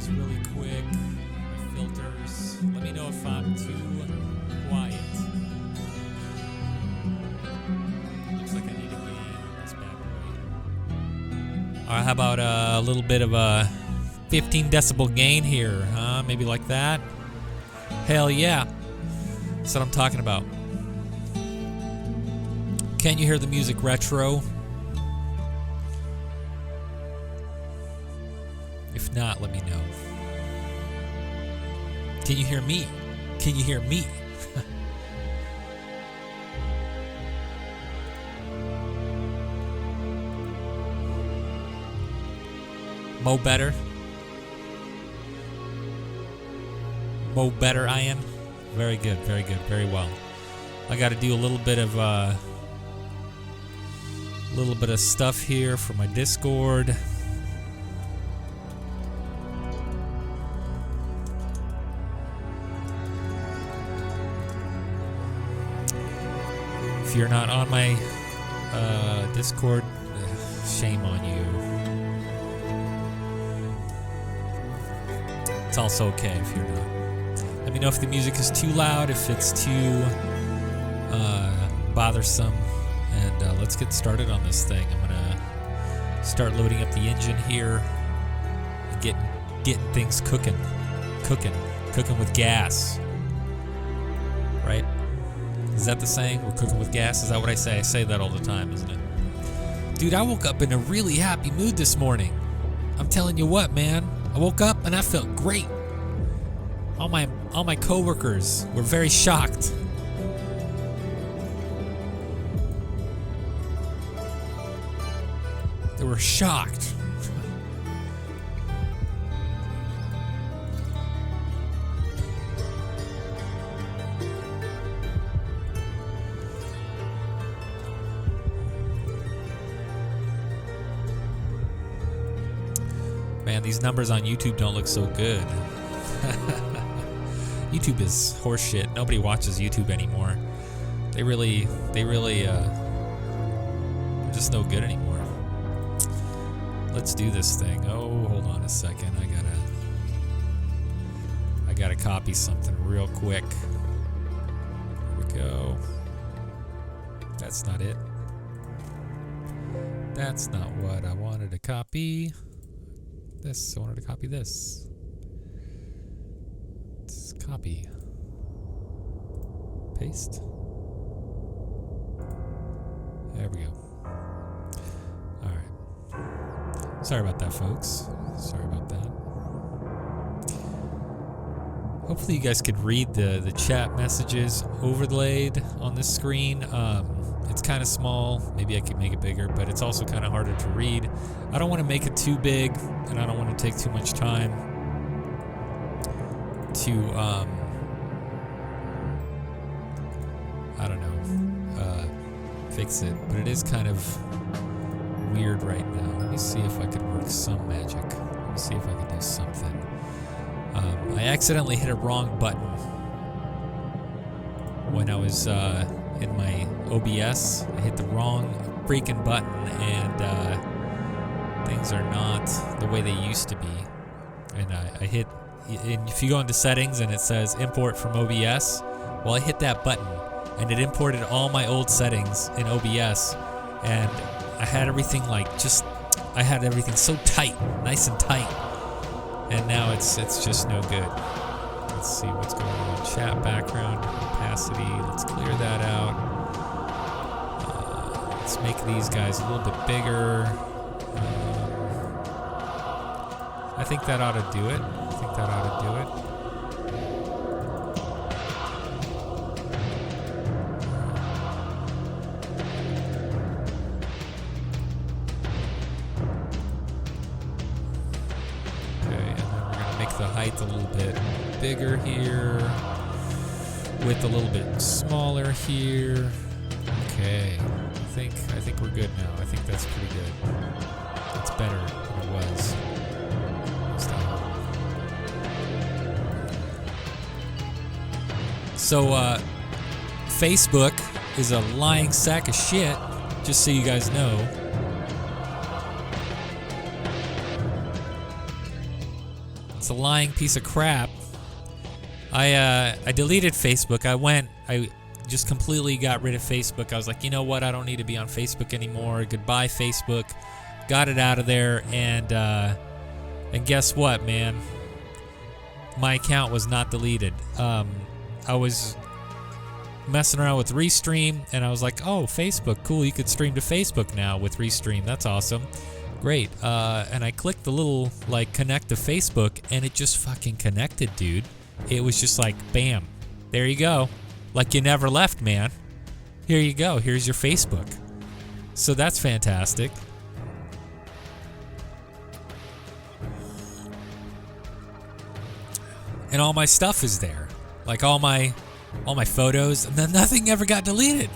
these really quick. My filters. Let me know if I'm too quiet. Looks like I need a gain on this bad boy. Alright, how about a little bit of a 15 decibel gain here, huh? Maybe like that? Hell yeah. That's what I'm talking about. Can you hear the music retro? If not, let me know. Can you hear me? Can you hear me? Mo better? Mo better I am? Very good, very well. I got to do a little bit of stuff here for my Discord. If you're not on my Discord, shame on you. It's also okay if you're not. Let me know if the music is too loud, if it's too bothersome, and let's get started on this thing. I'm gonna start loading up the engine here and getting things cooking with gas. Right? Is that the saying? We're cooking with gas? Is that what I say? I say that all the time, isn't it? Dude, I woke up in a really happy mood this morning. I'm telling you what, man. I woke up and I felt great. All my coworkers were very shocked. They were shocked. Man, these numbers on YouTube don't look so good. YouTube is horseshit. Nobody watches YouTube anymore. They're just no good anymore. Let's do this thing. Oh, hold on a second. I gotta copy something real quick. Here we go. That's not it. That's not what I wanted to copy. I wanted to copy this. Let's copy. Paste. There we go. Alright. Sorry about that, folks. Sorry about that. Hopefully you guys could read the chat messages overlaid on this screen. It's kind of small. Maybe I could make it bigger, but it's also kind of harder to read. I don't want to make it too big, and I don't want to take too much time to, I don't know, fix it. But it is kind of weird right now. Let me see if I could work some magic. Let me see if I can do something. I accidentally hit a wrong button when I was in my OBS. I hit the wrong freaking button, and things are not the way they used to be. And I hit, and if you go into settings and it says import from OBS, well, I hit that button and it imported all my old settings in OBS, and I had everything I had everything so tight, nice and tight, and now it's just no good. Let's see what's going on. Chat background opacity. Let's clear that out. Let's make these guys a little bit bigger. I think that ought to do it. Okay, and then we're going to make the height a little bit bigger here. Width a little bit smaller here. Okay, I think we're good now. I think that's pretty good. That's better than it was. So, Facebook is a lying sack of shit, just so you guys know. It's a lying piece of crap. I deleted Facebook. I just completely got rid of Facebook. I was like, you know what? I don't need to be on Facebook anymore. Goodbye, Facebook. Got it out of there, and guess what, man? My account was not deleted. I was messing around with Restream, and I was like, oh, Facebook, cool. You could stream to Facebook now with Restream. That's awesome. Great. And I clicked the little, like, connect to Facebook, and it just fucking connected, dude. It was just like, bam, there you go. Like you never left, man. Here you go. Here's your Facebook. So that's fantastic. And all my stuff is there. Like all my photos, and then nothing ever got deleted.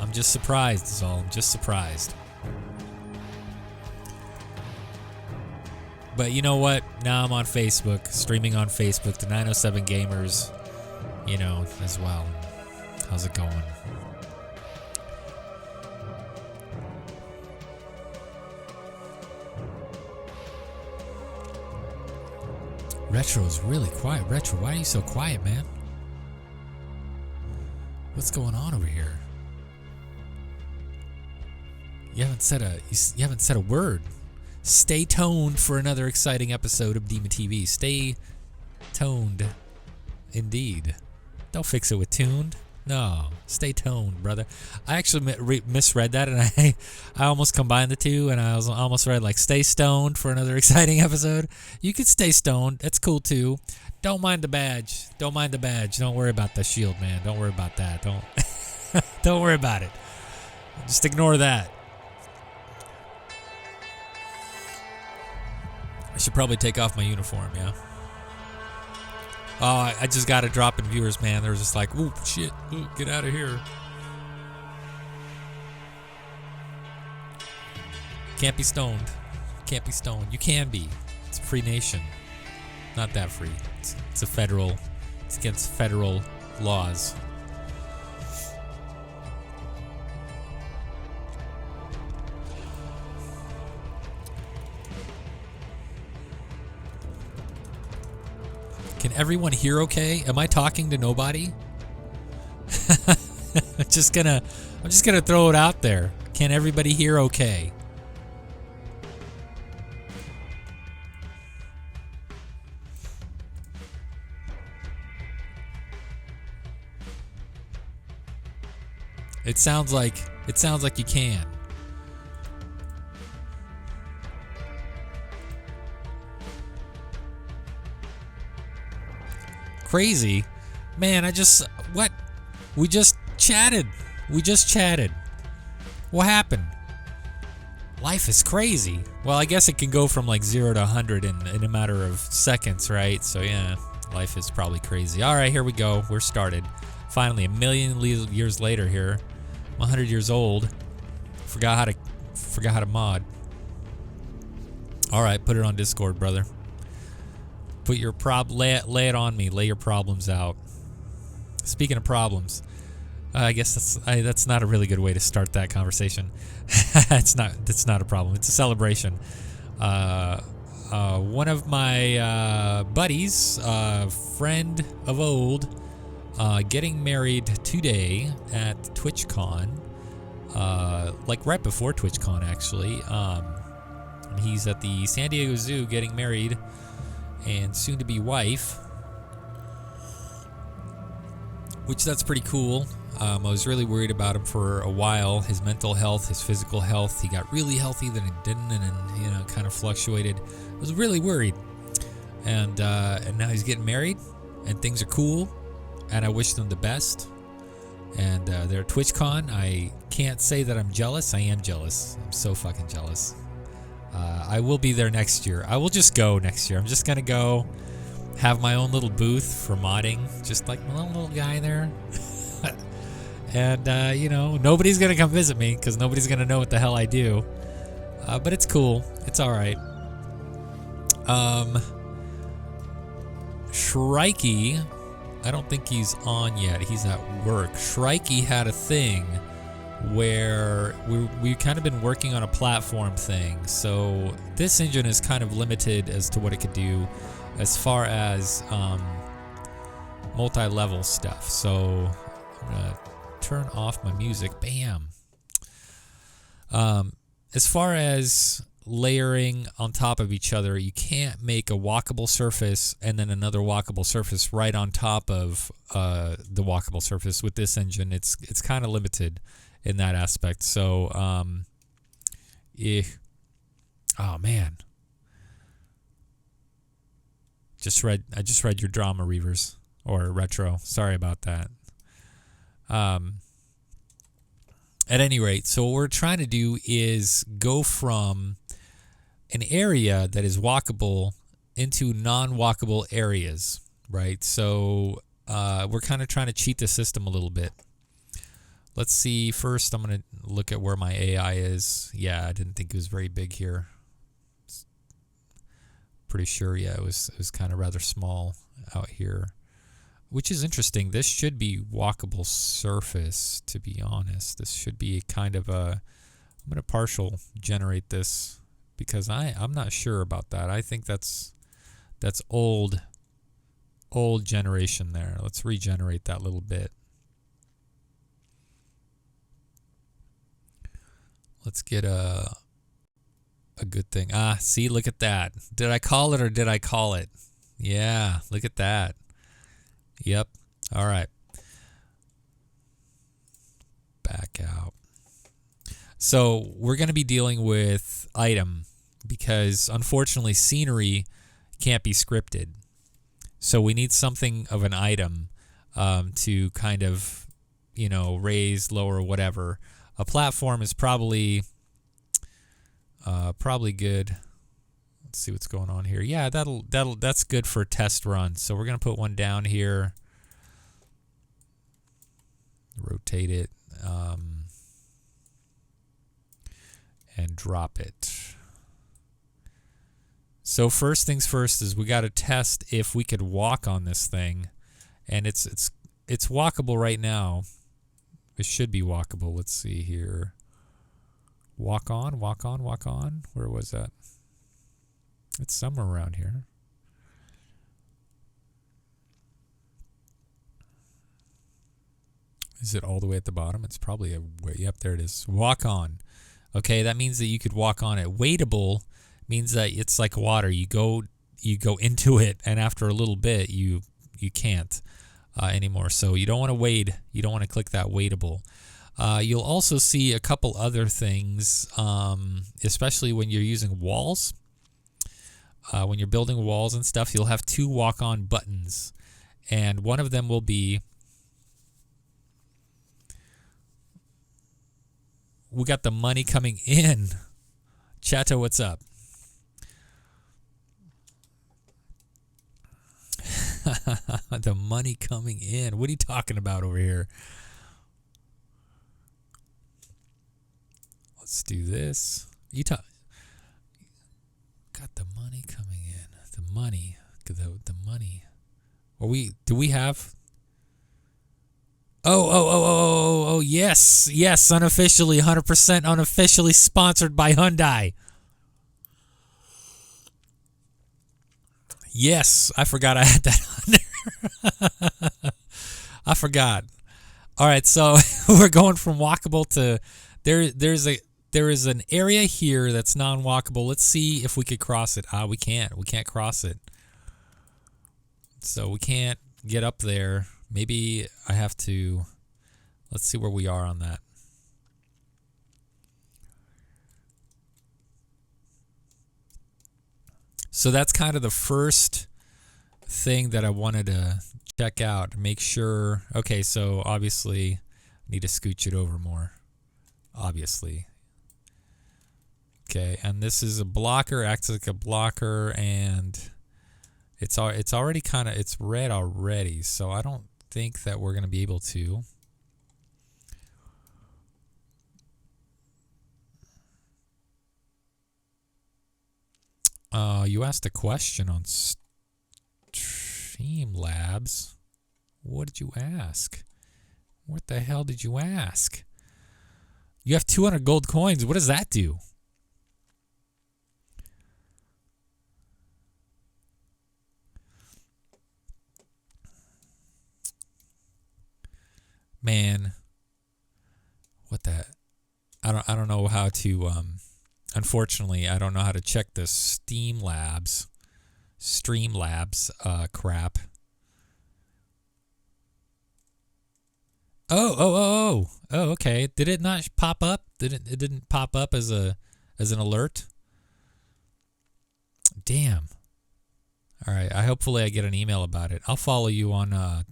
I'm just surprised is all. I'm just surprised. But you know what? Now I'm on Facebook, streaming on Facebook to 907 Gamers, you know, as well. How's it going? Retro's really quiet. Retro, why are you so quiet, man? What's going on over here? You haven't said a word. Stay toned for another exciting episode of Demon TV. Stay toned, indeed. Don't fix it with tuned. No, stay toned, brother. I actually misread that, and I almost combined the two, and I was almost read like stay stoned for another exciting episode. You could stay stoned. That's cool too. Don't mind the badge. Don't mind the badge. Don't worry about the shield, man. Don't worry about that. Don't worry about it. Just ignore that. I should probably take off my uniform, yeah. Oh, I just got a drop in viewers, man. They're just like, ooh, shit, ooh, get out of here. Can't be stoned. Can't be stoned. You can be. It's a free nation. Not that free. It's against federal laws. Can everyone hear okay? Am I talking to nobody? I'm just gonna throw it out there. Can everybody hear okay? It sounds like you can. Crazy. Man, we just chatted. What happened? Life is crazy. Well, I guess it can go from like 0 to 100 in a matter of seconds, right? So yeah, life is probably crazy. All right, here we go. We're started. Finally, a million years later here. I'm 100 years old. Forgot how to mod. All right, put it on Discord, brother. Put your lay it on me. Lay your problems out. Speaking of problems, I guess that's not a really good way to start that conversation. That's not a problem. It's a celebration. One of my buddies, friend of old, getting married today at TwitchCon. Like right before TwitchCon, actually. And he's at the San Diego Zoo getting married. And soon-to-be wife, which that's pretty cool. I was really worried about him for a while. His mental health, his physical health. He got really healthy, then he didn't, and kind of fluctuated. I was really worried. And now he's getting married, and things are cool. And I wish them the best. And they're at TwitchCon. I can't say that I'm jealous. I am jealous. I'm so fucking jealous. I will be there next year. I will just go next year. I'm just going to go have my own little booth for modding. Just like my little guy there. And, nobody's going to come visit me because nobody's going to know what the hell I do. But it's cool. It's all right. Shrikey, I don't think he's on yet. He's at work. Shrikey had a thing where we've kind of been working on a platform thing. So this engine is kind of limited as to what it could do. as far as multi-level stuff. So I'm gonna turn off my music. Bam. As far as layering on top of each other, you can't make a walkable surface and then another walkable surface right on top of the walkable surface with this engine. It's kind of limited in that aspect. So, oh man, I just read your drama, Reavers, or retro. Sorry about that. At any rate, so what we're trying to do is go from an area that is walkable into non-walkable areas, right? So we're kind of trying to cheat the system a little bit. Let's see. First, I'm going to look at where my AI is. Yeah, I didn't think it was very big here. Pretty sure, yeah, it was kind of rather small out here, which is interesting. This should be walkable surface, to be honest. This should be kind of a... I'm going to partial generate this because I'm not sure about that. I think that's old generation there. Let's regenerate that little bit. Let's get a good thing. Ah, see, look at that. Did I call it or did I call it? Yeah, look at that. Yep. All right. Back out. So we're going to be dealing with item because unfortunately scenery can't be scripted. So we need something of an item to kind of, raise, lower, whatever. A platform is probably good. Let's see what's going on here. Yeah, that's good for test runs. So we're gonna put one down here. Rotate it and drop it. So first things first is we got to test if we could walk on this thing, and it's walkable right now. It should be walkable. Let's see here. Walk on, walk on, walk on. Where was that? It's somewhere around here. Is it all the way at the bottom? It's probably yep, there it is. Walk on. Okay, that means that you could walk on it. Wadeable means that it's like water. You go into it, and after a little bit, you can't anymore. So you don't want to wade. You don't want to click that wadeable. You'll also see a couple other things, especially when you're using walls. When you're building walls and stuff, you'll have two walk-on buttons, and one of them will be... We got the money coming in. Chato, what's up? The money coming in. What are you talking about over here? Let's do this. Got the money coming in. The money. The money. Do we have... Oh, yes, unofficially, 100% unofficially sponsored by Hyundai. Yes, I forgot I had that on there. I forgot. All right, so we're going from walkable to there is an area here that's non-walkable. Let's see if we could cross it. We can't. We can't cross it. So we can't get up there. Maybe I have to... Let's see where we are on that. So that's kind of the first thing that I wanted to check out. Make sure... Okay, so obviously I need to scooch it over more. Obviously. Okay, and this is a blocker. Acts like a blocker, and it's already kind of... It's red already, so I don't think that we're going to be able to. You asked a question on Streamlabs. What did you ask? What the hell did you ask? You have 200 gold coins. What does that do? Man, what the? I don't know how to. Unfortunately, I don't know how to check the Streamlabs crap. Oh, okay. Did it not pop up? It didn't pop up as an alert? Damn. All right. Hopefully I get an email about it. I'll follow you on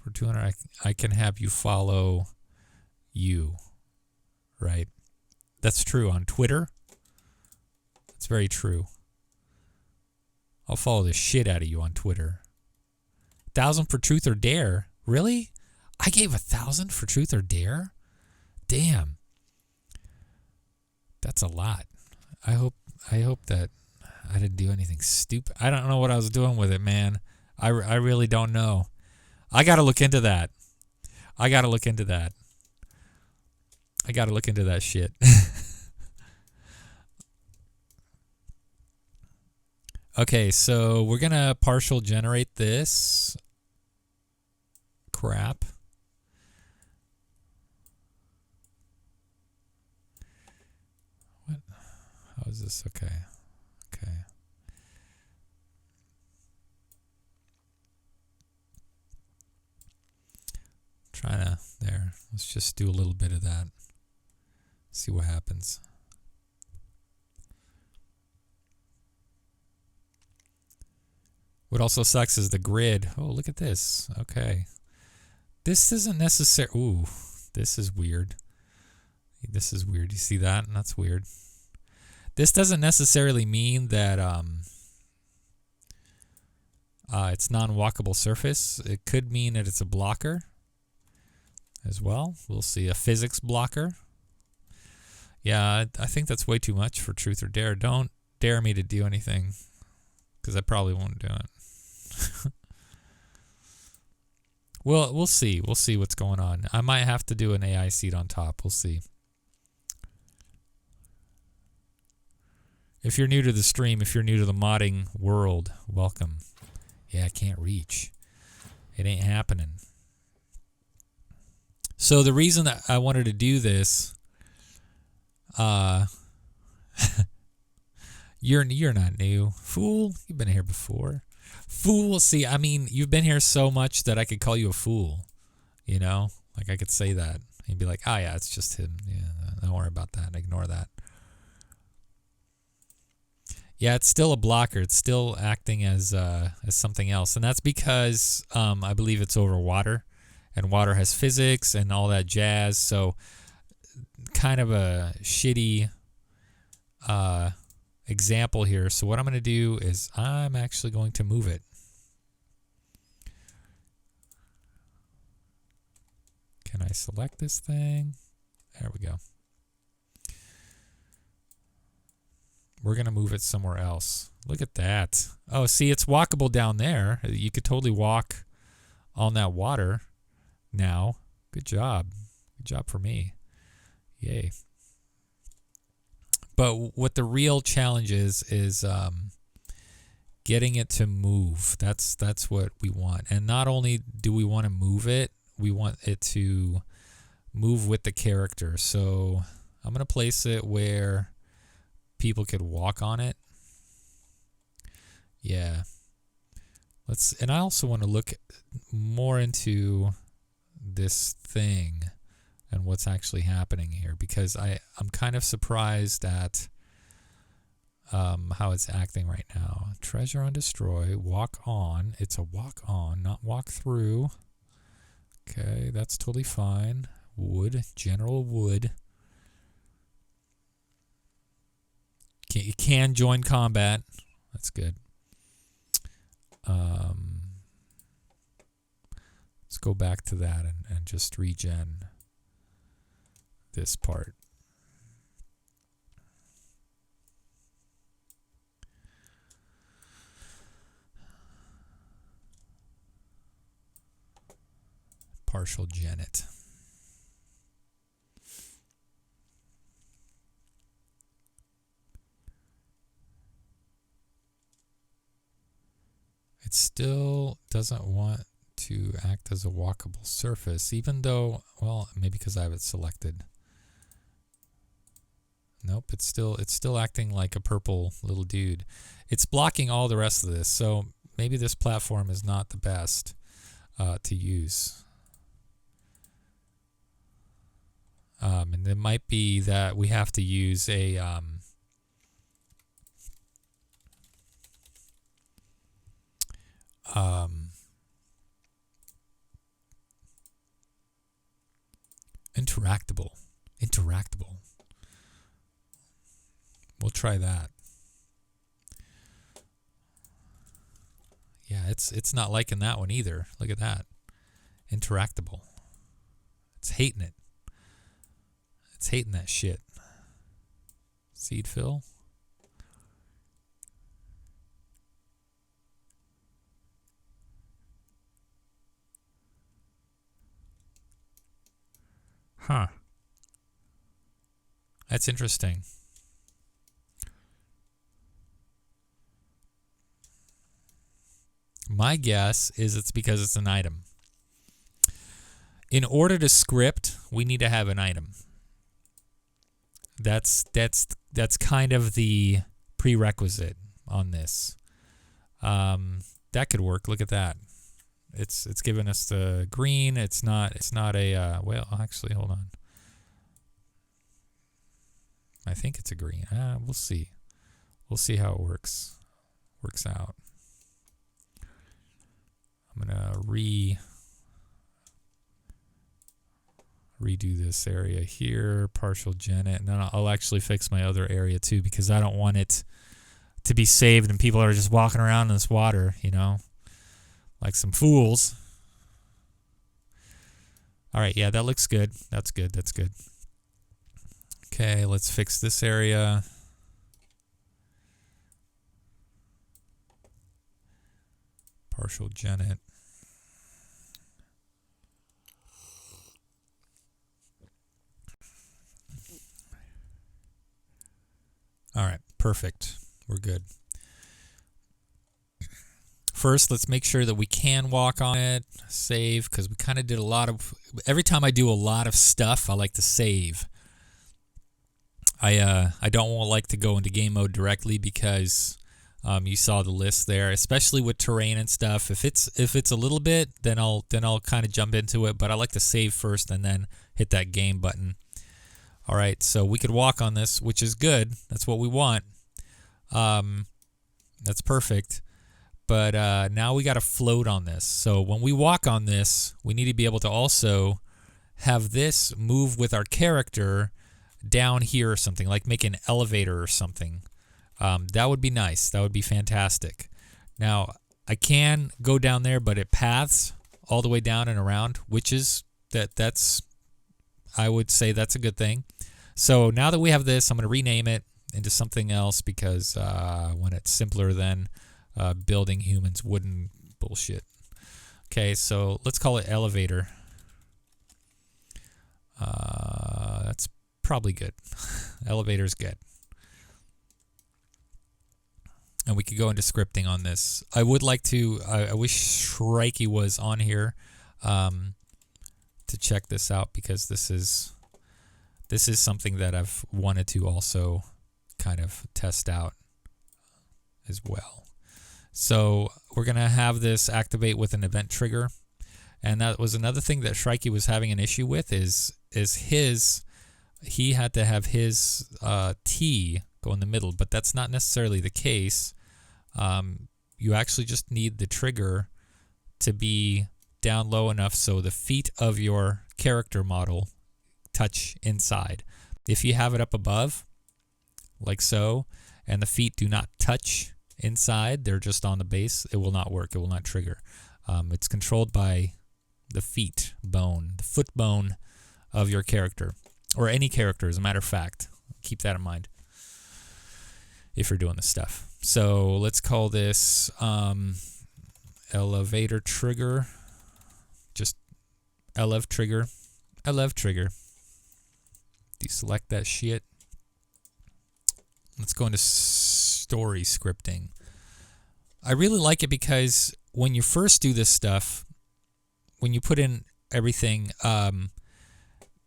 for 200 I can have you follow you, right? That's true on Twitter. That's very true. I'll follow the shit out of you on Twitter. 1,000 for Truth or Dare? Really? I gave 1,000 for Truth or Dare? Damn. That's a lot. I hope that I didn't do anything stupid. I don't know what I was doing with it, man. I really don't know. I got to look into that. I got to look into that shit. Okay, so we're going to partial generate this crap. What? How is this? Okay. There. Let's just do a little bit of that. See what happens. What also sucks is the grid. Oh, look at this. Okay. This isn't necessary. Ooh, this is weird. You see that? That's weird. This doesn't necessarily mean that it's non-walkable surface. It could mean that it's a blocker as well. We'll see. A physics blocker. Yeah, I think that's way too much for Truth or Dare. Don't dare me to do anything, because I probably won't do it. Well, we'll see. We'll see what's going on. I might have to do an AI seed on top. We'll see. If you're new to the stream, if you're new to the modding world, welcome. Yeah, I can't reach. It ain't happening. So the reason that I wanted to do this, you're not new. Fool, you've been here before. Fool, see, I mean, you've been here so much that I could call you a fool, you know? Like, I could say that. You'd be like, oh, yeah, it's just him. Yeah, don't worry about that. Ignore that. Yeah, it's still a blocker. It's still acting as something else. And that's because I believe it's over water. And water has physics and all that jazz. So kind of a shitty example here. So what I'm going to do is I'm actually going to move it. Can I select this thing? There we go. We're going to move it somewhere else. Look at that. Oh, see, it's walkable down there. You could totally walk on that water now. Good job. Good job for me. Yay. But what the real challenge is getting it to move. That's what we want. And not only do we want to move it, we want it to move with the character. So I'm going to place it where people could walk on it. Yeah. And I also want to look more into this thing and what's actually happening here, because I'm kind of surprised at how it's acting right now. Treasure on destroy, walk on. It's a walk on, not walk through. Okay, that's totally fine. Wood, general wood. You can join combat. That's good. Let's go back to that and just regen this part. Partial gen it. it still doesn't want to act as a walkable surface, even though, well, maybe because I have it selected. Nope, it's still acting like a purple little dude. It's blocking all the rest of this, so maybe this platform is not the best to use. And it might be that we have to use a interactable. We'll try that. Yeah, it's not liking that one either. Look at that. Interactable. It's hating it. It's hating that shit. Seed fill. Huh. That's interesting. My guess is it's because it's an item. In order to script, we need to have an item. That's kind of the prerequisite on this. That could work. Look at that. It's giving us the green. It's not a well, actually, hold on. I think it's a green. We'll see. We'll see how it works out. I'm gonna redo this area here, partial gen it, and then I'll actually fix my other area too, because I don't want it to be saved and people are just walking around in this water, you know, like some fools. All right, yeah, that looks good. That's good. Okay, let's fix this area. Partial gen it. All right, perfect. We're good. First, let's make sure that we can walk on it. Save, because we kind of did a lot of... Every time I do a lot of stuff, I like to save. I don't like to go into game mode directly because you saw the list there, especially with terrain and stuff. If it's a little bit, then I'll kind of jump into it. But I like to save first and then hit that game button. All right, so we could walk on this, which is good. That's what we want. That's perfect. But now we got to float on this. So when we walk on this, we need to be able to also have this move with our character down here or something, like make an elevator or something. That would be nice. That would be fantastic. Now, I can go down there, but it paths all the way down and around, which is that's I would say that's a good thing. So now that we have this, I'm going to rename it into something else because when it's simpler than building humans wooden bullshit. Okay, so let's call it elevator. That's probably good. Elevator's good. And we could go into scripting on this. I would like to, I wish Shrikey was on here to check this out, because this is something that I've wanted to also kind of test out as well. So we're going to have this activate with an event trigger. And that was another thing that Shrikey was having an issue with is he had to have his T go in the middle, but that's not necessarily the case. You actually just need the trigger to be down low enough so the feet of your character model touch inside. If you have it up above, like so, and the feet do not touch inside, they're just on the base, it will not work. It will not trigger. It's controlled by the feet bone, the foot bone of your character, or any character, as a matter of fact. Keep that in mind if you're doing this stuff. So let's call this elevator trigger. Just elev trigger. Deselect that shit. Let's go into story scripting. I really like it because when you first do this stuff, when you put in everything,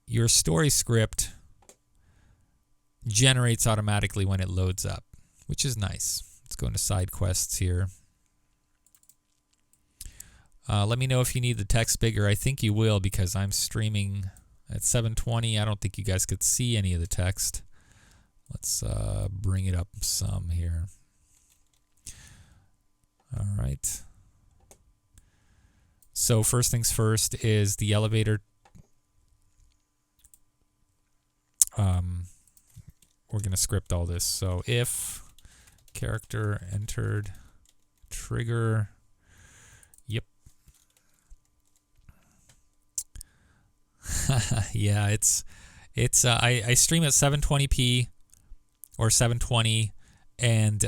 your story script generates automatically when it loads up, which is nice. Let's go into side quests here. Let me know if you need the text bigger. I think you will because I'm streaming at 720. I don't think you guys could see any of the text. Let's bring it up some here. All right. So first things first is the elevator. We're going to script all this. So if character entered trigger. Yep. Yeah, it's I stream at 720p or 720, and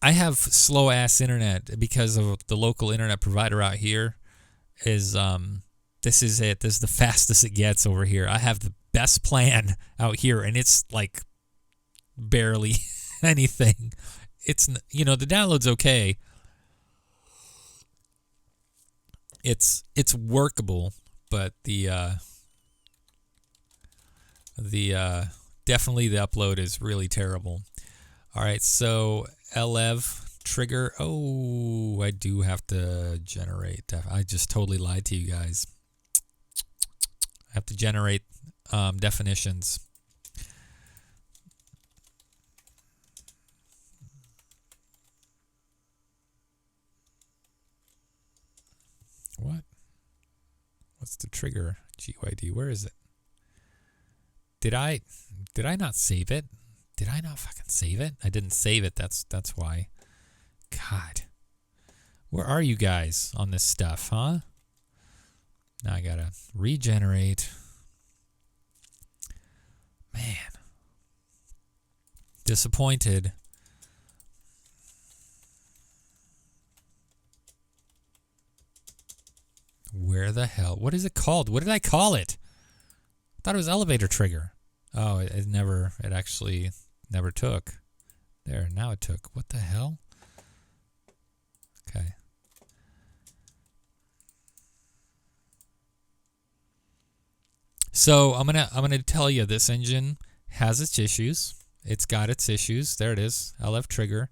I have slow ass internet because of the local internet provider out here. This is it. This is the fastest it gets over here. I have the best plan out here, and it's like barely anything. It's, the download's okay. It's workable, but the definitely the upload is really terrible. All right, so LEV trigger. Oh, I do have to generate. I just totally lied to you guys. I have to generate definitions. What? What's the trigger? GUID. Where is it? Did I not save it? Did I not fucking save it? I didn't save it. That's why. God. Where are you guys on this stuff, huh? Now I gotta regenerate. Man. Disappointed. Where the hell? What is it called? What did I call it? I thought it was elevator trigger. Oh, it actually never took. There, now it took. What the hell? Okay. So I'm gonna tell you, this engine has its issues. It's got its issues. There it is. LF trigger.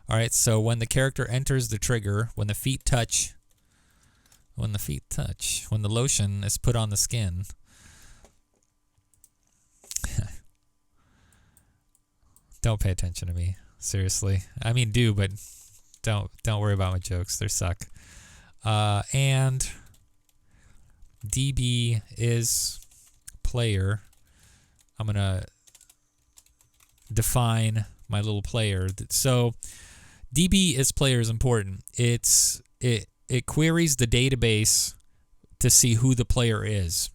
All right. So when the character enters the trigger, when the lotion is put on the skin. Don't pay attention to me. Seriously. I mean, do, but don't worry about my jokes. They suck. And DB is player. I'm going to define my little player. So DB is player is important. It queries the database to see who the player is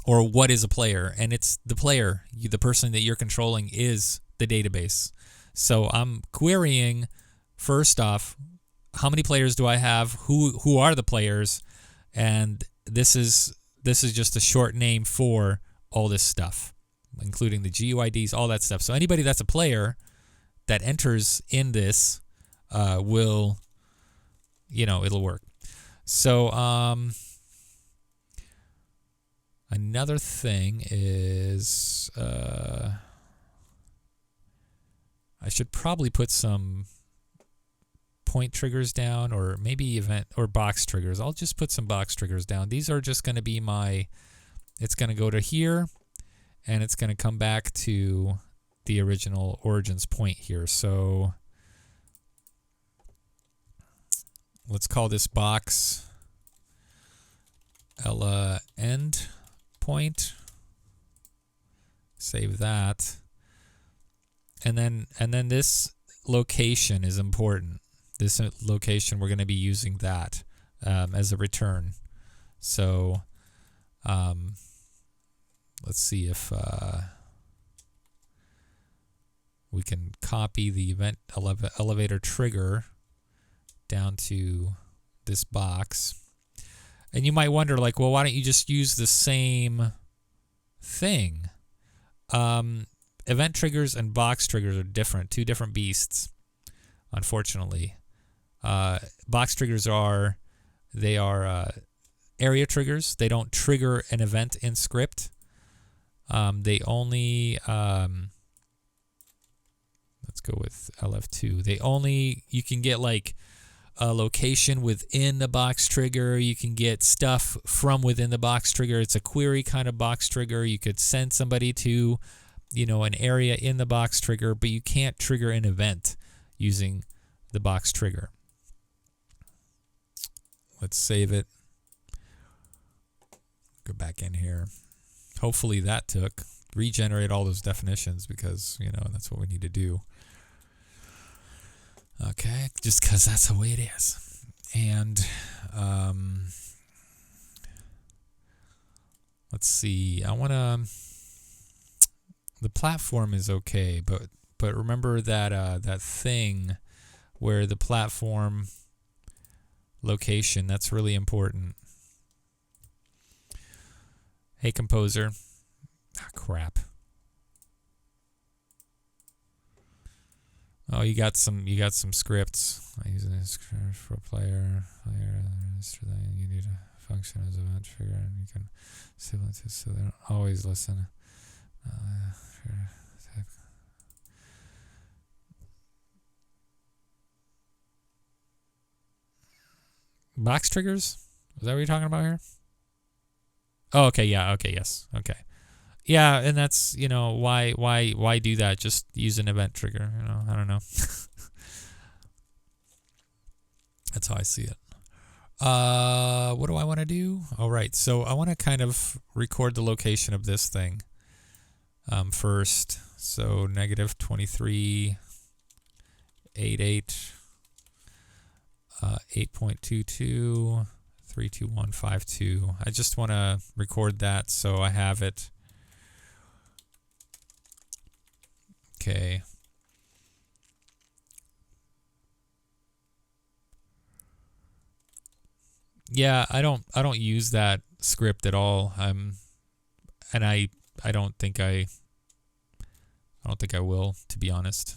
or what is a player. And it's the player, the person that you're controlling is the database. So I'm querying, first off, how many players do I have? Who are the players? And this is just a short name for all this stuff, including the GUIDs, all that stuff. So anybody that's a player that enters in this will, it'll work. So another thing is I should probably put some point triggers down, or maybe event or box triggers. I'll just put some box triggers down. These are just going to be it's going to go to here, and it's going to come back to the original origins point here. So let's call this box end point. Save that. And then this location is important. This location, we're going to be using that as a return. So let's see if we can copy the event elevator trigger down to this box. And you might wonder, like, well, why don't you just use the same thing? Event triggers and box triggers are different, two different beasts, unfortunately. Box triggers are area triggers. They don't trigger an event in script. They only let's go with LF2. You can get like a location within the box trigger. You can get stuff from within the box trigger. It's a query kind of box trigger. You could send somebody to, an area in the box trigger, but you can't trigger an event using the box trigger. Let's save it. Go back in here. Hopefully that took. Regenerate all those definitions because, that's what we need to do. Okay, just because that's the way it is. And let's see. I want to... The platform is okay, but remember that that thing where the platform location, that's really important. Hey, composer. Ah, crap. Oh, you got some scripts. I use a script for player. You need a function as a event trigger, and you can save it so they don't always listen. Box triggers? Is that what you're talking about here? Oh, okay, yeah, okay, yes, okay. Yeah, and that's, why do that? Just use an event trigger, I don't know. That's how I see it. What do I want to do? All right, so I want to kind of record the location of this thing first. So -23, 88, 8.22, 32152. I just want to record that so I have it. Okay. Yeah, I don't use that script at all. And I don't think I will, to be honest.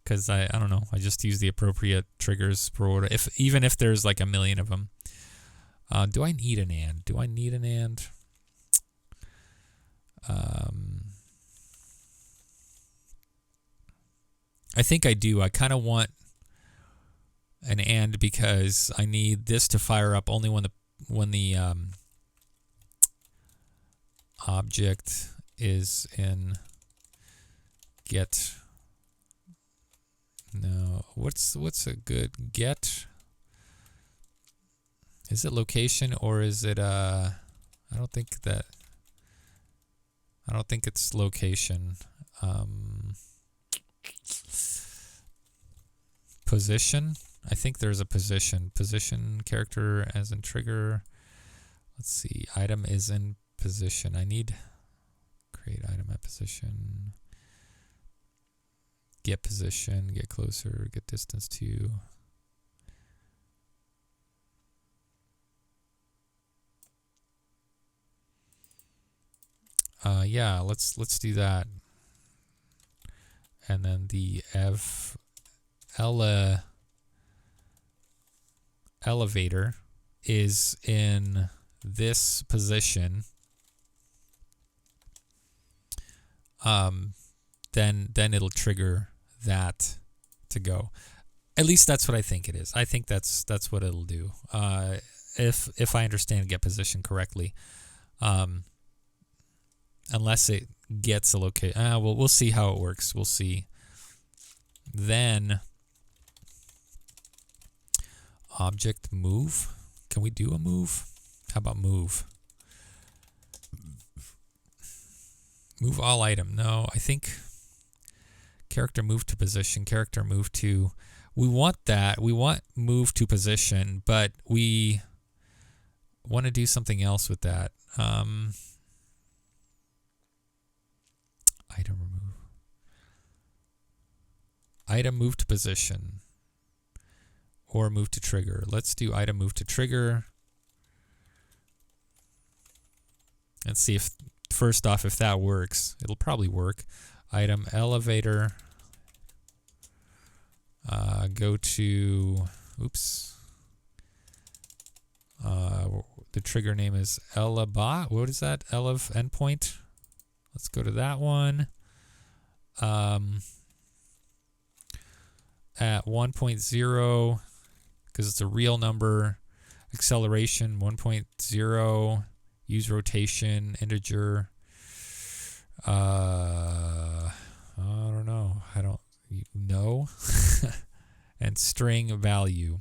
Because I don't know. I just use the appropriate triggers for even if there's like a million of them. Do I need an and? Do I need an and? I think I do. I kind of want an and because I need this to fire up only when the object is in get. No, what's a good get? Is it location or is it I don't think it's location. Position. I think there's a position character as in trigger. Let's see. Item is in position. I need create item at position. Get position, get closer, get distance to. Yeah, let's do that. And then the elevator is in this position. Then it'll trigger that to go. At least that's what I think it is. I think that's what it'll do. If I understand get position correctly. Unless it gets a location. Well, we'll see how it works. We'll see. Then object move. Can we do a move? How about move? Move all item. No, I think character move to position. Character move to. We want that. We want move to position, but we want to do something else with that. Item remove. Item move to position. Or move to trigger. Let's do item move to trigger. Let's see if, first off, if that works. It'll probably work. Item elevator. Go to, oops. The trigger name is elabot. What is that? Elev endpoint. Let's go to that one. At 1.0, because it's a real number, acceleration 1.0, use rotation, integer. I don't know. I don't know. And string value.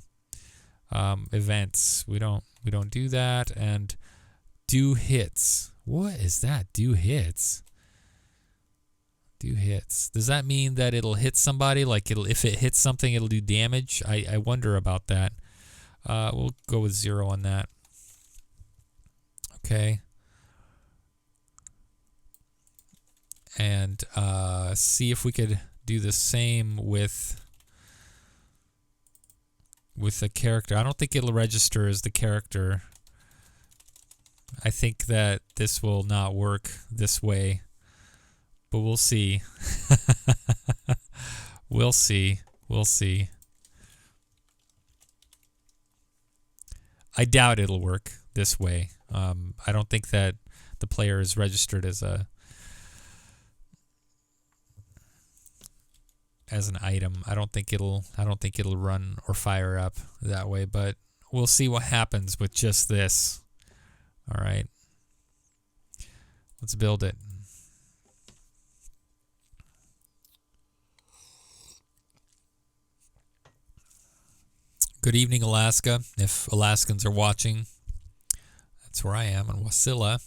Events. We don't do that. And do hits. What is that? Do hits. Do hits. Does that mean that it'll hit somebody? Like if it hits something, it'll do damage? I wonder about that. We'll go with 0 on that. Okay. And see if we could do the same with the character. I don't think it'll register as the character. I think that this will not work this way. But we'll see. We'll see. We'll see. I doubt it'll work this way. I don't think that the player is registered as an item. I don't think it'll run or fire up that way, but we'll see what happens with just this. All right. Let's build it. Good evening, Alaska. If Alaskans are watching, that's where I am in Wasilla,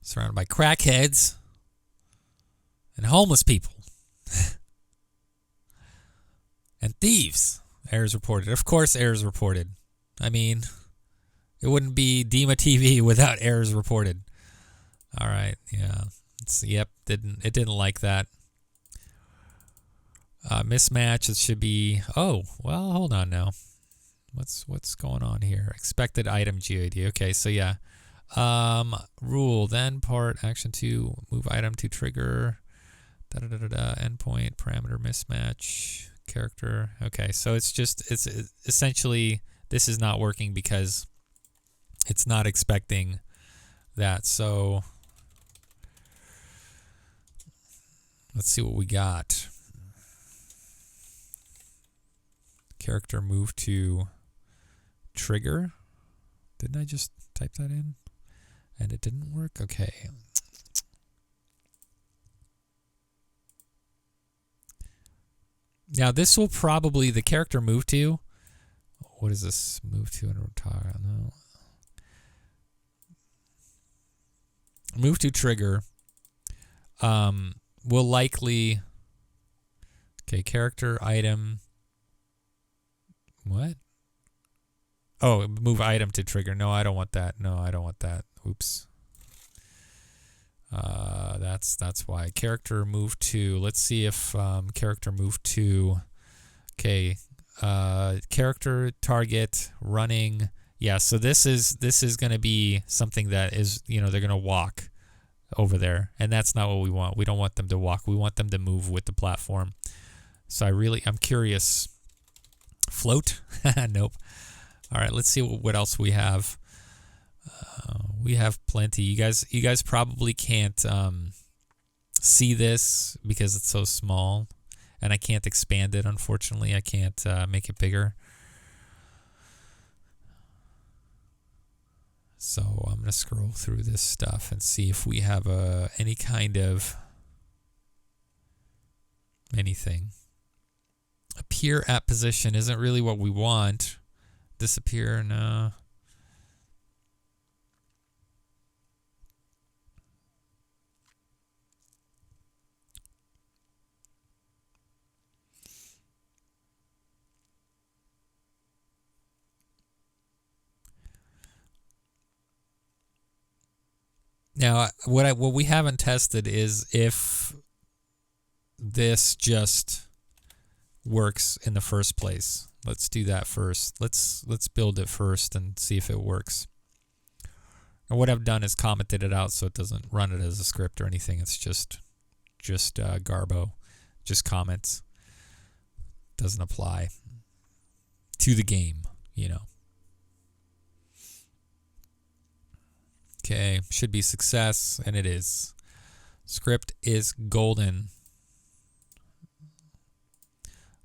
surrounded by crackheads and homeless people and thieves. Errors reported. Of course, errors reported. I mean, it wouldn't be Dima TV without errors reported. All right, yeah. It didn't like that. Mismatch, it should be, oh, well, hold on now. What's going on here? Expected item GID. Okay, so yeah. Rule, then part, action 2, move item to trigger, endpoint, parameter mismatch, character. Okay, so it's essentially, this is not working because it's not expecting that. So let's see what we got. Character move to trigger. Didn't I just type that in? And it didn't work? Okay. Now this will probably, the character move to, what is this? Move to and retire. No. Move to trigger will likely, okay, character, item, what? Oh, move item to trigger. No, I don't want that. No, I don't want that. Oops. That's why. Character move to. Let's see if character move to. Okay. Character target running. Yeah. So this is going to be something that is, they're going to walk over there, and that's not what we want. We don't want them to walk. We want them to move with the platform. So I'm curious. Float? Nope. All right, let's see what else we have. We have plenty. You guys probably can't see this because it's so small, and I can't expand it. Unfortunately, I can't make it bigger. So I'm gonna scroll through this stuff and see if we have any kind of anything. Appear at position isn't really what we want. Disappear, no. Now, what we haven't tested is if this just works in the first place. Let's do that first. Let's build it first and see if it works. And what I've done is commented it out so it doesn't run it as a script or anything. It's just garbo, just comments. doesn't apply to the game, you know. Okay, should be success, and it is. Script is golden.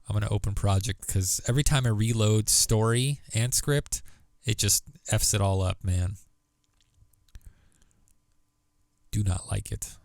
I'm going to open project because every time I reload story and script, it just F's it all up, man. Do not like it.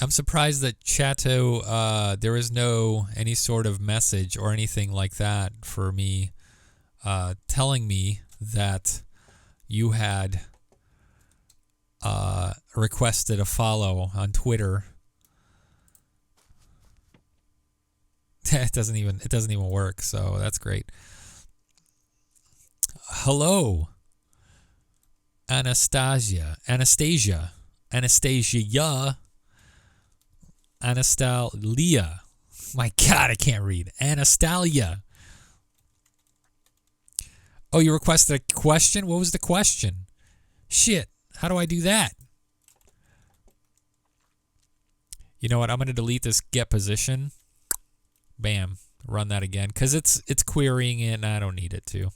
I'm surprised that Chateau, there is no any sort of message or anything like that for me telling me that you had requested a follow on Twitter. It doesn't even work, so that's great. Hello, Anastasia. Anastalia. My God, I can't read. Anastalia. Oh, you requested a question? What was the question? Shit, how do I do that? You know what? I'm going to delete this get position. Bam. Run that again because it's querying it and I don't need it to.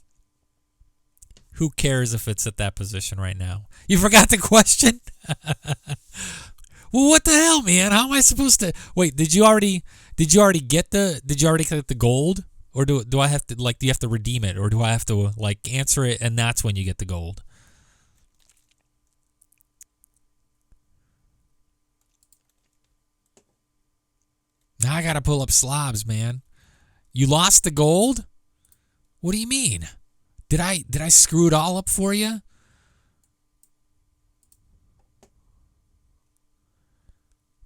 Who cares if it's at that position right now? You forgot the question? Well, what the hell, man? How am I supposed to wait? Did you already get the gold, or do I have to do you have to redeem it, or do I have to answer it and that's when you get the gold? Now I gotta pull up slobs, man. You lost the gold? What do you mean? Did I screw it all up for you?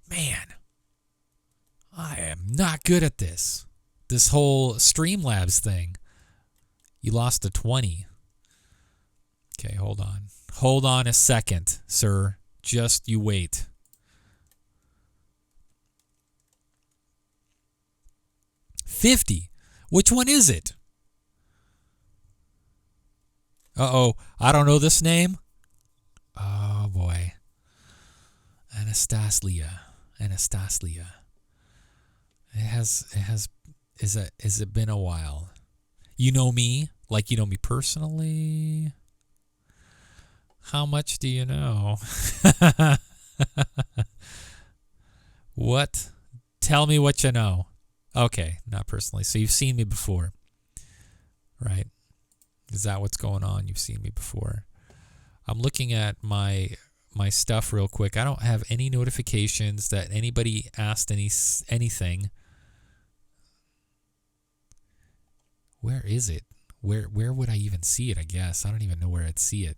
Man, I am not good at this. This whole Streamlabs thing. You lost a 20. Okay, hold on. Hold on a second, sir. Just you wait. $50. Which one is it? Uh-oh. I don't know this name. Oh, boy. Anastasia. Has it been a while? You know me? Like you know me personally? How much do you know? What? Tell me what you know. Okay, not personally. So you've seen me before. Right? Is that what's going on? You've seen me before. I'm looking at my stuff real quick. I don't have any notifications that anybody asked anything. Where is it? Where would I even see it, I guess? I don't even know where I'd see it.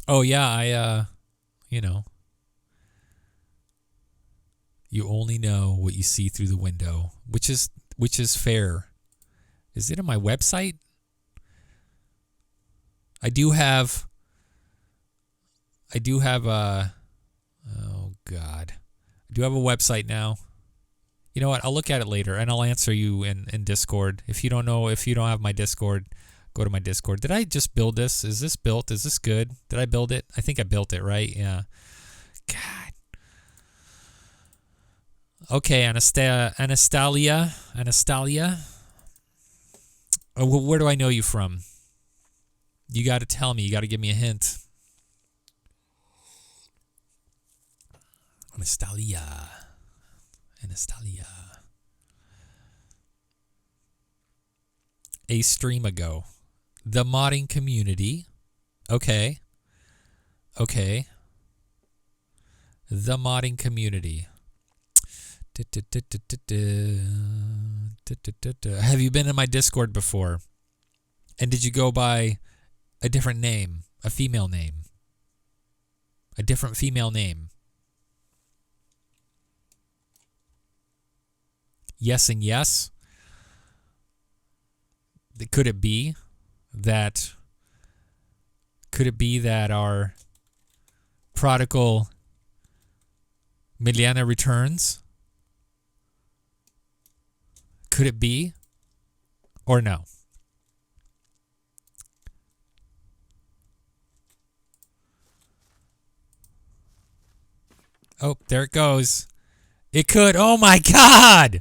Oh yeah, you only know what you see through the window, which is fair. Is it on my website? I do have oh God. I do have a website now. You know what? I'll look at it later and I'll answer you in Discord. If you don't have my Discord, go to my Discord. Did I just build this? Is this built? Is this good? Did I build it? I think I built it, right? Yeah. God. Okay, Anastalia. Where do I know you from? You got to tell me. You got to give me a hint. Anastalia. A stream ago. The modding community. Okay. The modding community. Have you been in my Discord before? And did you go by a different name? A female name? A different female name? yes and yes. Could it be that our prodigal Miliana returns? Could it be? Or no? Oh, there it goes. It could. Oh my God!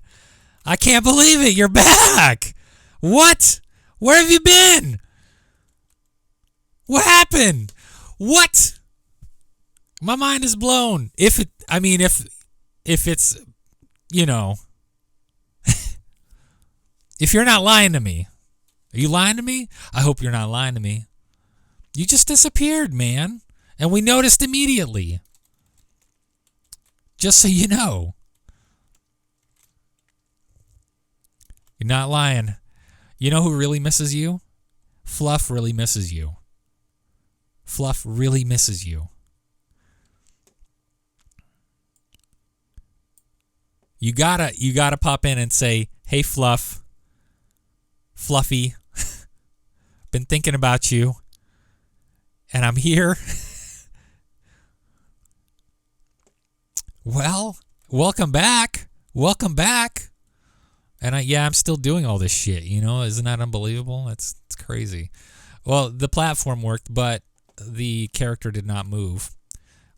I can't believe it. You're back. What? Where have you been? What happened? What? My mind is blown. If it's, you know, if you're not lying to me. Are you lying to me? I hope you're not lying to me. You just disappeared, man. And we noticed immediately. Just so you know. You're not lying. You know who really misses you? Fluff really misses you. Fluff really misses you. You gotta pop in and say, hey Fluff, Fluffy, been thinking about you, and I'm here. Well, welcome back. Welcome back. And I'm still doing all this shit, you know? Isn't that unbelievable? It's crazy. Well, the platform worked, but the character did not move.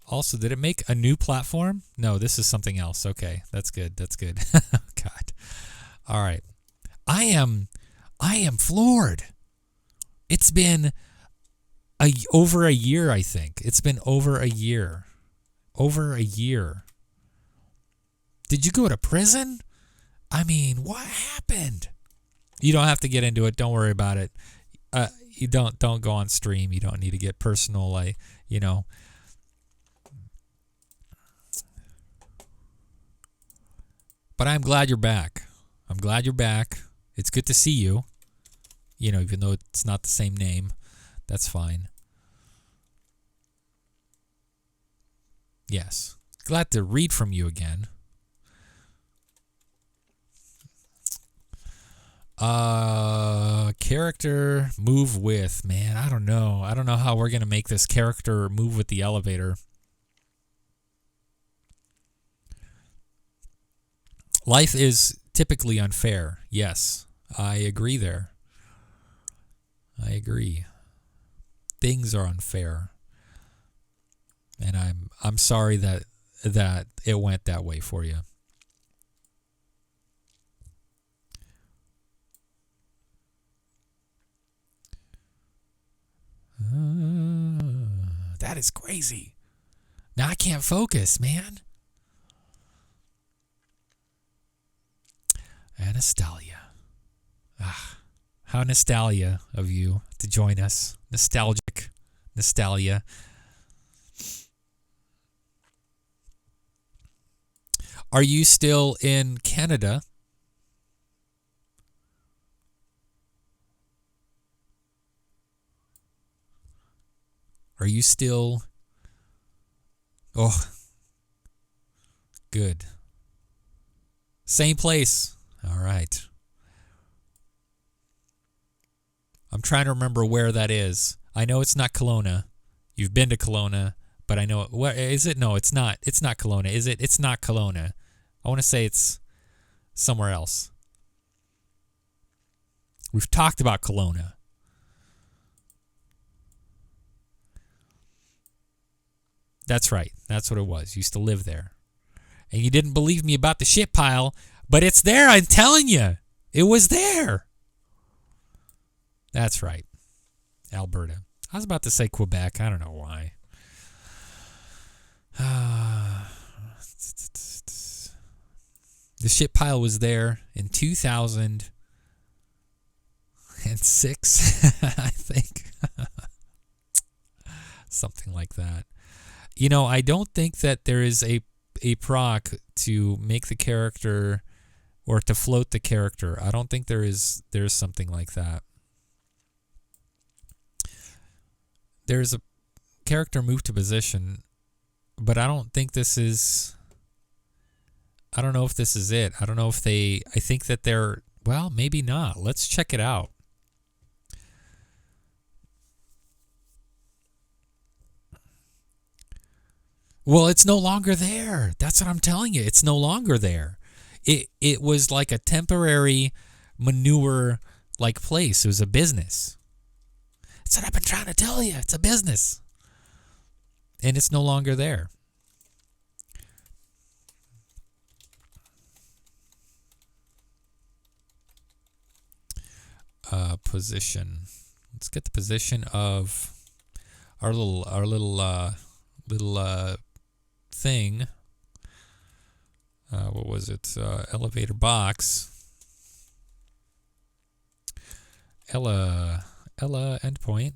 Also, did it make a new platform? No, this is something else. Okay, that's good. That's good. God. All right. I am floored. It's been over a year, I think. It's been over a year. Over a year. Did you go to prison? I mean, what happened? You don't have to get into it. Don't worry about it. You don't go on stream. You don't need to get personal, you know. But I'm glad you're back. I'm glad you're back. It's good to see you. You know, even though it's not the same name. That's fine. Yes. Glad to read from you again. Character move with. Man, I don't know. I don't know how we're going to make this character move with the elevator. Life is typically unfair. Yes, I agree there. I agree. Things are unfair. And I'm sorry that it went that way for you. That is crazy. Now I can't focus, man. Anastasia. How nostalgia of you to join us. Nostalgic. Nostalgia. Are you still in Canada? Are you still... Oh. Good. Same place. All right. I'm trying to remember where that is. I know it's not Kelowna. You've been to Kelowna, but I know... Where is it? No, it's not. It's not Kelowna. Is it? It's not Kelowna. I want to say it's somewhere else. We've talked about Kelowna. That's right. That's what it was. You used to live there. And you didn't believe me about the shit pile, but it's there, I'm telling you. It was there. That's right. Alberta. I was about to say Quebec. I don't know why. The shit pile was there in 2006, I think. Something like that. You know, I don't think that there is a proc to make the character or to float the character. I don't think there's something like that. There's a character move to position, but I don't think this is I don't know if this is it. I don't know if I think that they're, well, maybe not. Let's check it out. Well, it's no longer there. That's what I'm telling you. It's no longer there. It was like a temporary manure like place. It was a business. That's what I've been trying to tell you. It's a business. And it's no longer there. Position. Let's get the position of our little thing. What was it? Elevator box. Ella endpoint.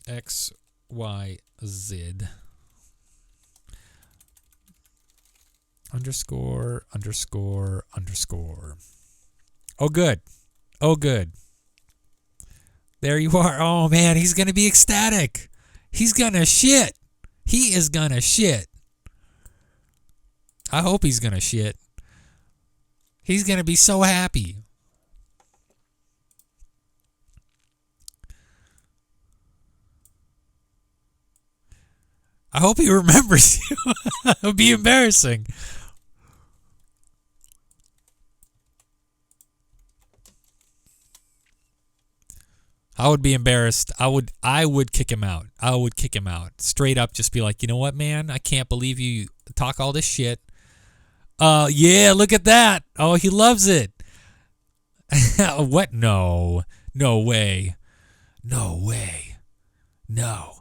X, Y, Z. Underscore. Oh, good. There you are. Oh, man, he's going to be ecstatic. He's going to shit. He is going to shit. I hope he's going to shit. He's going to be so happy. I hope he remembers you. It'll be embarrassing. I would be embarrassed. I would kick him out. I would kick him out. Straight up just be like, you know what, man? I can't believe you talk all this shit. Yeah, look at that. Oh, he loves it. What? No. No way. No way. No.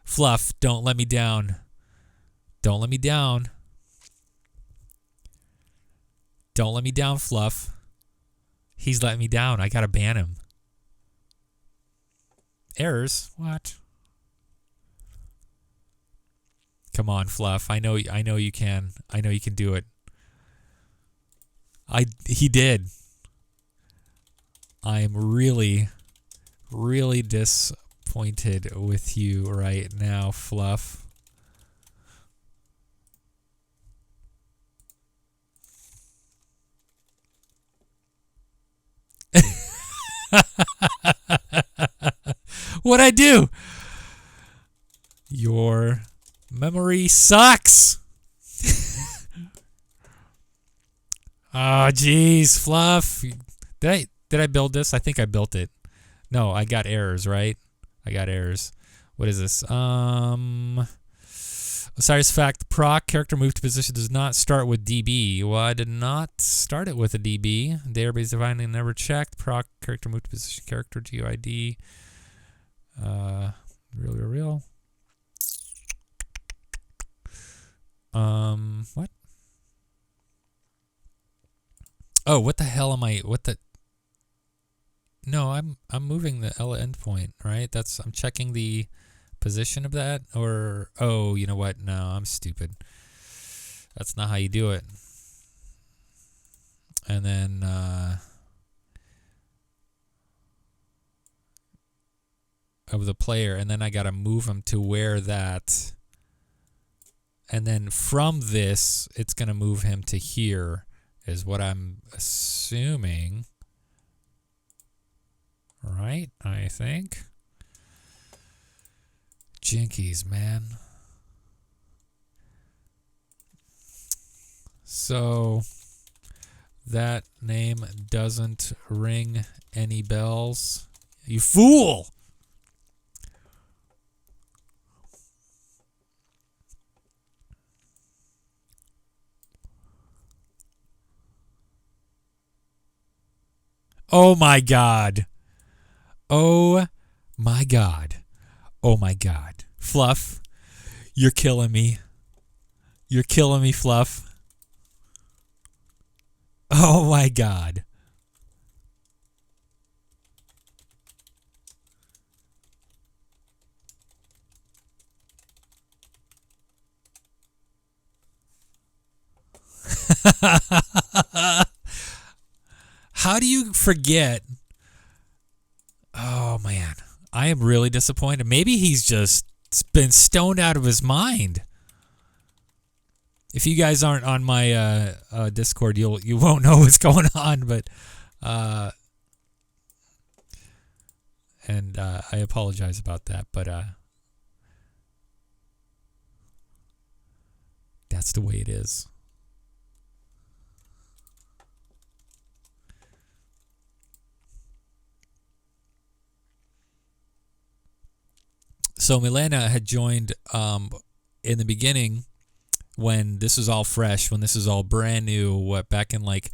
Fluff, don't let me down. Don't let me down. Don't let me down, Fluff. He's letting me down. I gotta ban him. Errors? What? Come on, Fluff. I know you can. I know you can do it. He did. I am really, really disappointed with you right now, Fluff. What'd I do? Your memory sucks. Oh, jeez, Fluff. Did I build this? I think I built it. No, I got errors, right? I got errors. What is this? Osiris fact, proc character move to position does not start with DB. Well, I did not start it with a DB. Database divinely never checked. Proc character move to position character GUID. Real. What? Oh, what the hell am I? What the? No, I'm moving the Ella endpoint, right? I'm checking the position of that, or oh, you know what? No, I'm stupid. That's not how you do it. And then of the player, and then I gotta move him to where that, and then from this, it's gonna move him to here, is what I'm assuming. Right, I think. Jinkies, man. So that name doesn't ring any bells. You fool! Oh my God. Oh my God. Oh my God. Fluff, you're killing me. You're killing me, Fluff. Oh my God. How do you forget? Oh man, I am really disappointed. Maybe he's just been stoned out of his mind. If you guys aren't on my Discord, you won't know what's going on. But I apologize about that. But that's the way it is. So Milena had joined in the beginning when this was all fresh, when this was all brand new, back in like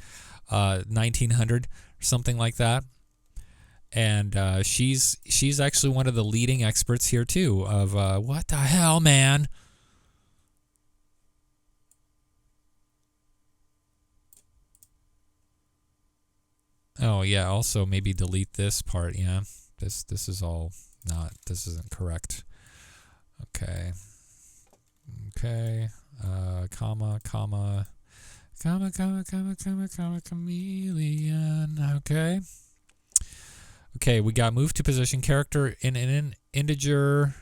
1900 or something like that. And she's actually one of the leading experts here too of what the hell, man? Oh yeah, also maybe delete this part. Yeah. This is all not, this isn't correct. Okay. Comma, chameleon. Okay, we got move to position character in an integer.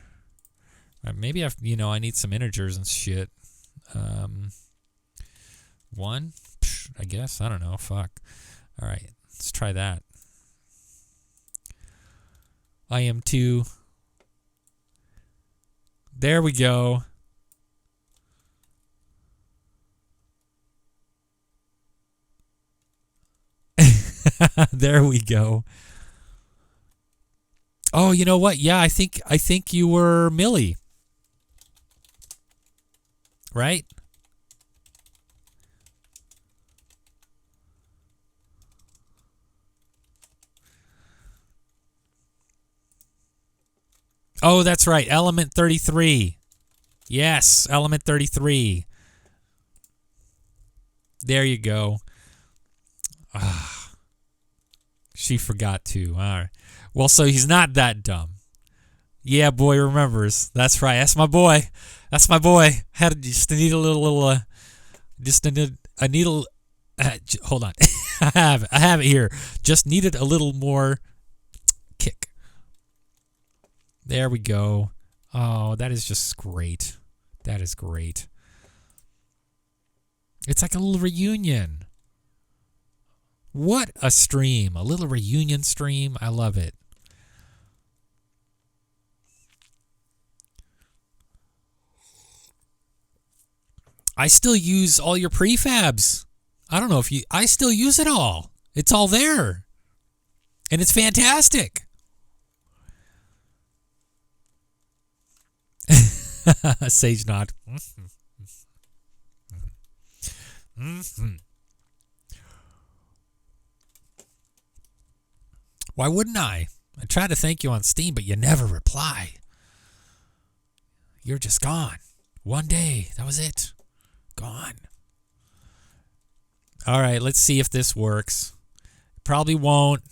Maybe I need some integers and shit. 1, I guess. I don't know. Fuck. All right, let's try that. I am 2. There we go. There we go. Oh, you know what? Yeah, I think you were Millie. Right? Oh, that's right. Element 33. Yes, element 33. There you go. She forgot to. All right. Well, so he's not that dumb. Yeah, boy remembers. That's right. That's my boy. That's my boy. Had just need a little a needle. Hold on. I have it here. Just needed a little more kick. There we go. Oh, that is just great. That is great. It's like a little reunion. What a stream. A little reunion stream. I love it. I still use all your prefabs. I don't know if I still use it all. It's all there. And it's fantastic. Sage nod. Why wouldn't I? I try to thank you on Steam, but you never reply. You're just gone. One day. That was it. Gone. All right, let's see if this works. Probably won't.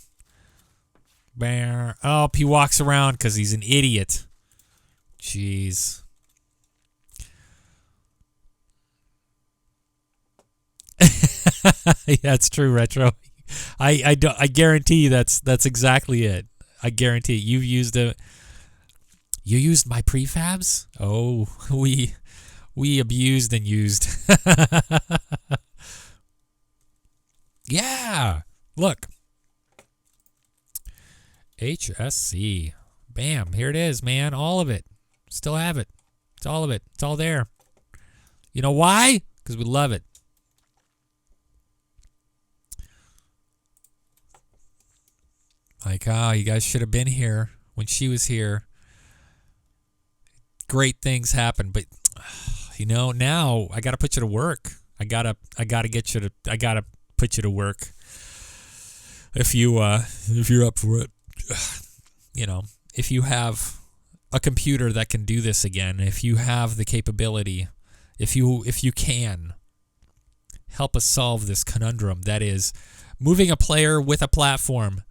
Bear. Oh, he walks around because he's an idiot. Jeez. Yeah, it's true, Retro. I guarantee that's exactly it. I guarantee you used it. You used my prefabs? Oh, we abused and used. Yeah. Look. HSC. Bam. Here it is, man. All of it. Still have it. It's all of it. It's all there. You know why? Because we love it. Like, oh, you guys should have been here when she was here. Great things happen, but now I gotta put you to work. I gotta put you to work. If you're up for it, if you have a computer that can do this again, if you have the capability, if you can help us solve this conundrum that is moving a player with a platform.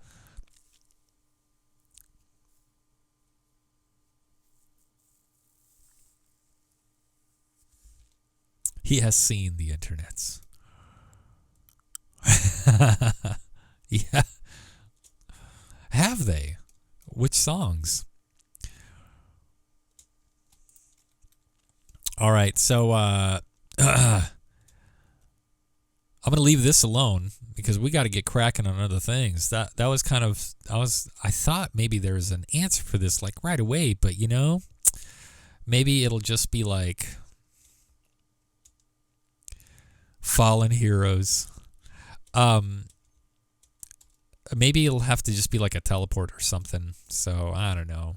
He has seen the internets. Yeah. Have they? Which songs? All right, so I'm gonna leave this alone because we got to get cracking on other things. That was kind of I thought maybe there was an answer for this like right away, but you know, maybe it'll just be like fallen heroes. Maybe it'll have to just be like a teleport or something. So I don't know.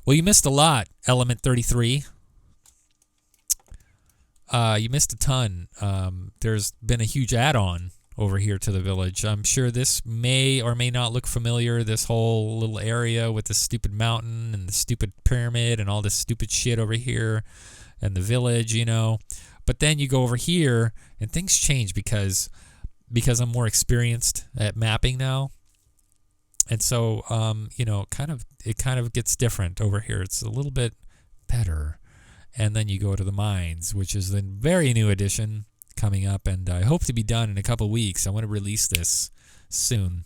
Well, you missed a lot, Element 33. You missed a ton. There's been a huge add-on over here to the village. I'm sure this may or may not look familiar, this whole little area with the stupid mountain and the stupid pyramid and all this stupid shit over here and the village, you know. But then you go over here and things change because I'm more experienced at mapping now. And so, you know, it kind of gets different over here. It's a little bit better. And then you go to the mines, which is the very new edition coming up, and I hope to be done in a couple weeks. I want to release this soon.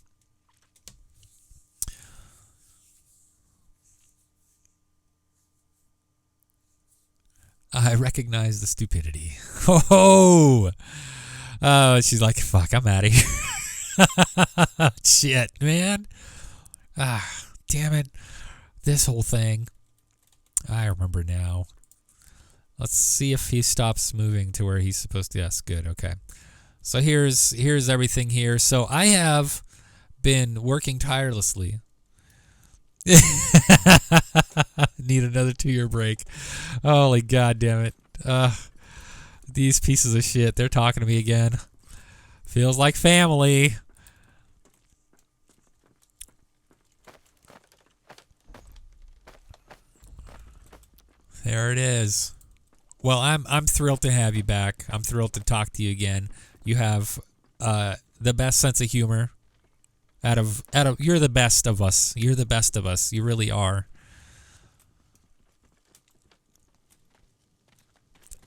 I recognize the stupidity. Oh, she's like, fuck, I'm out of here. Shit, man. Ah, damn it. This whole thing. I remember now. Let's see if he stops moving to where he's supposed to. Yes, good. Okay. So here's everything here. So I have been working tirelessly. Need another 2-year break. Holy god damn it. These pieces of shit, they're talking to me again. Feels like family. There it is. Well, I'm thrilled to have you back. I'm thrilled to talk to you again. You have the best sense of humor. Out of you're the best of us. You're the best of us. You really are.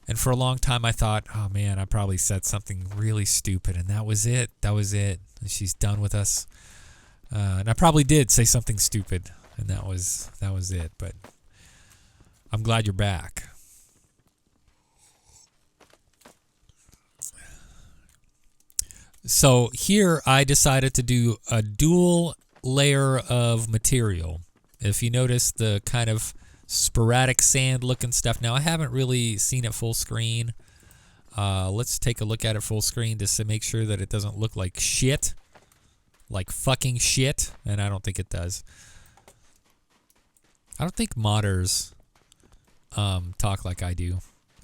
And for a long time I thought, oh man, I probably said something really stupid, and that was it. That was it. And she's done with us. And I probably did say something stupid, and that was it. But I'm glad you're back. So here I decided to do a dual layer of material. If you notice the kind of sporadic sand looking stuff. Now I haven't really seen it full screen. Let's take a look at it full screen just to make sure that it doesn't look like shit. Like fucking shit. And I don't think it does. I don't think modders talk like I do.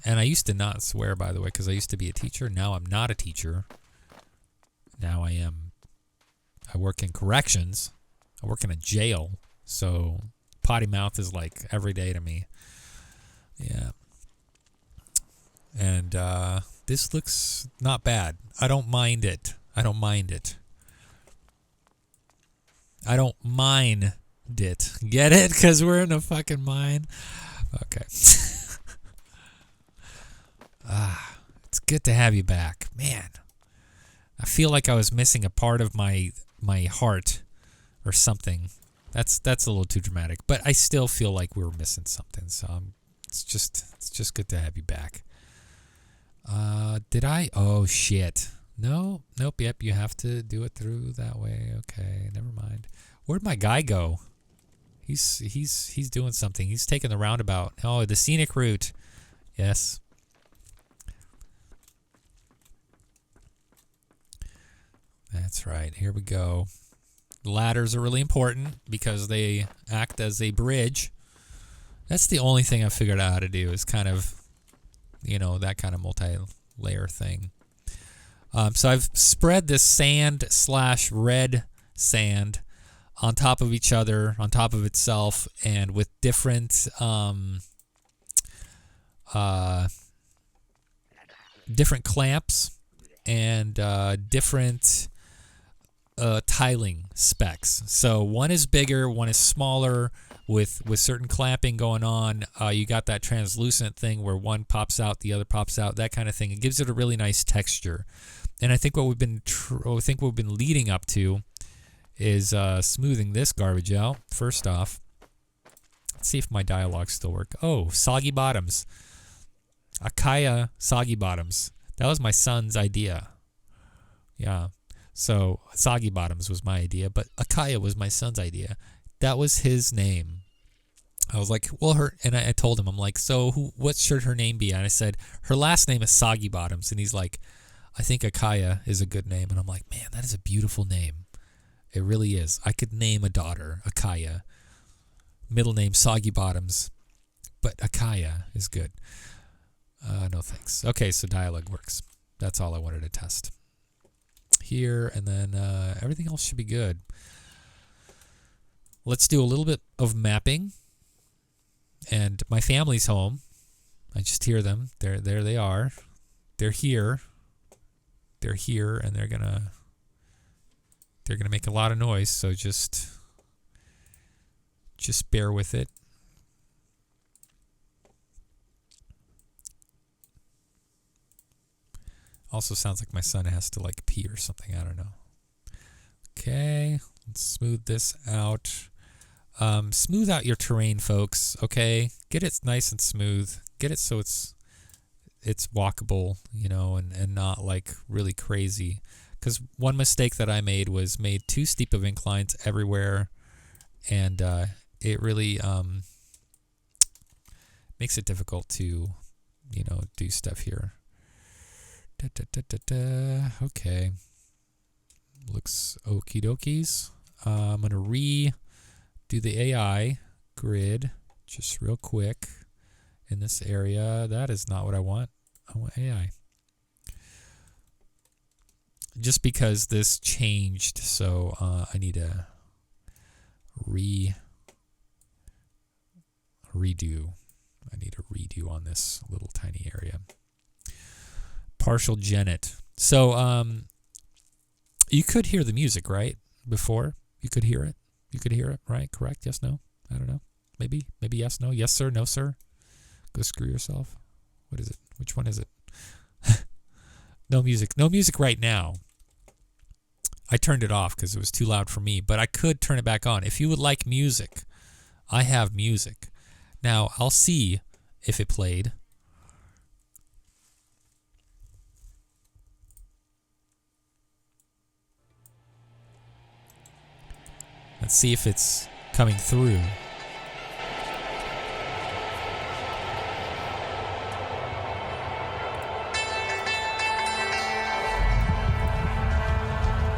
And I used to not swear, by the way, because I used to be a teacher. Now I'm not a teacher. Now I work in corrections. I work in a jail. So potty mouth is like every day to me. Yeah. And this looks not bad. I don't mind it. I don't mind it. I don't mind it. Get it? Because we're in a fucking mine. Okay. It's good to have you back. Man. I feel like I was missing a part of my heart or something. That's a little too dramatic, but I still feel like we were missing something. So it's just good to have you back. Did I? Oh shit. No, nope. Yep, you have to do it through that way. Okay, never mind. Where'd my guy go? He's doing something. He's taking the roundabout. Oh, the scenic route. Yes. That's right. Here we go. Ladders are really important because they act as a bridge. That's the only thing I figured out how to do is kind of, you know, that kind of multi-layer thing. So I've spread this sand / red sand on top of each other, on top of itself, and with different different clamps and different tiling specs. So one is bigger, one is smaller, with certain clamping going on. You got that translucent thing where one pops out, the other pops out, that kind of thing. It gives it a really nice texture. And I think what we've been leading up to is smoothing this garbage out. First off, let's see if my dialogues still work. Oh, soggy bottoms. Akaya Soggy Bottoms. That was my son's idea. Yeah. So Soggy Bottoms was my idea, but Akaya was my son's idea. That was his name. I was like, well, and I told him, I'm like, so what should her name be? And I said, her last name is Soggy Bottoms. And he's like, I think Akaya is a good name. And I'm like, man, that is a beautiful name. It really is. I could name a daughter Akaya. Middle name Soggy Bottoms. But Akaya is good. No thanks. Okay, so dialogue works. That's all I wanted to test. Here, and then everything else should be good. Let's do a little bit of mapping. And my family's home. I just hear them. There they are. They're here. They're here, and they're gonna make a lot of noise. So just bear with it. Also sounds like my son has to like pee or something. I don't know. Okay, let's smooth this out. Smooth out your terrain, folks. Okay, get it nice and smooth. Get it so it's walkable, and not like really crazy. Because one mistake that I made was made too steep of inclines everywhere, and it really makes it difficult to, do stuff here. Okay. Looks okie dokies. I'm going to redo the AI grid just real quick in this area. That is not what I want. I want AI. Just because this changed, so I need to redo. I need a redo on this little tiny area. Partial Genet. So you could hear the music, right? Before you could hear it. You could hear it, right? Correct? Yes, no? I don't know. Maybe yes, no. Yes, sir. No, sir. Go screw yourself. What is it? Which one is it? No music. No music right now. I turned it off because it was too loud for me, but I could turn it back on. If you would like music, I have music. Now, I'll see if it played. Let's see if it's coming through.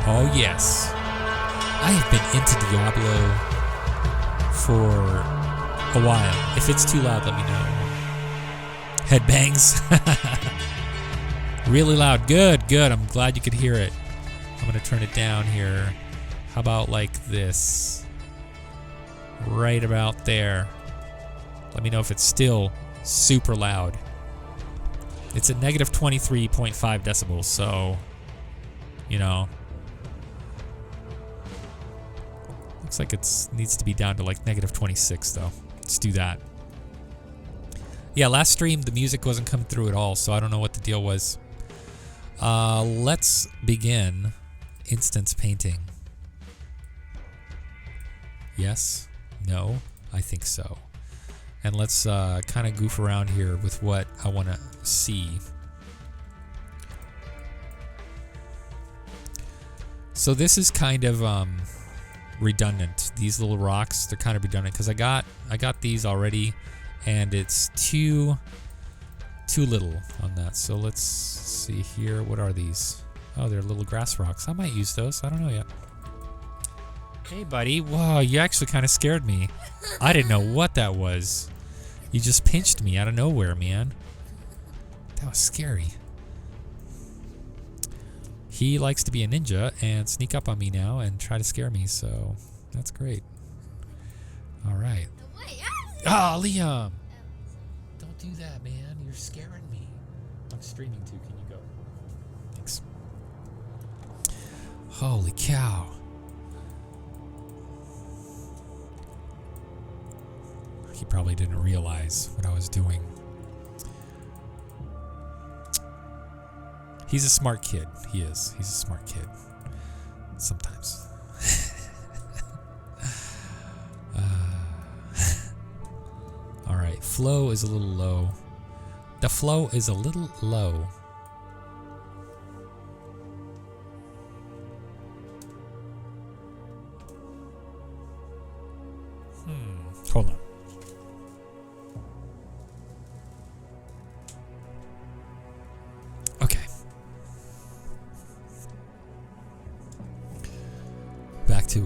Oh yes, I have been into Diablo for a while. If it's too loud, let me know. Headbangs. Really loud. Good. I'm glad you could hear it. I'm going to turn it down here. How about like this? Right about there. Let me know if it's still super loud. It's at negative 23.5 decibels, so, looks like it needs to be down to like negative 26 though. Let's do that. Yeah, last stream the music wasn't coming through at all, so I don't know what the deal was. Let's begin instance painting. Yes? No? I think so. And let's kind of goof around here with what I want to see. So this is kind of redundant. These little rocks, they're kind of redundant because I got these already, and it's too little on that. So let's see here. What are these? Oh, they're little grass rocks. I might use those. I don't know yet. Hey, buddy. Whoa, you actually kind of scared me. I didn't know what that was. You just pinched me out of nowhere, man. That was scary. He likes to be a ninja and sneak up on me now and try to scare me, so that's great. All right. Ah, Liam! Don't do that, man. You're scaring me. I'm streaming too. Can you go? Thanks. Holy cow. He probably didn't realize what I was doing. He's a smart kid. He is. He's a smart kid. Sometimes. All right. Flow is a little low. the flow is a little low. Hold on. Okay. Back to it.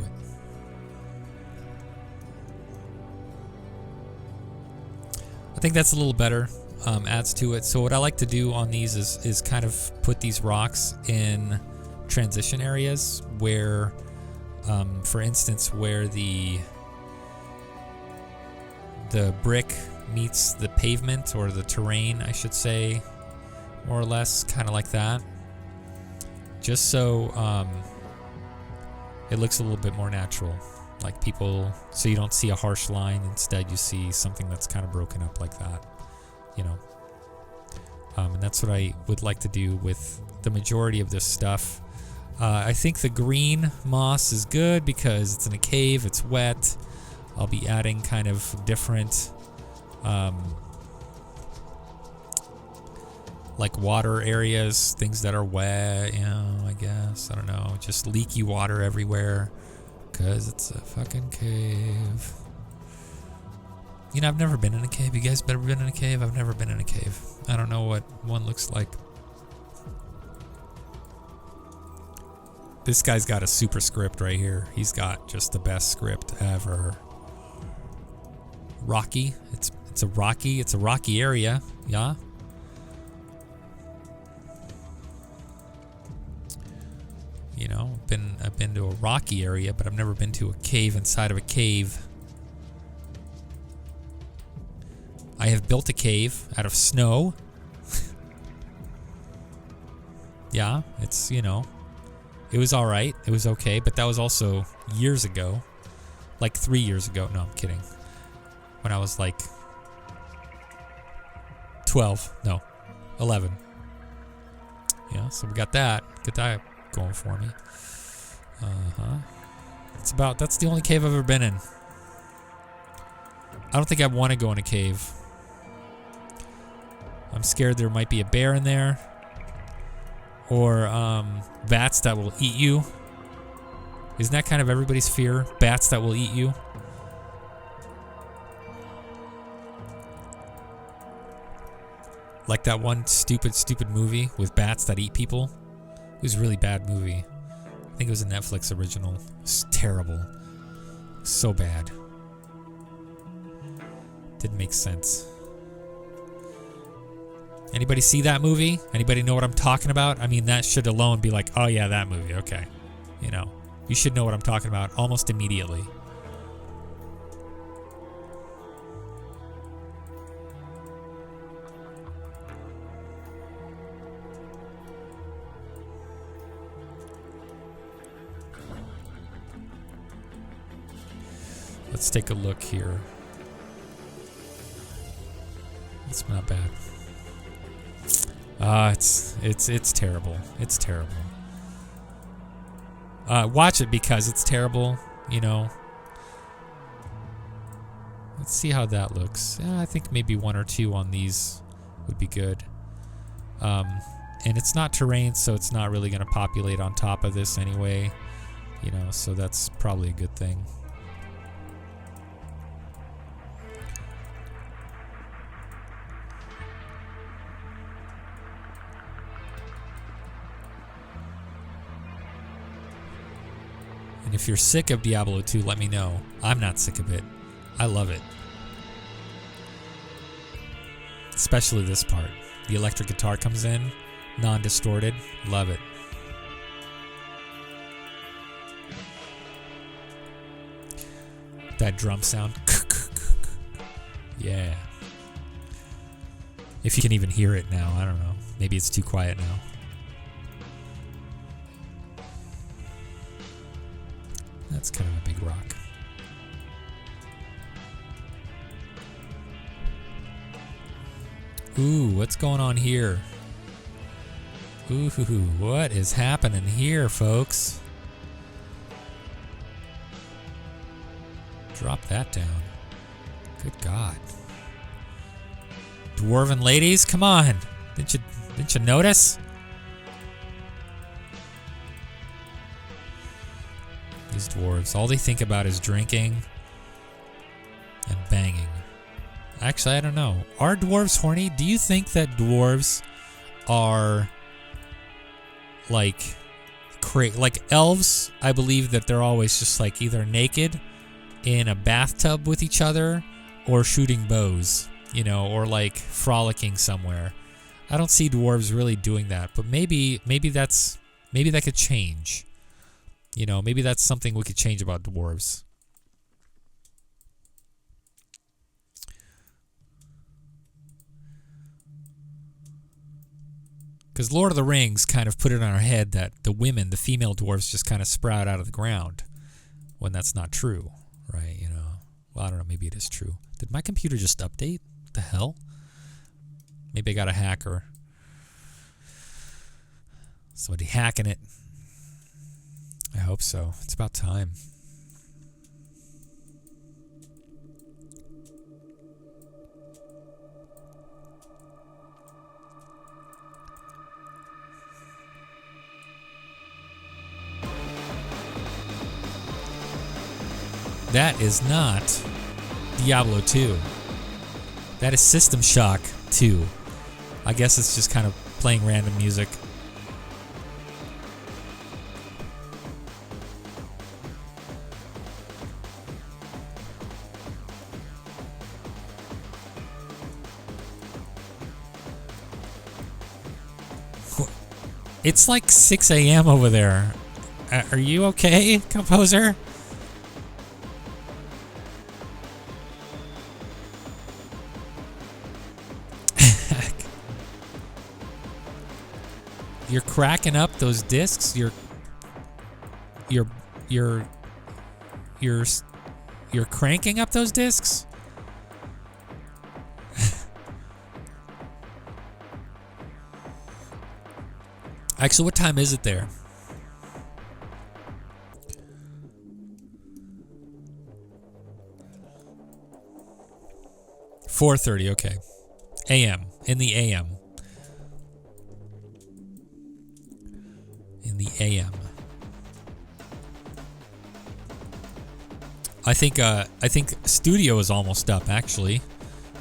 I think that's a little better. Adds to it. So what I like to do on these is kind of put these rocks in transition areas where, for instance, where the brick meets the pavement, or the terrain, I should say, more or less, kind of like that. Just so it looks a little bit more natural. Like people, so you don't see a harsh line. Instead, you see something that's kind of broken up like that, you know. And that's what I would like to do with the majority of this stuff. I think the green moss is good because it's in a cave, it's wet. I'll be adding kind of different like water areas, things that are wet, you know, I guess. I don't know, just leaky water everywhere because it's a fucking cave. You know, I've never been in a cave. You guys ever been in a cave? I've never been in a cave. I don't know what one looks like. This guy's got a super script right here. He's got just the best script ever. Rocky. It's a rocky area. Yeah. You know, I've been to a rocky area, but I've never been to a cave inside of a cave. I have built a cave out of snow. Yeah, it's, you know, it was all right. It was okay, but that was also years ago. Like 3 years ago. No, I'm kidding. When I was like 12. No, 11. Yeah, so we got that. Get that going for me. That's the only cave I've ever been in. I don't think I want to go in a cave. I'm scared there might be a bear in there. Or bats that will eat you. Isn't that kind of everybody's fear? Bats that will eat you. Like that one stupid movie with bats that eat people. It was a really bad movie. I think it was a Netflix original. It was terrible. So bad. Didn't make sense. Anybody see that movie? Anybody know what I'm talking about? I mean, that should alone be like, oh yeah, that movie, okay. You know, you should know what I'm talking about almost immediately. Let's take a look here. It's not bad. It's terrible. It's terrible. Watch it because it's terrible, you know. Let's see how that looks. I think maybe 1 or 2 on these would be good. And it's not terrain, so it's not really going to populate on top of this anyway. You know, so that's probably a good thing. And if you're sick of Diablo 2, let me know. I'm not sick of it. I love it. Especially this part. The electric guitar comes in, non-distorted. Love it. That drum sound. Yeah. If you can even hear it now, I don't know. Maybe it's too quiet now. That's kind of a big rock. Ooh, what's going on here? Ooh, what is happening here, folks? Drop that down. Good God. Dwarven ladies, come on. Didn't you notice? These dwarves, all they think about is drinking and banging. Actually, I don't know. Are dwarves horny? Do you think that dwarves are like elves? I believe that they're always just like either naked in a bathtub with each other or shooting bows, you know, or like frolicking somewhere. I don't see dwarves really doing that, but maybe that could change. You know, maybe that's something we could change about dwarves. Because Lord of the Rings kind of put it on our head that the female dwarves just kind of sprout out of the ground, when that's not true, right? You know, well, I don't know, maybe it is true. Did my computer just update? What the hell? Maybe I got a hacker. Somebody hacking it. I hope so. It's about time. That is not Diablo 2. That is System Shock 2. I guess it's just kind of playing random music. It's like 6 a.m. over there. Are you okay, composer? You're cracking up those discs. You're cranking up those discs. Actually, what time is it there? 4:30. Okay, a.m. in the a.m. In the a.m. I think Studio is almost up. Actually,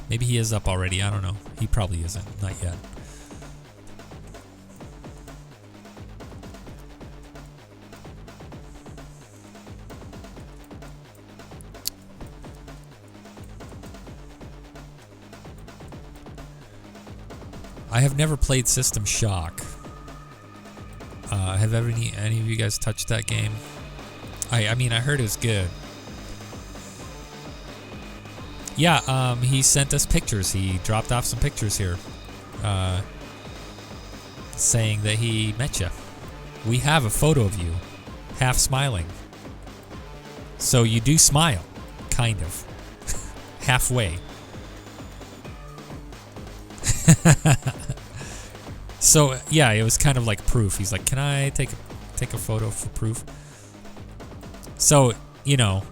maybe he is up already. I don't know. He probably isn't. Not yet. I have never played System Shock. Have any of you guys touched that game? I mean, I heard it was good. Yeah, he sent us pictures. He dropped off some pictures here, saying that he met you. We have a photo of you, half smiling. So you do smile, kind of, halfway. So yeah, it was kind of like proof. He's like, "Can I take a photo for proof?" So, you know,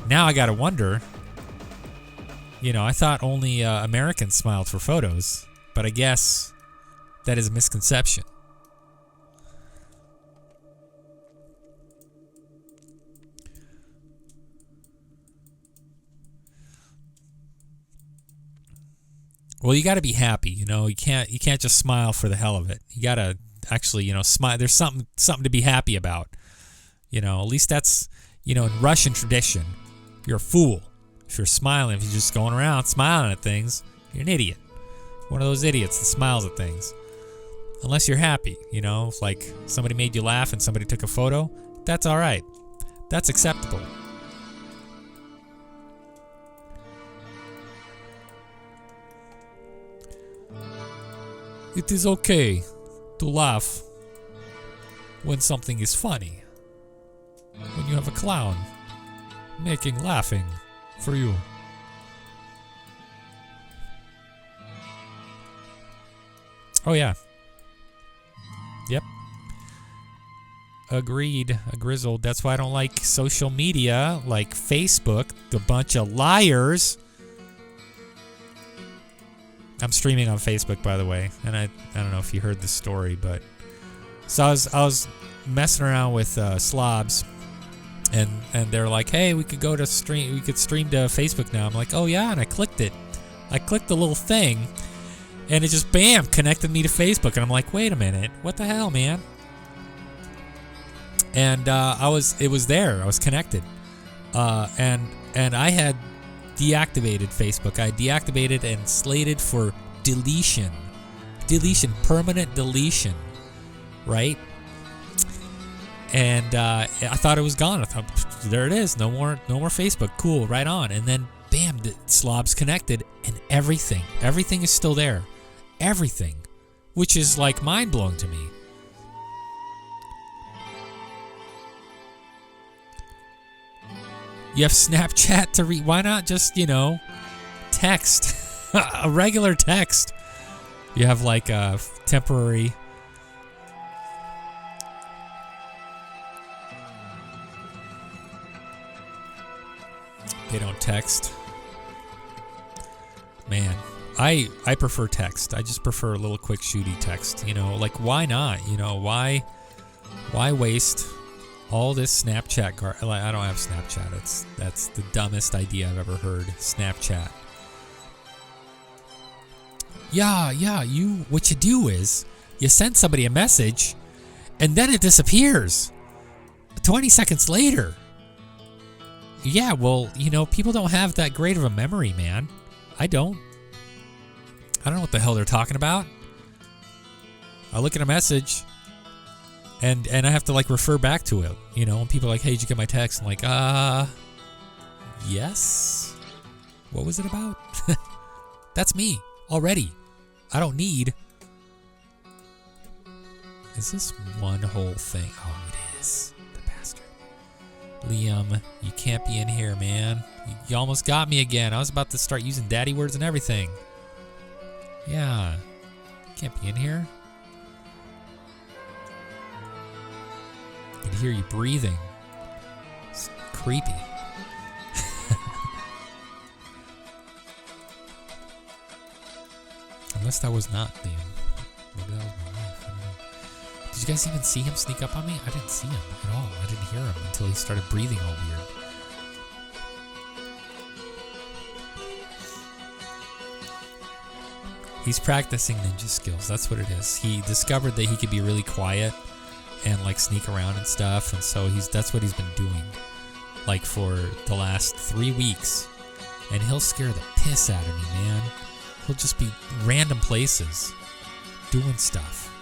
now I gotta wonder. You know, I thought only Americans smiled for photos, but I guess that is a misconception. Well, you got to be happy, you know. You can't just smile for the hell of it. You got to actually, you know, smile. There's something to be happy about. You know, at least that's, you know, in Russian tradition, you're a fool if you're smiling. If you're just going around smiling at things, you're an idiot. One of those idiots that smiles at things. Unless you're happy, you know, if like somebody made you laugh and somebody took a photo, that's all right. That's acceptable. It is okay to laugh when something is funny. When you have a clown making laughing for you. Oh yeah. Yep. Agreed. A grizzled. That's why I don't like social media like Facebook. The bunch of liars. I'm streaming on Facebook, by the way, and I don't know if you heard this story, but so I was messing around with slobs, and they're like, hey, we could stream to Facebook now. I'm like, oh yeah, and I clicked it. I clicked the little thing, and it just bam connected me to Facebook, and I'm like, wait a minute, what the hell, man? And it was there. I was connected, and I had deactivated Facebook. I deactivated and slated for deletion, permanent deletion, right? And I thought it was gone. I thought, there it is, no more Facebook. Cool, right on. And then bam, the slob's connected, and everything is still there, everything, which is like mind blowing to me. You have Snapchat to read. Why not just, text? A regular text. You have like a temporary. They don't text. Man, I prefer text. I just prefer a little quick shooty text. Like why not? Why waste all this Snapchat I don't have Snapchat. That's the dumbest idea I've ever heard. Snapchat. Yeah, what you do is you send somebody a message and then it disappears 20 seconds later. Yeah, well, people don't have that great of a memory, man. I don't know what the hell they're talking about. I look at a message and I have to like refer back to it, when people are like, hey, did you get my text? I'm like, yes. What was it about? That's me already. I don't need. Is this one whole thing? Oh, it is. The bastard. Liam, you can't be in here, man. You almost got me again. I was about to start using daddy words and everything. Yeah. Can't be in here. I can hear you breathing. It's creepy. Unless that was not Liam. Maybe that was my wife. I don't know. Did you guys even see him sneak up on me? I didn't see him at all. I didn't hear him until he started breathing all weird. He's practicing ninja skills. That's what it is. He discovered that he could be really quiet and like sneak around and stuff, and so that's what he's been doing like for the last 3 weeks. And he'll scare the piss out of me, man. He'll just be random places doing stuff.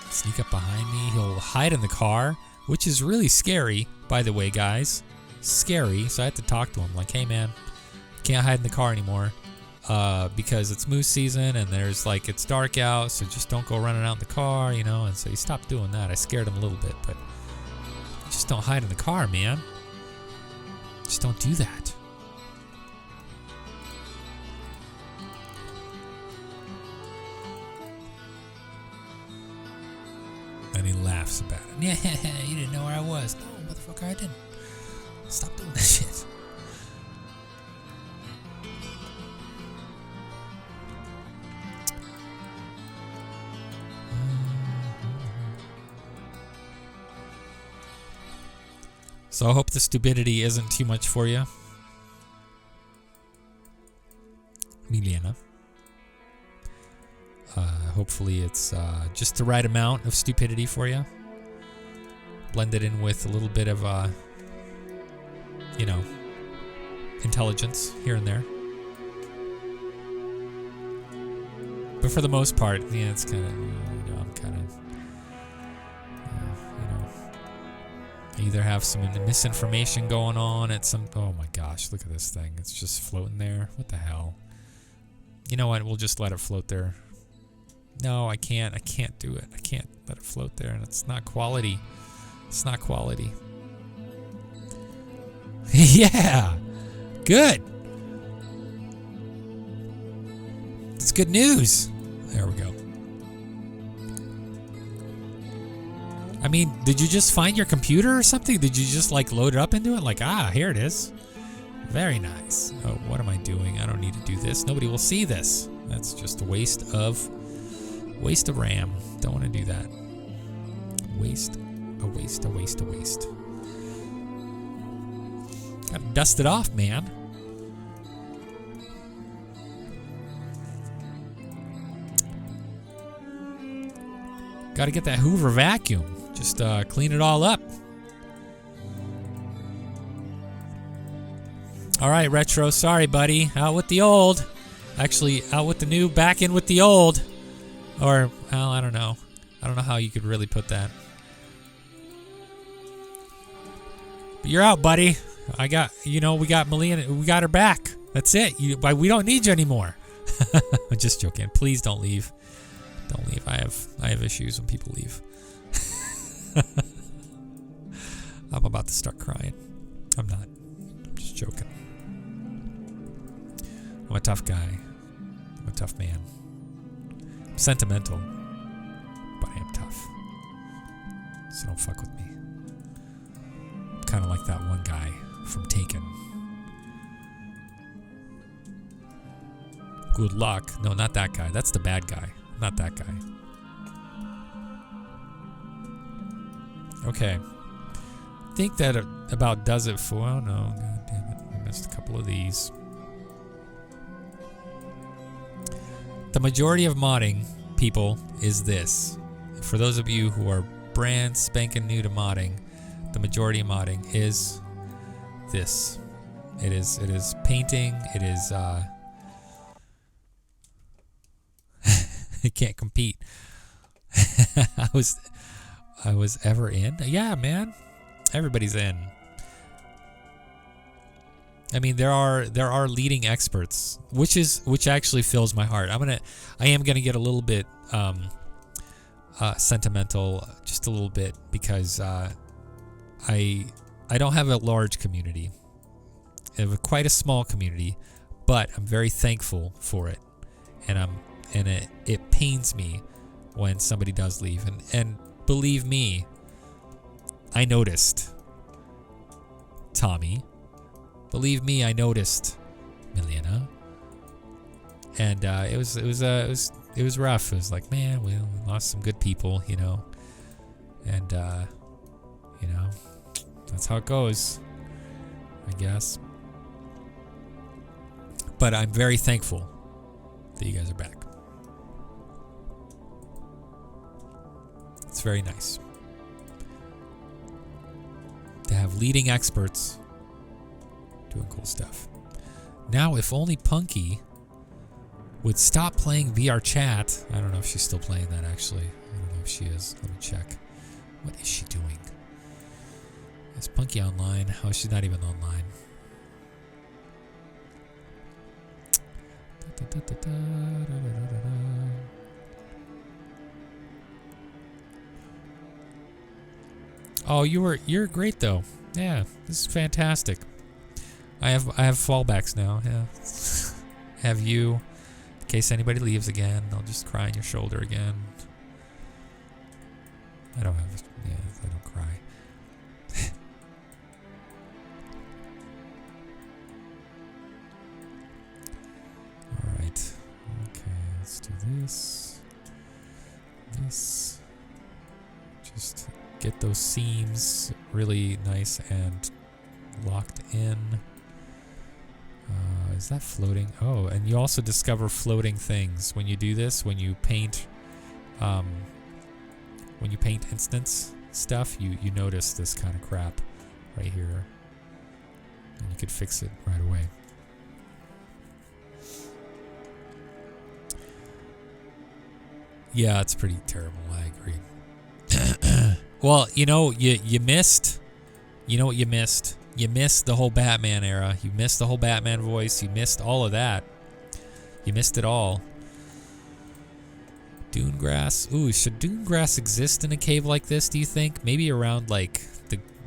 Sneak up behind me. He'll hide in the car, which is really scary, by the way, guys. Scary. So I had to talk to him like, hey man, can't hide in the car anymore. Because it's moose season and it's dark out, so just don't go running out in the car, and so he stopped doing that. I scared him a little bit, but just don't hide in the car, man. Just don't do that. And he laughs about it. Yeah, you didn't know where I was. No, motherfucker, I didn't. Stop doing that shit. So I hope the stupidity isn't too much for you. Milena. Hopefully it's just the right amount of stupidity for you. Blended in with a little bit of, intelligence here and there. But for the most part, yeah, it's kind of, I'm kind of, I either have some misinformation going on at some... Oh my gosh, look at this thing. It's just floating there. What the hell? You know what? We'll just let it float there. No, I can't. I can't do it. I can't let it float there. And it's not quality. It's not quality. Yeah. Good. It's good news. There we go. I mean, did you just find your computer or something? Did you just load it up into it? Here it is. Very nice. Oh, what am I doing? I don't need to do this. Nobody will see this. That's just a waste of RAM. Don't want to do that. Waste. Gotta dust it off, man. Gotta get that Hoover vacuum. Just clean it all up. All right, Retro. Sorry, buddy. Out with the old. Actually, out with the new, back in with the old. Or, well, I don't know. I don't know how you could really put that. But you're out, buddy. We got Malia. We got her back. That's it. We don't need you anymore. I'm just joking. Please don't leave. Don't leave. I have issues when people leave. I'm about to start crying. I'm not. I'm just joking. I'm a tough guy. I'm a tough man. I'm sentimental, but I am tough. So don't fuck with me. I'm kind of like that one guy from Taken. Good luck. No, not that guy. That's the bad guy. Not that guy. Okay. I think that about does it for... Oh, no. God damn it. I missed a couple of these. The majority of modding, people, is this. For those of you who are brand spanking new to modding, the majority of modding is this. It is painting. It is... I can't compete. I was ever in? Yeah, man. Everybody's in. I mean, there are leading experts, which actually fills my heart. I am gonna get a little bit sentimental, just a little bit, because I don't have a large community. I have quite a small community, but I'm very thankful for it, and it pains me when somebody does leave, and believe me, I noticed. Tommy. Believe me, I noticed, Milena, and it was rough. It was like, man, we lost some good people, and that's how it goes, I guess. But I'm very thankful that you guys are back. It's very nice to have leading experts doing cool stuff. Now, if only Punky would stop playing VR chat. I don't know if she's still playing that, actually. I don't know if she is. Let me check. What is she doing? Is Punky online? Oh, she's not even online. Oh, you're great though. Yeah, this is fantastic. I have fallbacks now. Yeah, have you in case anybody leaves again. I'll just cry on your shoulder again. I don't cry. All right. Okay, let's do this. This. Just get those seams really nice and locked in. Is that floating? Oh, and you also discover floating things when you do this. When you paint instance stuff, you notice this kind of crap right here, and you could fix it right away. Yeah, it's pretty terrible. I agree. Well, you missed. You know what you missed? You missed the whole Batman era. You missed the whole Batman voice. You missed all of that. You missed it all. Dune grass. Ooh, should dune grass exist in a cave like this, do you think? Maybe around, like,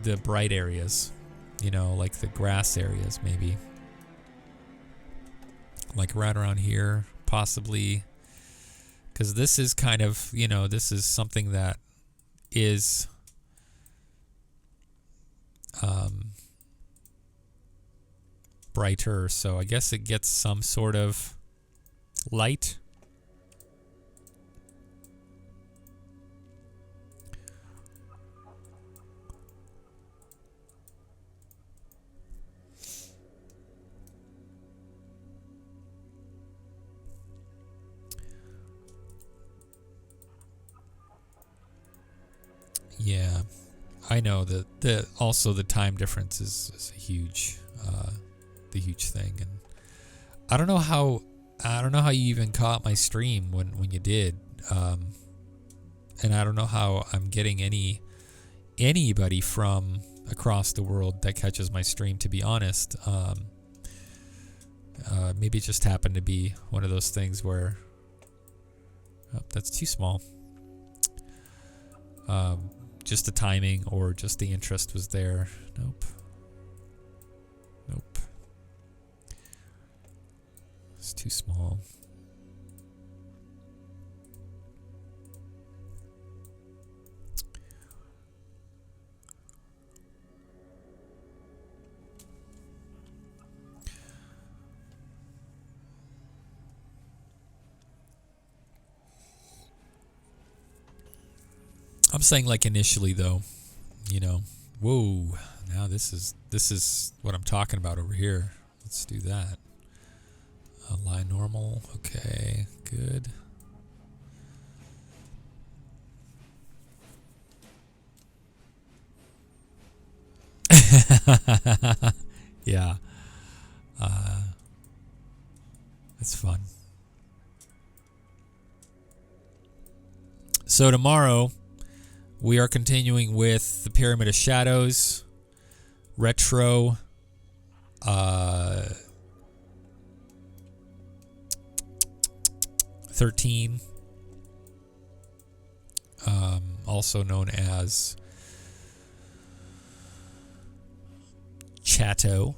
the bright areas. Like the grass areas, maybe. Like right around here, possibly. Because this is kind of, this is something that is... brighter, so I guess it gets some sort of light. Yeah, I know that also the time difference is a huge, the huge thing, and I don't know how you even caught my stream when you did, and I don't know how I'm getting anybody from across the world that catches my stream. To be honest, maybe it just happened to be one of those things where, oh, that's too small. Just the timing or just the interest was there. Nope. It's too small. I'm saying like initially though, whoa, now this is what I'm talking about over here. Let's do that. Line normal, okay, good. Yeah, it's fun. So tomorrow, we are continuing with the Pyramid of Shadows, Retro, 13, also known as Chateau.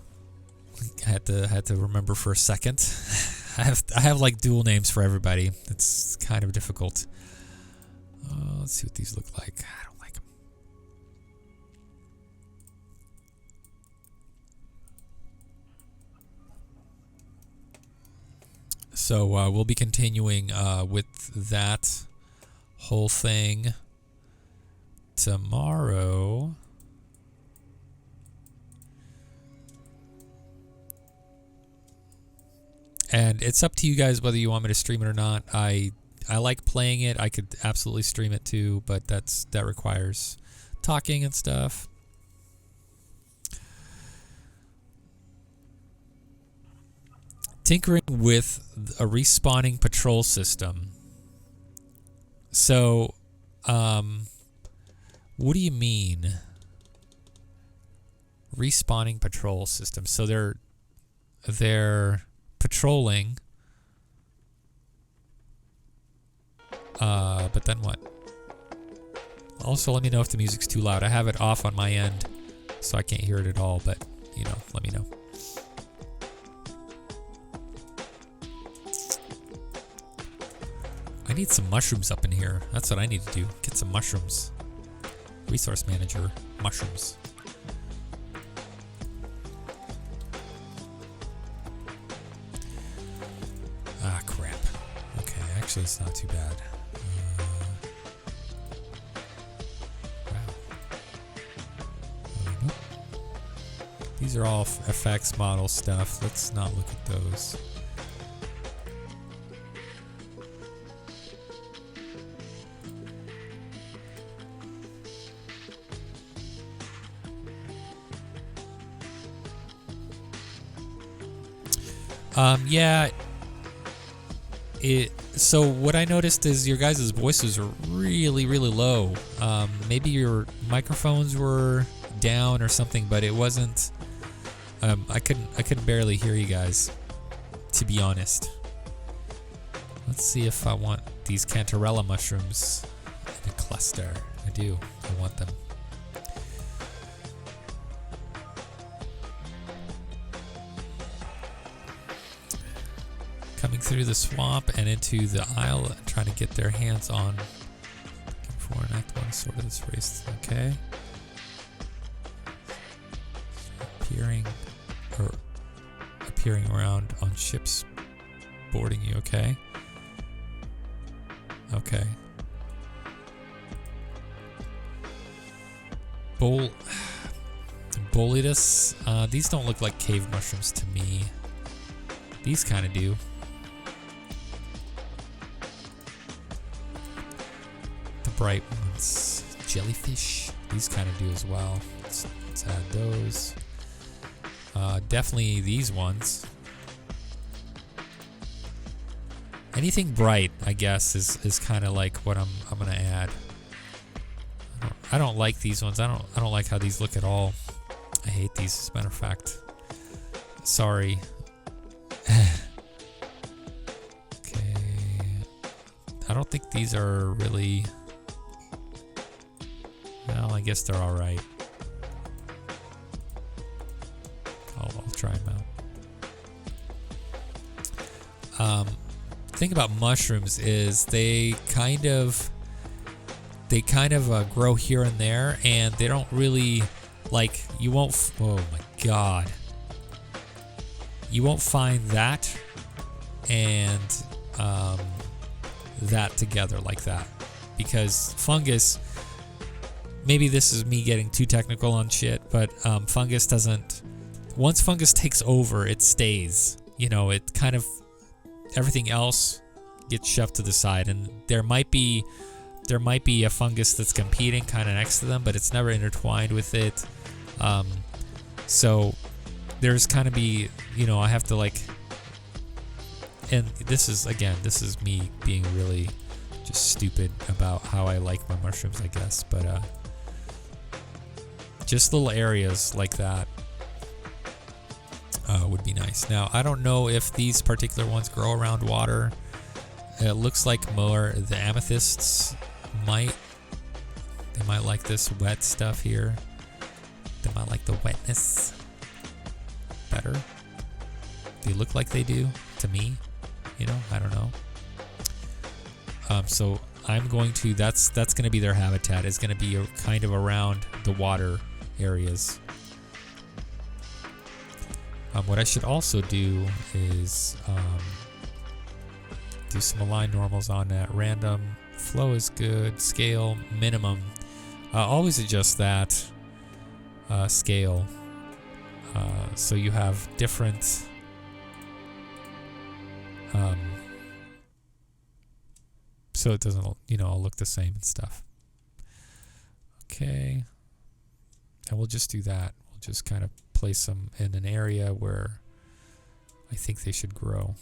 I had to remember for a second. I have like dual names for everybody. It's kind of difficult. Let's see what these look like. I don't like them. So we'll be continuing with that whole thing tomorrow. And it's up to you guys whether you want me to stream it or not. I like playing it. I could absolutely stream it too, but that requires talking and stuff. Tinkering with a respawning patrol system. So, what do you mean? Respawning patrol system. So they're patrolling. But then what? Also, let me know if the music's too loud. I have it off on my end, so I can't hear it at all, but, let me know. I need some mushrooms up in here. That's what I need to do. Get some mushrooms. Resource manager, mushrooms. Ah, crap. Okay, actually it's not too bad. Wow. These are all FX model stuff. Let's not look at those. Yeah. So what I noticed is your guys' voices are really, really low. Maybe your microphones were down or something, but it wasn't. I couldn't barely hear you guys, to be honest. Let's see if I want these Cantarella mushrooms in a cluster. I do. I want them. Coming through the swamp and into the isle and trying to get their hands on. Looking for an Act 1 sword of this race. Okay. Appearing. Or appearing around on ships boarding you. Okay. Okay. Boletus. These don't look like cave mushrooms to me. These kind of do. The bright ones. Jellyfish. These kind of do as well. Let's add those. Definitely these ones. Anything bright, I guess, is kind of like what I'm gonna add. I don't like these ones. I don't like how these look at all. I hate these, as a matter of fact. Sorry. Okay. I don't think these are really... Well, I guess they're alright. I'll try them out. Thing about mushrooms is they kind of grow here and there, and they don't really, like, you won't, oh my god. You won't find that and that together like that. Because fungus, maybe this is me getting too technical on shit, but fungus doesn't, once fungus takes over, it stays. You know, it kind of, everything else gets shoved to the side, and there might be a fungus that's competing kind of next to them, but it's never intertwined with it. So there's kind of be, you know, I have to like, and this is me being really just stupid about how I like my mushrooms, I guess, but just little areas like that would be nice. Now, I don't know if these particular ones grow around water. It looks like more the amethysts might like this wet stuff here. They might like the wetness better. They look like they do to me. You know, I don't know. So I'm going to, that's going to be their habitat. It's going to be kind of around the water areas. What I should also do is do some align normals on that. Random flow is good. Scale minimum. Always adjust that scale so you have different so it doesn't, you know, all look the same and stuff. Okay, and we'll just do that. We'll just kind of place them in an area where I think they should grow.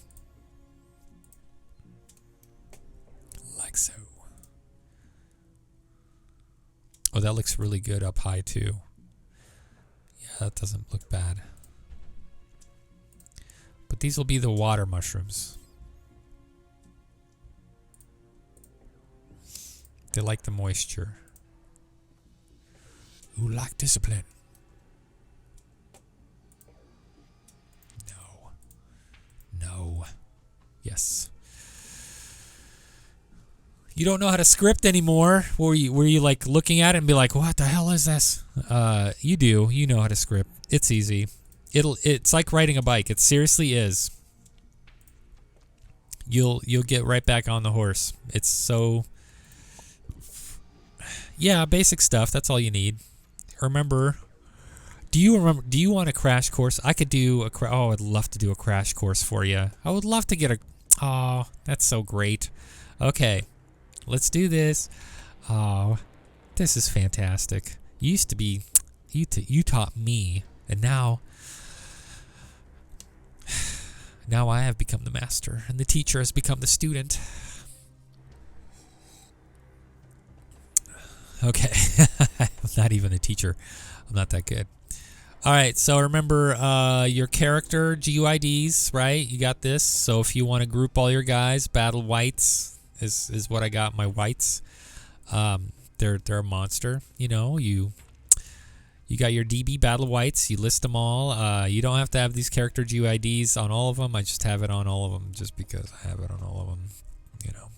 Like so. Oh, that looks really good up high too. Yeah, that doesn't look bad. But these will be the water mushrooms. They like the moisture. Who like discipline? No. No. Yes. You don't know how to script anymore. Were you like looking at it and be like, what the hell is this? You do. You know how to script. It's easy. It's like riding a bike. It seriously is. You'll get right back on the horse. It's so, yeah, basic stuff. That's all you need. Remember, do you want a crash course? I could do a oh, I'd love to do a crash course for you. I would love to get a, oh, that's so great. Okay. Let's do this. Oh, this is fantastic. You used to be, you taught me, and now I have become the master, and the teacher has become the student. Okay, I'm not even a teacher. I'm not that good. All right, so remember your character GUIDs, right? You got this. So if you want to group all your guys, battle whites is what I got. My whites, they're a monster. You know, you got your DB battle whites. You list them all. You don't have to have these character GUIDs on all of them. I just have it on all of them just because I have it on all of them. You know.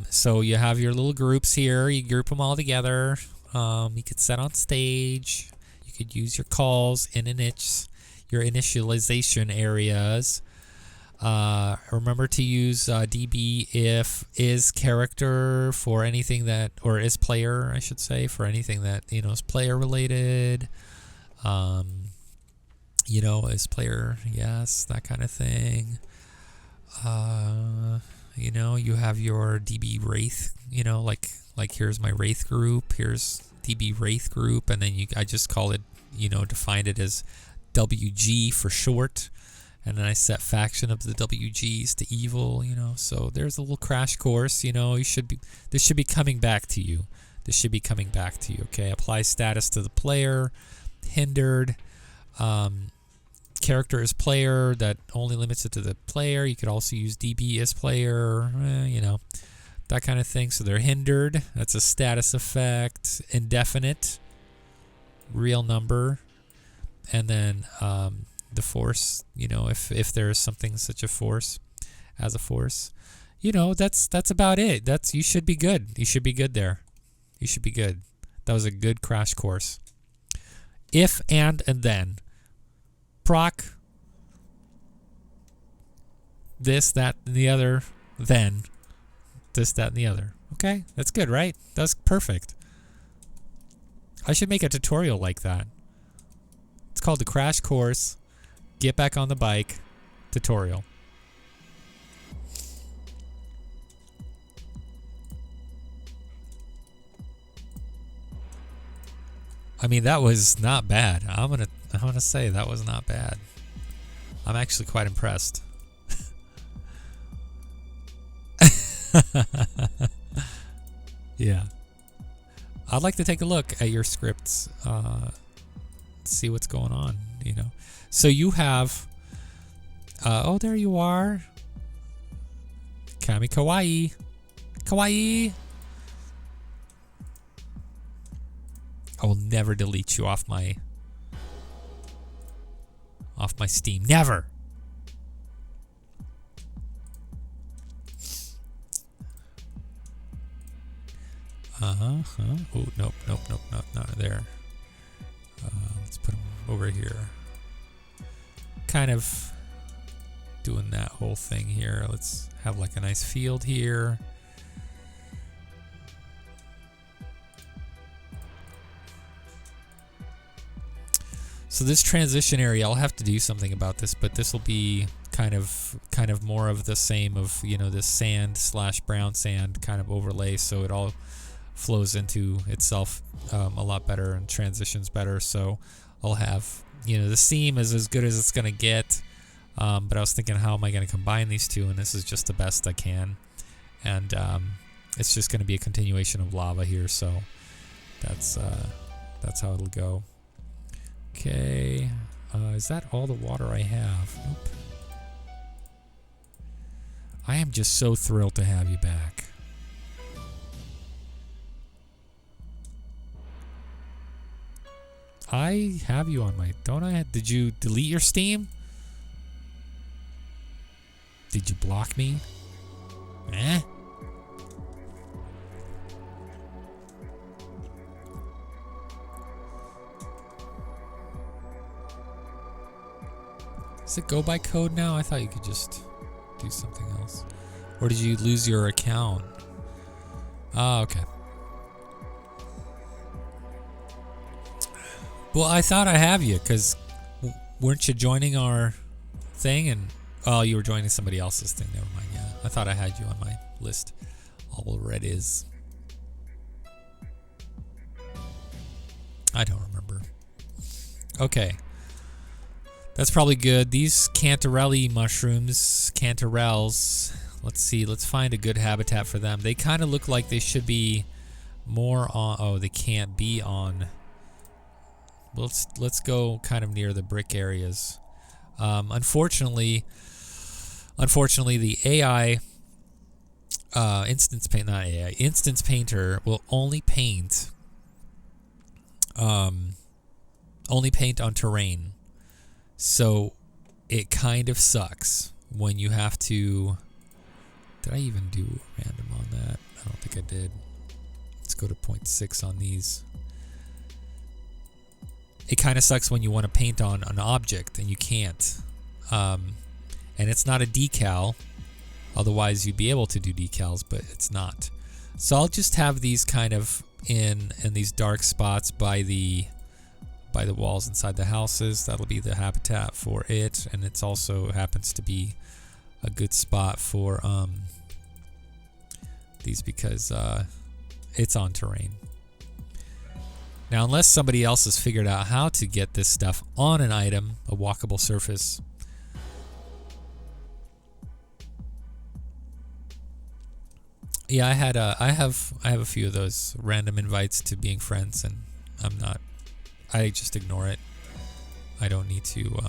So you have your little groups here. You group them all together. You could set on stage. You could use your calls in a niche. your initialization areas. Remember to use DB if is character for anything that, or is player, I should say, for anything that, is player related. Is player, yes, that kind of thing. You have your DB Wraith, like here's my Wraith group, here's DB Wraith group, and then I just call it, defined it as WG for short. And then I set faction of the WGs to evil, so there's a little crash course, this should be coming back to you. Okay, apply status to the player, hindered, character is player, that only limits it to the player. You could also use DB as player, that kind of thing. So they're hindered, that's a status effect, indefinite, real number, and then, the force, if there is something such a force as a force, that's about it. You should be good. You should be good there. You should be good. That was a good crash course. If, and then. Proc. This, that, and the other. Then. This, that, and the other. Okay? That's good, right? That's perfect. I should make a tutorial like that. It's called the crash course. Get back on the bike tutorial. I mean, that was not bad. I'm gonna say that was not bad. I'm actually quite impressed. Yeah. I'd like to take a look at your scripts, see what's going on, So you have, oh, there you are. Kami kawaii. Kawaii. I will never delete you off my Steam. Never. Oh, nope, not there. Let's put them over here. Kind of doing that whole thing here. Let's have like a nice field here. So this transition area, I'll have to do something about this, but this will be kind of more of the same of, this sand / brown sand kind of overlay, so it all flows into itself a lot better and transitions better. So I'll have, the seam is as good as it's going to get, but I was thinking, how am I going to combine these two? And this is just the best I can. And it's just going to be a continuation of lava here, so that's how it'll go. Okay, is that all the water I have? Nope. I am just so thrilled to have you back. I have you on my... Don't I? Did you delete your Steam? Did you block me? Eh? Does it go by code now? I thought you could just do something else. Or did you lose your account? Oh, okay. Well, I thought I have you, because weren't you joining our thing? And oh, you were joining somebody else's thing. Never mind. Yeah, I thought I had you on my list. All red is. I don't remember. Okay. That's probably good. These cantarelli mushrooms, cantarels, let's see. Let's find a good habitat for them. They kind of look like they should be more on... Oh, they can't be on... Let's go kind of near the brick areas. Unfortunately, the AI instance painter will only paint on terrain. So it kind of sucks when you have to... Did I even do random on that? I don't think I did. Let's go to 0.6 on these. it kind of sucks when you want to paint on an object and you can't. And it's not a decal. Otherwise, you'd be able to do decals, but it's not. So I'll just have these kind of in these dark spots by the walls inside the houses. That'll be the habitat for it, and it's also happens to be a good spot for these because it's on terrain. Now, unless somebody else has figured out how to get this stuff on an item, a walkable surface. Yeah, I have a few of those random invites to being friends, and I just ignore it. I don't need to.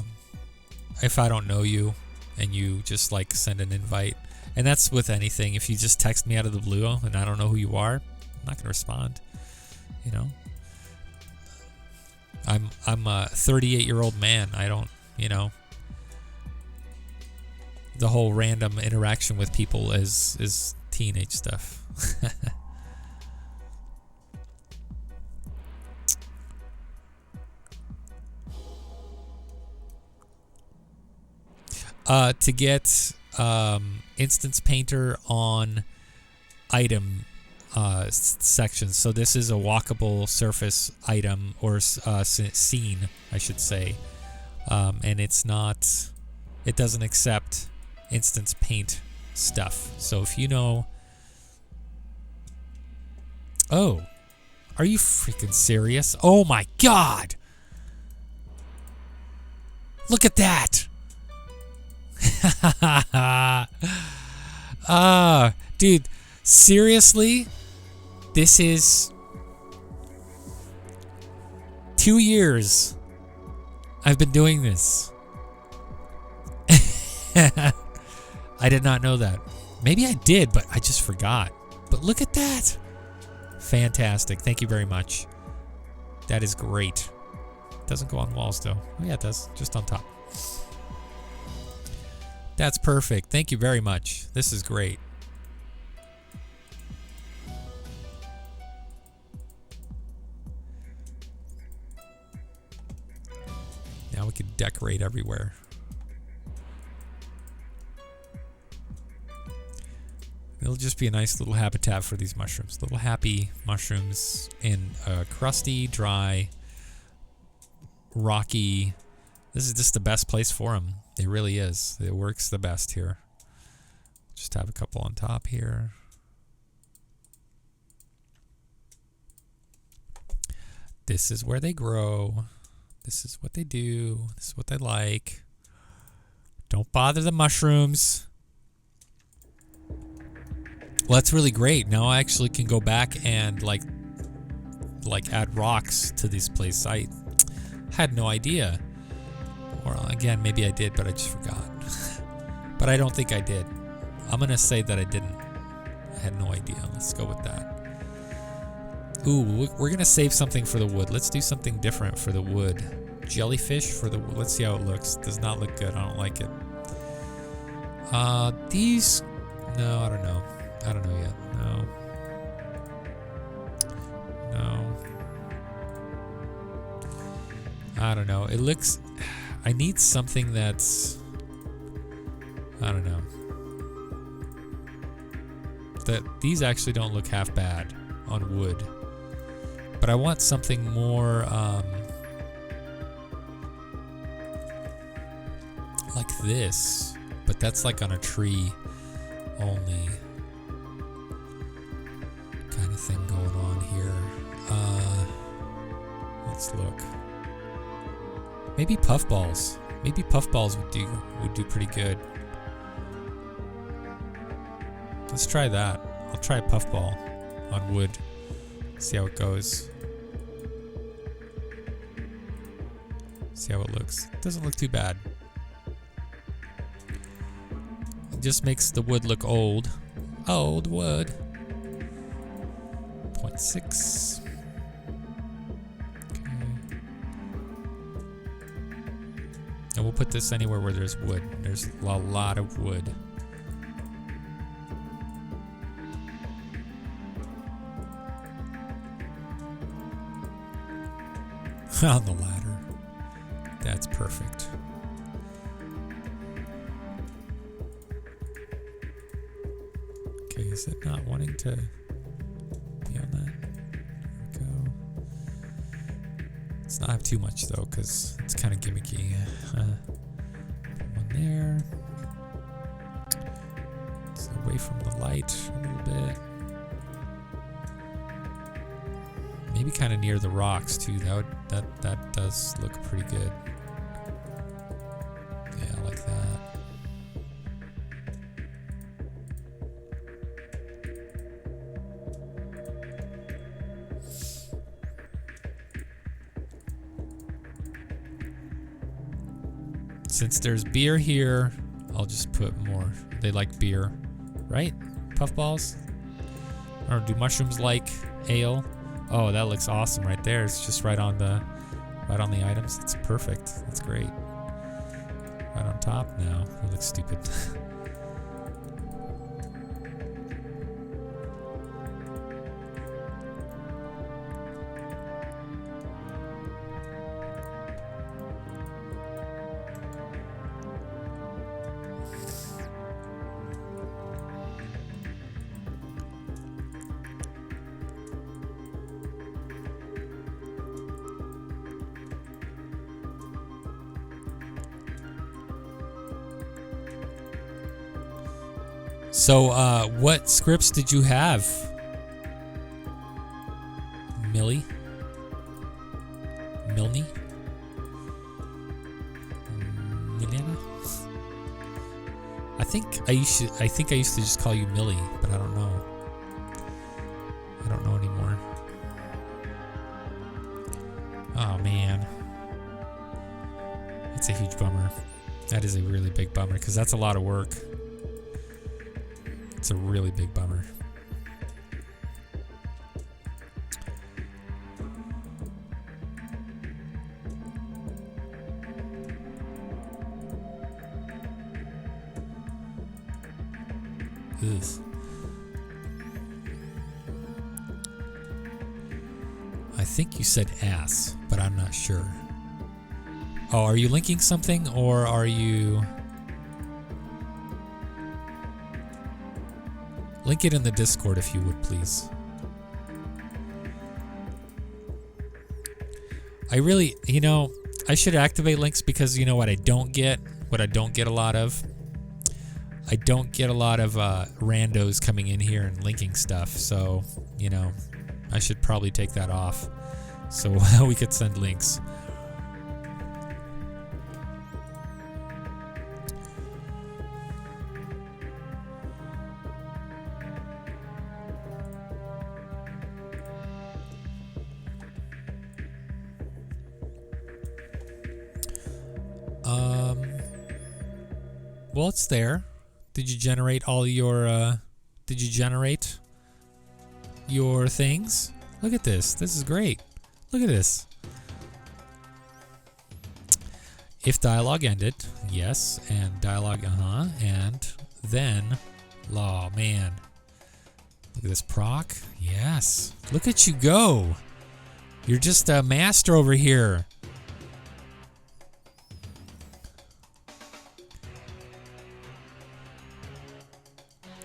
If I don't know you, and you just like send an invite, and that's with anything. If you just text me out of the blue and I don't know who you are, I'm not gonna respond. You know. I'm a 38-year-old man. I don't, the whole random interaction with people is teenage stuff. To get instance painter on item sections. So this is a walkable surface item or scene, I should say, and it doesn't accept instance paint stuff. So if you know, oh, are you freaking serious? Oh my God! Look at that! Dude, seriously? This is 2 years I've been doing this. I did not know that. Maybe I did, but I just forgot. But look at that. Fantastic. Thank you very much. That is great. Doesn't go on walls though. Oh yeah, it does. Just on top. That's perfect. Thank you very much. This is great. Now we can decorate everywhere. It'll just be a nice little habitat for these mushrooms. Little happy mushrooms in a crusty, dry, rocky. This is just the best place for them. It really is. It works the best here. Just have a couple on top here. This is where they grow. This is what they do. This is what they like. Don't bother the mushrooms. Well, that's really great. Now I actually can go back and like add rocks to this place. I had no idea. Or again, maybe I did, but I just forgot. But I don't think I did. I'm going to say that I didn't. I had no idea. Let's go with that. Ooh, we're going to save something for the wood. Let's do something different for the wood. Jellyfish for the wood. Let's see how it looks. Does not look good. I don't like it. These... No, I don't know. I don't know yet. No. I don't know. It looks... I need something that's... I don't know. These actually don't look half bad on wood. But I want something more like this. But that's like on a tree only kind of thing going on here. Let's look. Maybe puffballs. Maybe puffballs would do pretty good. Let's try that. I'll try a puffball on wood. See how it goes. See how it looks. It doesn't look too bad. It just makes the wood look old. Old wood. 0.6. Okay. And we'll put this anywhere where there's wood. There's a lot of wood. on the ladder. That's perfect. Okay, is it not wanting to be on that? There we go. Let's not have too much though, because it's kind of gimmicky. Put one there. It's away from the light a little bit. Maybe kind of near the rocks too. That does look pretty good. Yeah, I like that. Since there's beer here, I'll just put more. They like beer, right? Puffballs? Or do mushrooms like ale? Oh, that looks awesome right there. It's just right on the items. It's perfect. That's great. Right on top? No, it looks stupid. So, what scripts did you have, Millie? Milne? Milena? I think I used to just call you Millie, but I don't know. I don't know anymore. Oh man, it's a huge bummer. That is a really big bummer because that's a lot of work. It's a really big bummer. Ugh. I think you said ass, but I'm not sure. Oh, are you linking something or are you... Link it in the Discord if you would, please. I really, I should activate links because you know what I don't get? What I don't get a lot of? I don't get a lot of randos coming in here and linking stuff. So, I should probably take that off so we could send links. Well, it's there. Did you generate all your, did you generate your things? Look at this. This is great. Look at this. If dialogue ended, yes, and dialogue, and then, oh man. Look at this proc. Yes. Look at you go. You're just a master over here.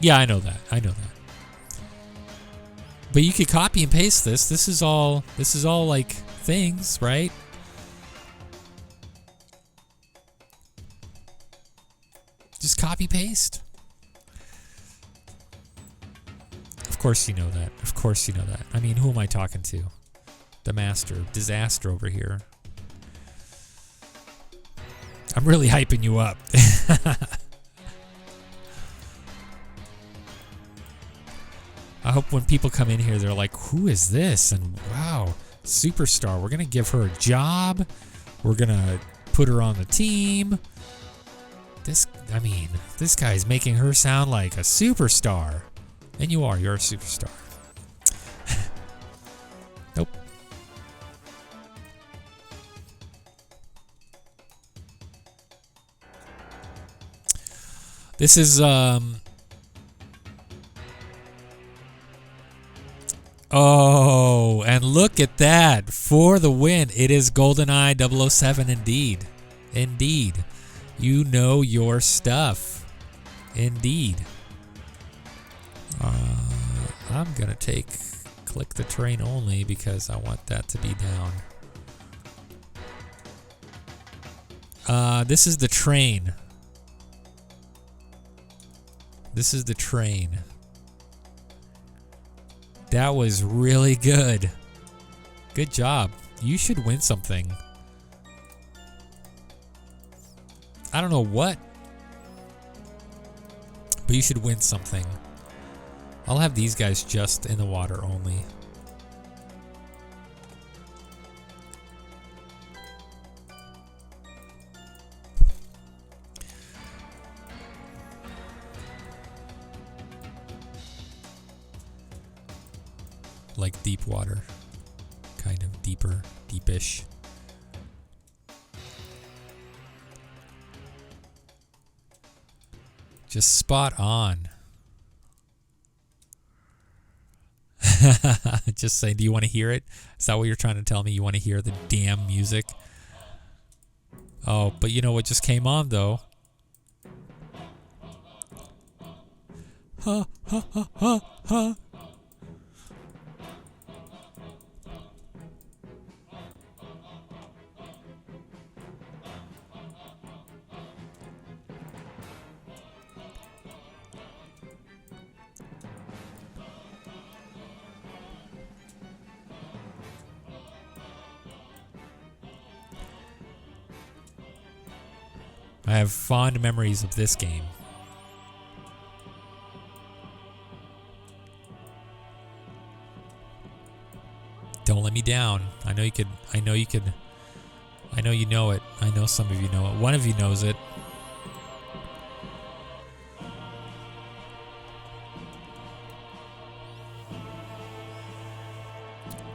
Yeah, I know that. But you could copy and paste this. This is all like things, right? Just copy paste. Of course you know that. Of course you know that. I mean, who am I talking to? The master. Disaster over here. I'm really hyping you up. I hope when people come in here, they're like, who is this? And wow, superstar. We're going to give her a job. We're going to put her on the team. This guy's making her sound like a superstar. And you are. You're a superstar. Nope. This is, Oh, and look at that. For the win. It is GoldenEye 007 indeed. Indeed. You know your stuff. Indeed. I'm going to click the train only because I want that to be down. This is the train. This is the train. That was really good. Good job. You should win something. I don't know what, but you should win something. I'll have these guys just in the water only. Like deep water. Kind of deeper, deepish. Just spot on. Just saying, do you want to hear it? Is that what you're trying to tell me? You want to hear the damn music? Oh, but you know what just came on, though? Ha, ha, ha, ha, ha. I have fond memories of this game. Don't let me down. I know you could. I know you could. I know you know it. I know some of you know it. One of you knows it.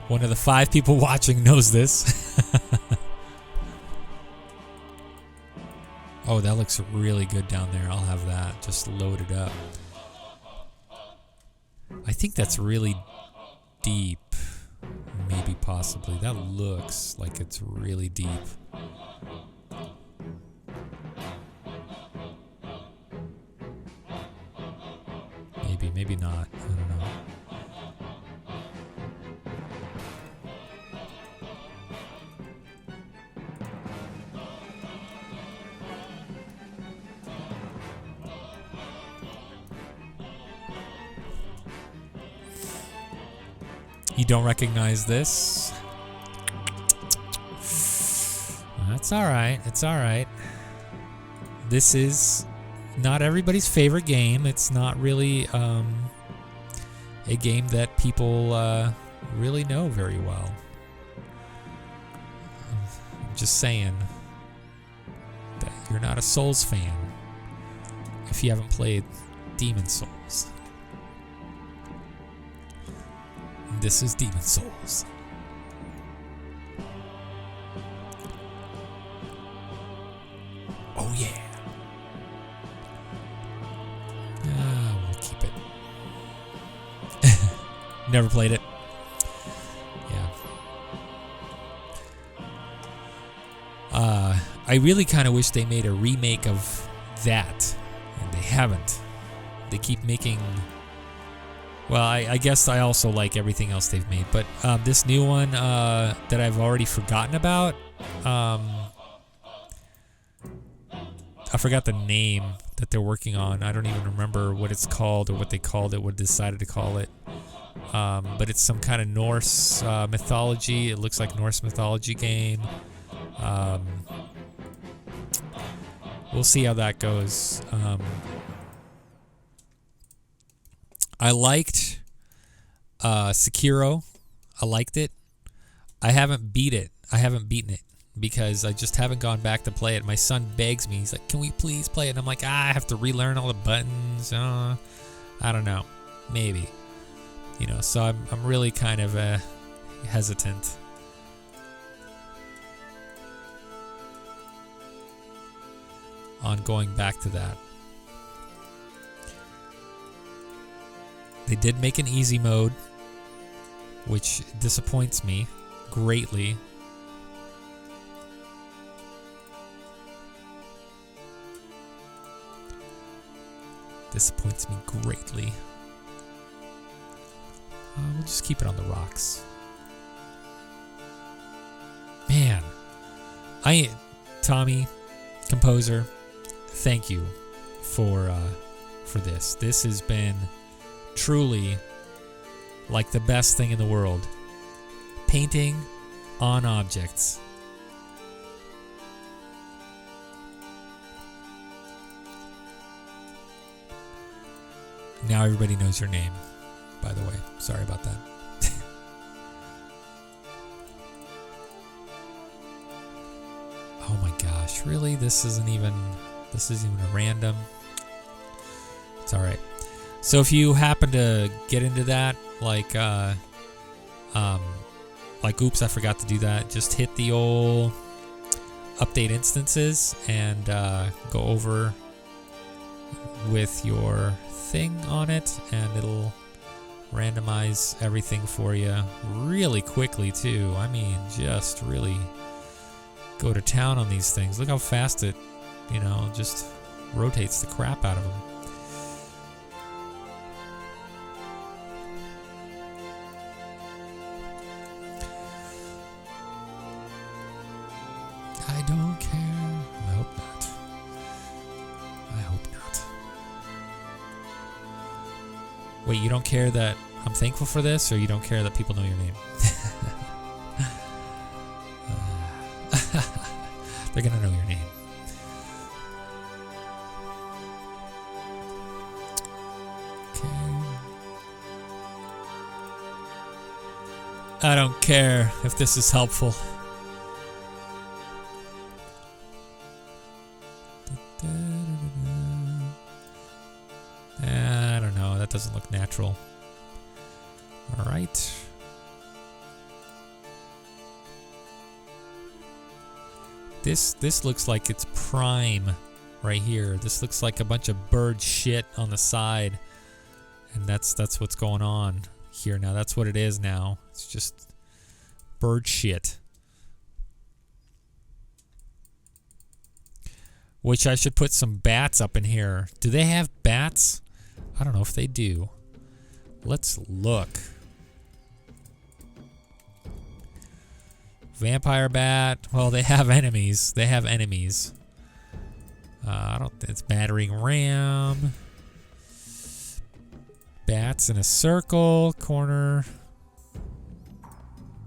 One of the 5 people watching knows this. Oh, that looks really good down there. I'll have that just loaded up. I think that's really deep. Maybe, possibly. That looks like it's really deep. Maybe, maybe not. I don't know. You don't recognize this? That's alright. It's alright. This is not everybody's favorite game. It's not really a game that people really know very well. I'm just saying that you're not a Souls fan if you haven't played Demon Souls. This is Demon Souls. Oh yeah. We'll keep it. Never played it. Yeah. I really kind of wish they made a remake of that, and they haven't. They keep making... Well, I guess I also like everything else they've made, but this new one that I've already forgotten about, I forgot the name that they're working on. I don't even remember what it's called or what they called it, what they decided to call it. But it's some kind of Norse mythology. It looks like Norse mythology game. We'll see how that goes. I liked Sekiro. I liked it. I haven't beaten it because I just haven't gone back to play it. My son begs me. He's like, "Can we please play it?" And I'm like, I have to relearn all the buttons. I don't know. Maybe. You know, so I'm really kind of hesitant. On going back to that. They did make an easy mode. which disappoints me greatly. Disappoints me greatly. We'll just keep it on the rocks. Man, Tommy, composer, thank you for this. This has been truly like the best thing in the world. Painting on objects. Now everybody knows your name, by the way. Sorry about that. Oh my gosh, really? This isn't even a random. It's all right. So if you happen to get into that, like oops, I forgot to do that. Just hit the old update instances and go over with your thing on it, and it'll randomize everything for you really quickly too. I mean, just really go to town on these things. Look how fast it, just rotates the crap out of them. I don't care. I hope not. I hope not. Wait, you don't care that I'm thankful for this, or you don't care that people know your name? They're gonna know your name. Okay. I don't care if this is helpful. I don't know. That doesn't look natural. All right. This looks like it's prime right here. This looks like a bunch of bird shit on the side, and that's what's going on here now. That's what it is now. It's just bird shit. Which I should put some bats up in here. Do they have bats? I don't know if they do. Let's look. Vampire bat. Well, they have enemies. They have enemies. I don't think it's battering ram. Bats in a circle. Corner.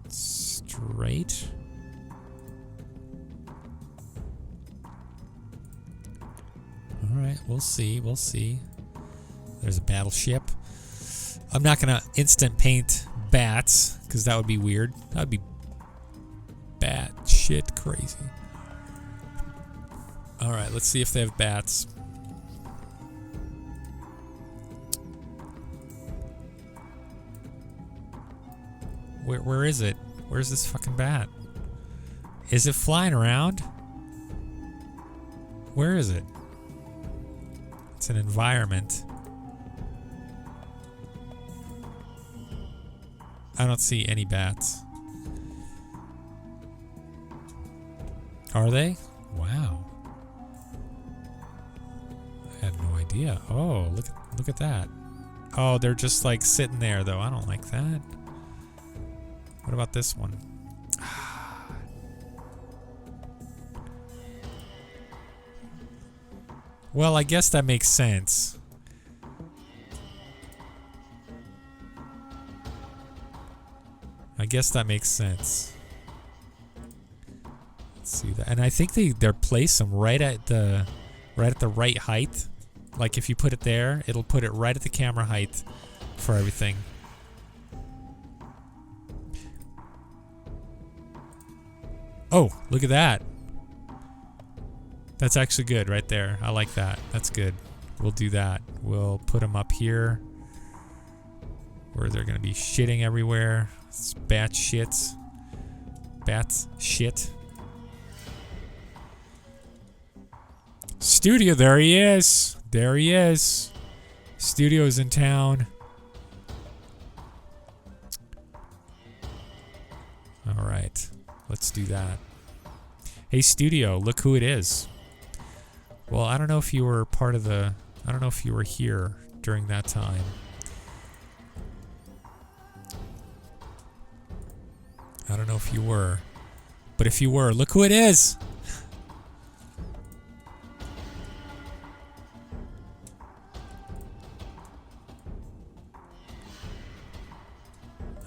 Straight. Alright, we'll see. We'll see. There's a battleship. I'm not going to instant paint bats, because that would be weird. That would be bat shit crazy. Alright, let's see if they have bats. Where is it? Where's this fucking bat? Is it flying around? Where is it? It's an environment. I don't see any bats. Are they? Wow. I had no idea. Oh, look at that. Oh, they're just like sitting there though. I don't like that. What about this one? Well, I guess that makes sense. I guess that makes sense. Let's see that. And I think they're placed them right at the right height. Like if you put it there, it'll put it right at the camera height for everything. Oh, look at that. That's actually good right there. I like that. That's good. We'll do that. We'll put them up here where they're going to be shitting everywhere. It's bat shits. Bats shit. Studio, there he is. There he is. Studio's in town. All right, let's do that. Hey, studio, look who it is. Well, I don't know if you were part of the... I don't know if you were here during that time. I don't know if you were. But if you were, look who it is!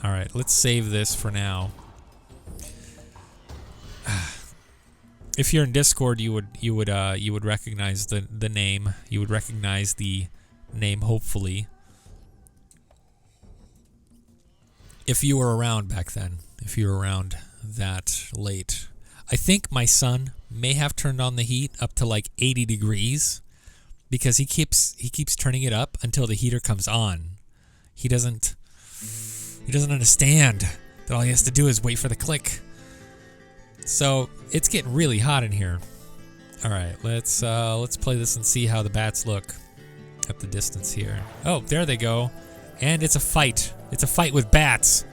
Alright, let's save this for now. If you're in Discord, you would recognize the name. You would recognize the name, hopefully. If you were around back then. If you were around that late. I think my son may have turned on the heat up to like 80 degrees because he keeps turning it up until the heater comes on. He doesn't understand that all he has to do is wait for the click. So it's getting really hot in here. All right, let's play this and see how the bats look at the distance here. Oh, there they go, and it's a fight. It's a fight with bats.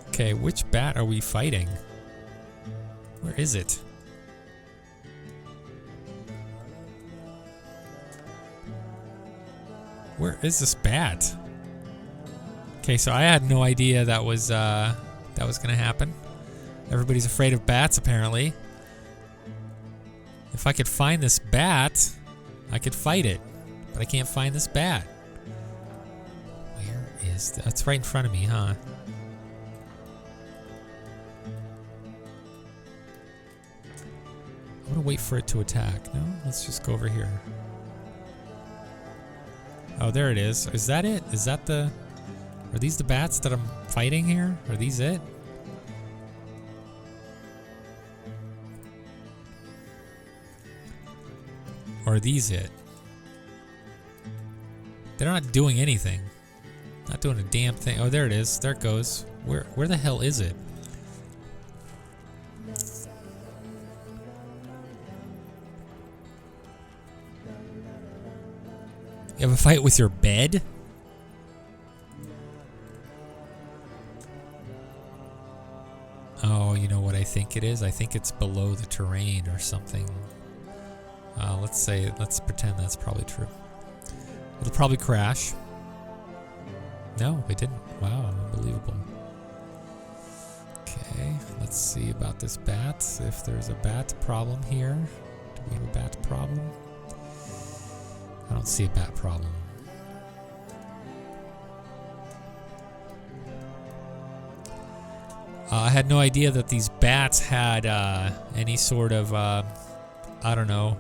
Okay, which bat are we fighting? Where is it? Where is this bat? Okay, so I had no idea that was gonna happen. Everybody's afraid of bats, apparently. If I could find this bat, I could fight it. But I can't find this bat. Where is that? It's right in front of me, huh? I'm gonna wait for it to attack. No? Let's just go over here. Oh, there it is. Is that it? Is that the... Are these the bats that I'm fighting here? Are these it? Or are these it? They're not doing anything. Not doing a damn thing. Oh, there it is. There it goes. Where the hell is it? You have a fight with your bed? Oh, you know what I think it is? I think it's below the terrain or something. Let's pretend that's probably true. It'll probably crash. No, it didn't. Wow, unbelievable. Okay, let's see about this bat. If there's a bat problem here. Do we have a bat problem? I don't see a bat problem. I had no idea that these bats had any sort of, I don't know,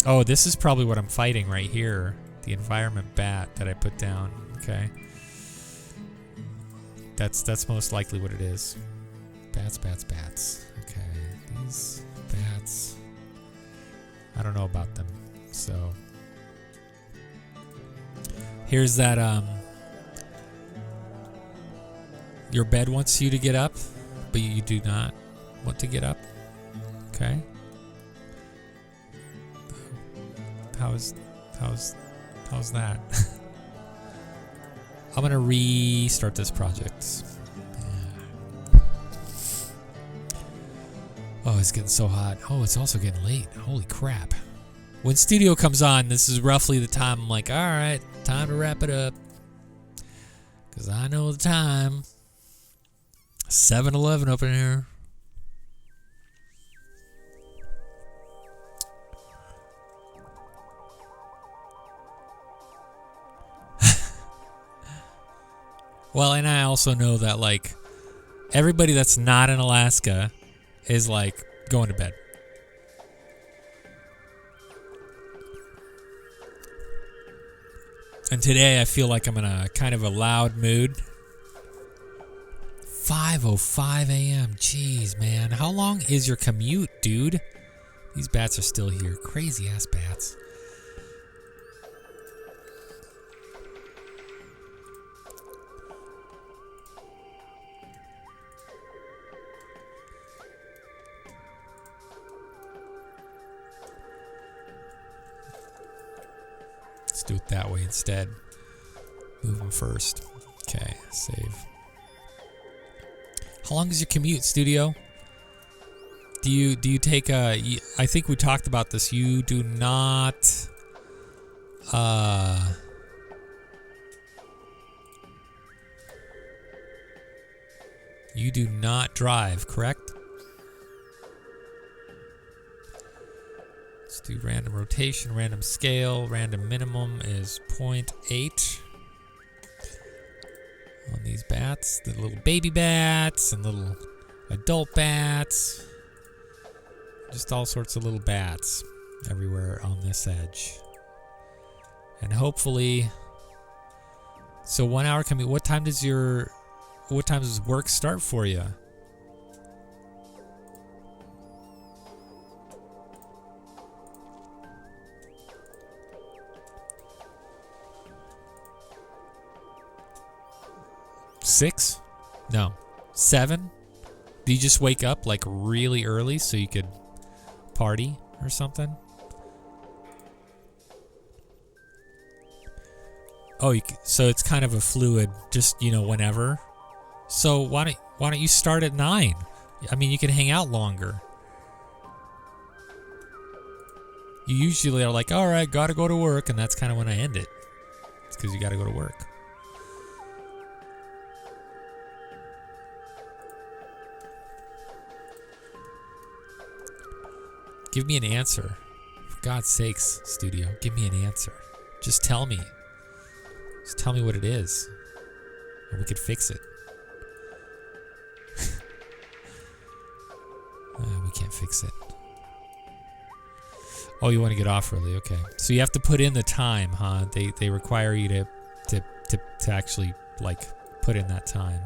oh, this is probably what I'm fighting right here. The environment bat that I put down. Okay. That's most likely what it is. Bats, bats, bats. Okay. These bats, I don't know about them. So here's that your bed wants you to get up, but you do not want to get up. Okay. How's that? I'm gonna restart this project. Yeah. Oh, it's getting so hot. Oh, it's also getting late. Holy crap. When studio comes on, this is roughly the time I'm like, alright, time to wrap it up. Because I know the time. 7-Eleven up in here. Well, and I also know that, like, everybody that's not in Alaska is, like, going to bed. And today I feel like I'm in a kind of a loud mood. 5:05 a.m. Jeez, man. How long is your commute, dude? These bats are still here. Crazy-ass bats. do it that way instead. Move them first. Okay, save. How long is your commute, Studio? Do you take a... I think we talked about this. You do not... You do not drive, correct? Let's do random rotation, random scale. Random minimum is 0.8. On these bats, the little baby bats and little adult bats. Just all sorts of little bats everywhere on this edge. And hopefully... So 1 hour commute. What time does work start for you? Six? No. 7? Do you just wake up like really early so you could party or something? Oh, so it's kind of a fluid, just, whenever. So why don't you start at 9? I mean, you can hang out longer. You usually are like, all right, gotta go to work, and that's kind of when I end it. It's because you gotta go to work. Give me an answer. For God's sakes, Studio, give me an answer. Just tell me. Just tell me what it is. And we could fix it. We can't fix it. Oh, you want to get off early? Okay. So you have to put in the time, huh? They require you to actually, like, put in that time.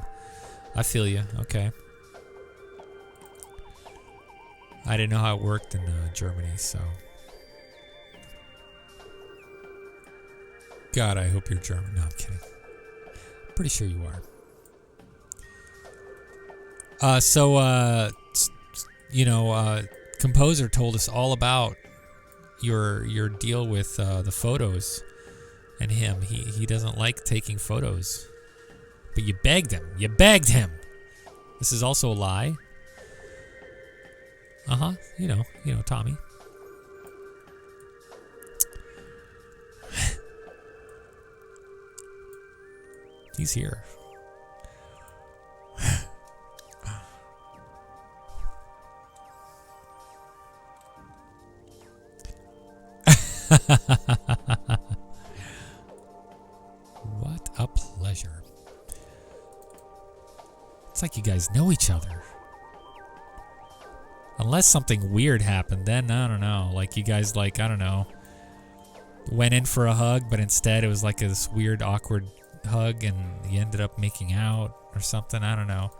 I feel you. Okay. I didn't know how it worked in Germany, so... God, I hope you're German. No, I'm kidding. Pretty sure you are. Composer told us all about your deal with the photos and him. He doesn't like taking photos. But you begged him. You begged him. This is also a lie. Uh-huh. You know, Tommy. He's here. What a pleasure. It's like you guys know each other. Unless something weird happened, then I don't know. Like you guys, like, I don't know, went in for a hug, but instead it was like this weird, awkward hug, and you ended up making out or something. I don't know.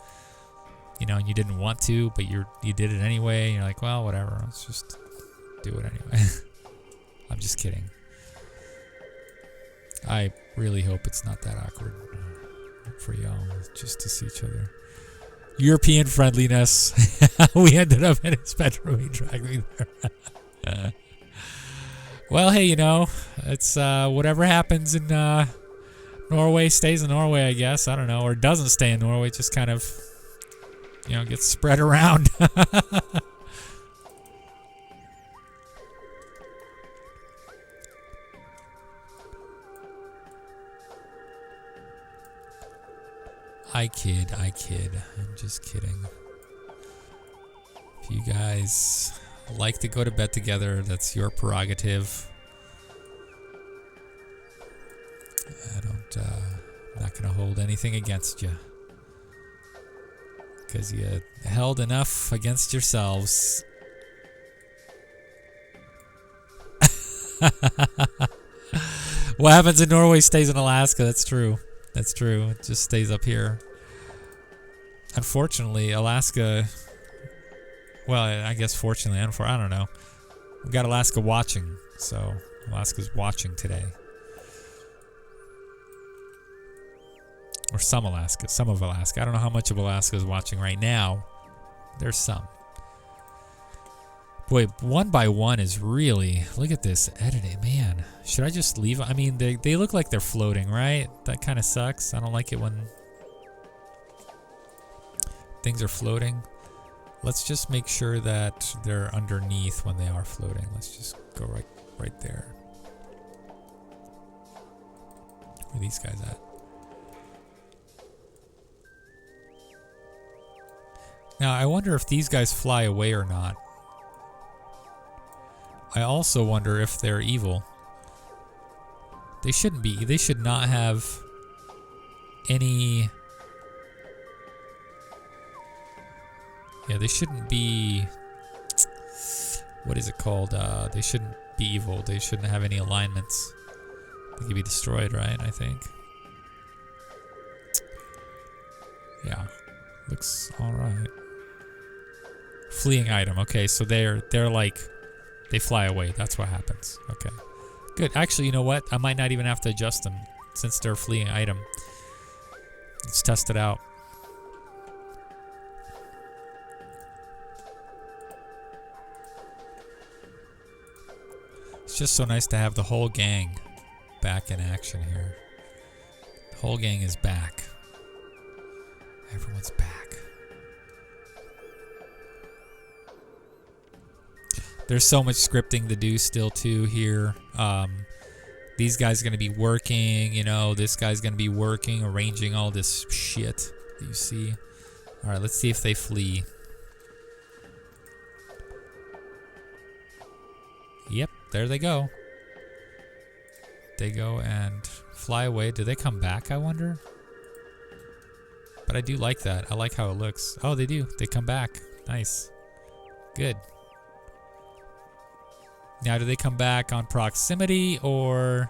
And you didn't want to, but you did it anyway. And you're like, well, whatever. Let's just do it anyway. I'm just kidding. I really hope it's not that awkward for y'all just to see each other. European friendliness. We ended up in his bedroom. He dragged me there. Well, hey, it's whatever happens in Norway stays in Norway, I guess. I don't know. Or doesn't stay in Norway. Just kind of, gets spread around. I kid. I'm just kidding. If you guys like to go to bed together, that's your prerogative. I'm not going to hold anything against you. Because you held enough against yourselves. What happens in Norway stays in Alaska. That's true. It just stays up here. Unfortunately, Alaska... Well, I guess fortunately, I don't know. We've got Alaska watching, so Alaska's watching today. Or some of Alaska. I don't know how much of Alaska is watching right now. There's some. Boy, 1x1 is really... Look at this editing, man. Should I just leave? I mean, they look like they're floating, right? That kind of sucks. I don't like it when things are floating. Let's just make sure that they're underneath when they are floating. Let's just go right there. Where are these guys at? Now, I wonder if these guys fly away or not. I also wonder if they're evil. They shouldn't be. They should not have any... Yeah, they shouldn't be... What is it called? They shouldn't be evil. They shouldn't have any alignments. They could be destroyed, right? I think. Yeah. Looks alright. Fleeing item. Okay, so they're like... They fly away. That's what happens. Okay. Good. Actually, you know what? I might not even have to adjust them since they're a fleeing item. Let's test it out. It's just so nice to have the whole gang back in action here. The whole gang is back. Everyone's back. There's so much scripting to do still too here. These guys are going to be working, you know, this guy's going to be working, arranging all this shit that you see. All right, let's see if they flee. Yep, there they go. They go and fly away. Do they come back, I wonder? But I do like that. I like how it looks. Oh, they do. They come back. Nice. Good. Now, do they come back on proximity or...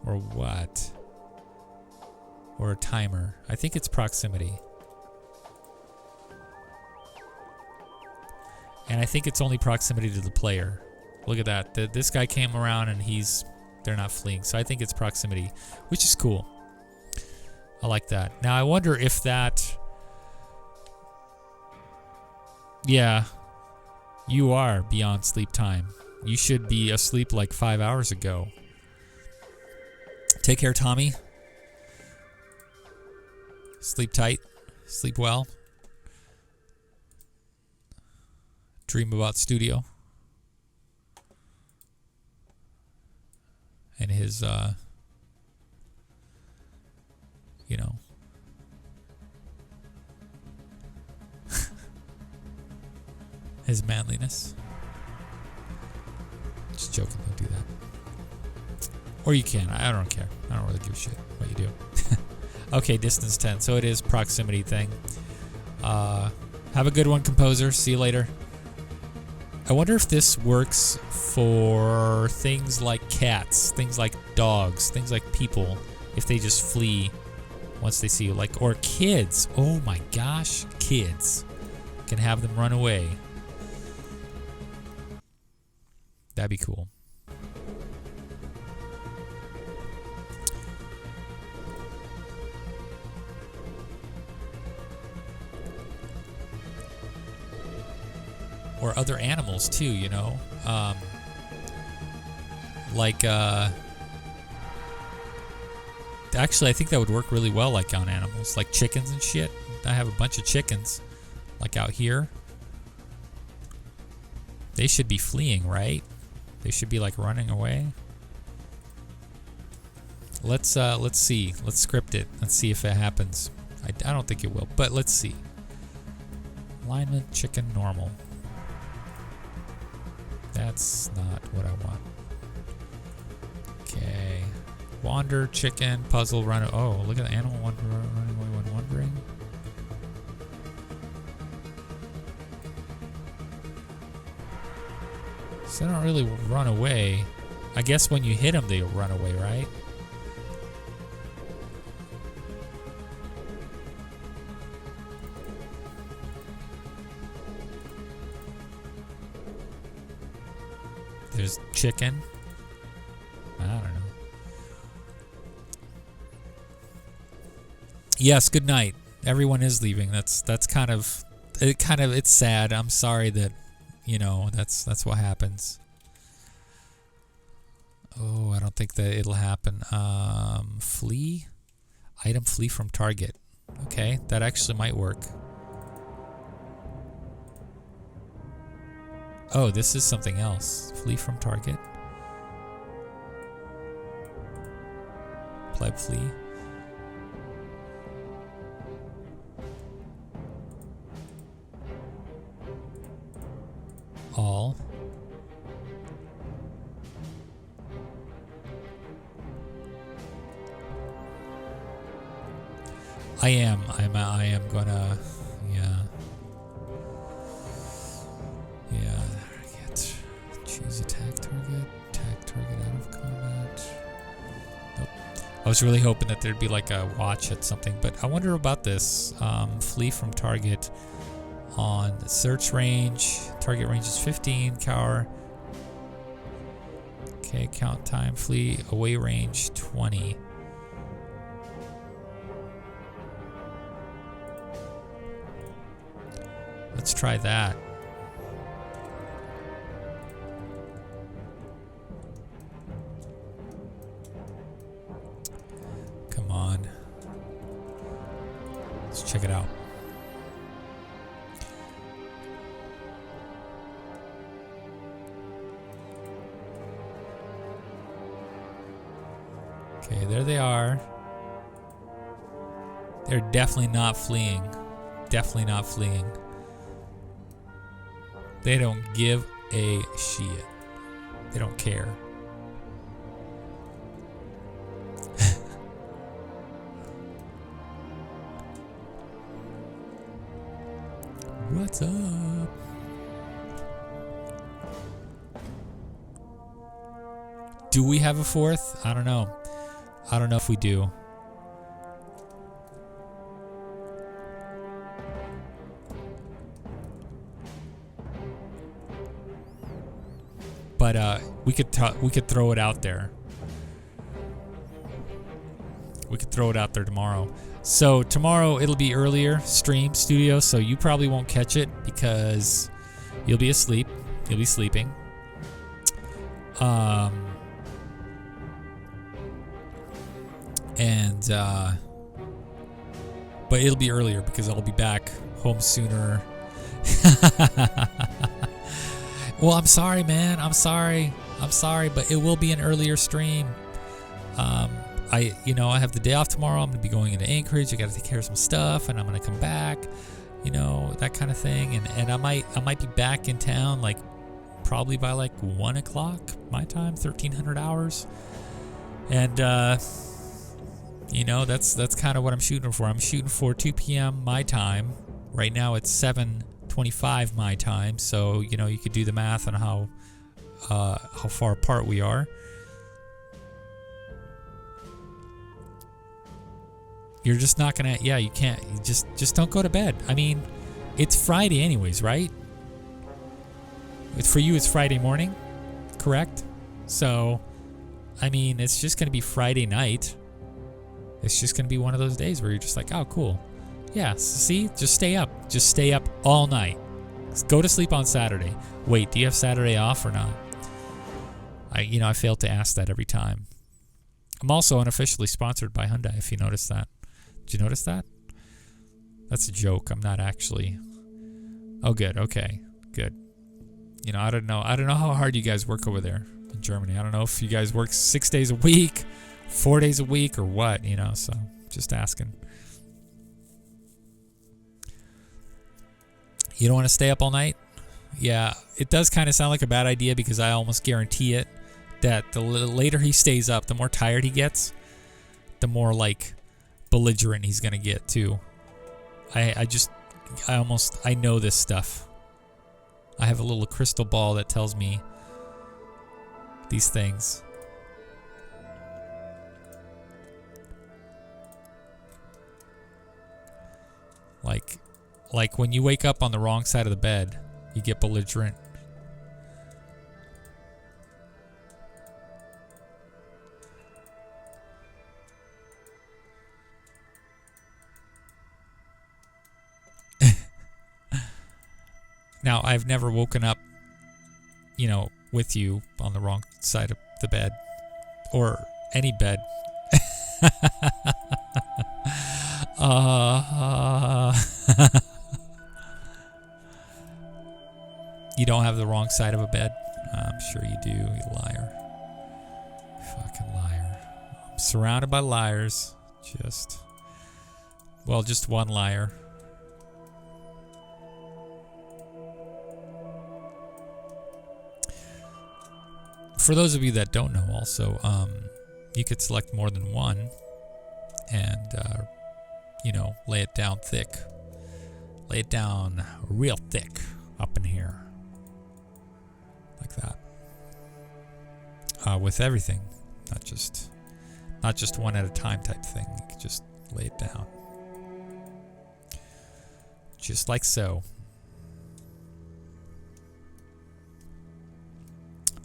Or what? Or a timer? I think it's proximity. And I think it's only proximity to the player. Look at that. This guy came around and they're not fleeing. So I think it's proximity, which is cool. I like that. Now, I wonder if that... Yeah, you are beyond sleep time. You should be asleep like 5 hours ago. Take care, Tommy. Sleep tight. Sleep well. Dream about studio. And his, you know... his manliness. Just joking, don't do that. Or you can, I don't care. I don't really give a shit what you do. Okay, distance 10, so it is proximity thing. Have a good one, composer. See you later. I wonder if this works for things like cats, things like dogs, things like people, if they just flee once they see you. Like, or kids. Oh my gosh, kids. Can have them run away. That'd be cool. Or other animals too, you know? Actually, I think that would work really well like on animals, like chickens and shit. I have a bunch of chickens, like out here. They should be fleeing, right? They should be like running away. Let's see. Let's script it. Let's see if it happens. I don't think it will, but let's see. Alignment, chicken, normal. That's not what I want. Okay. Wander, chicken, puzzle, run. Oh, look at the animal running away when wandering. So they don't really run away. I guess when you hit them, they run away, right? There's chicken. I don't know. Yes, good night. Everyone is leaving. That's kind of it's sad. I'm sorry that, that's what happens. Oh, I don't think that it'll happen. Flee? Item flee from target. Okay, that actually might work. Oh, this is something else. Flee from target. Pleb flee. All. I am gonna, yeah. Choose attack target out of combat. Nope. I was really hoping that there'd be like a watch at something, but I wonder about this. Flee from target on search range. Target range is 15, cower. Okay, count time, flee, away range 20. Let's try that. Come on. Let's check it out. Okay, there they are. They're definitely not fleeing. Definitely not fleeing. They don't give a shit. They don't care. What's up? Do we have a fourth? I don't know. I don't know if we do. But we could throw it out there. We could throw it out there tomorrow. So tomorrow it'll be earlier stream studio, so you probably won't catch it because you'll be asleep. You'll be sleeping. But it'll be earlier because I'll be back home sooner. Well, I'm sorry, man. I'm sorry, but it will be an earlier stream. I have the day off tomorrow. I'm gonna be going into Anchorage. I gotta take care of some stuff, and I'm gonna come back. That kind of thing. And I might be back in town like probably by like 1 o'clock my time, 1300 hours. And that's kind of what I'm shooting for. I'm shooting for 2 p.m. my time. Right now it's 7:25 my time, so you could do the math on how far apart we are. You're just not gonna, you can't. You just don't go to bed. I mean, it's Friday anyways, right? For you, it's Friday morning, correct? So, I mean, it's just gonna be Friday night. It's just gonna be one of those days where you're just like, oh, cool. Yeah, see? Just stay up. Just stay up all night. Go to sleep on Saturday. Wait, do you have Saturday off or not? I fail to ask that every time. I'm also unofficially sponsored by Hyundai, if you noticed that. Did you notice that? That's a joke. I'm not actually. Oh, good. Okay, good. I don't know how hard you guys work over there in Germany. I don't know if you guys work 6 days a week, 4 days a week, or what, so just asking. You don't want to stay up all night? Yeah, it does kind of sound like a bad idea because I almost guarantee it that the later he stays up, the more tired he gets, the more like belligerent he's going to get too. I know this stuff. I have a little crystal ball that tells me these things. Like when you wake up on the wrong side of the bed, you get belligerent. Now, I've never woken up, you know, with you on the wrong side of the bed. Or any bed. You don't have the wrong side of a bed? I'm sure you do, you liar. Fucking liar. I'm surrounded by liars. Just one liar. For those of you that don't know also, you could select more than one and, you know, lay it down thick. Lay it down real thick up in here. Like that. With everything. Not just one at a time type thing. You could just lay it down. Just like so.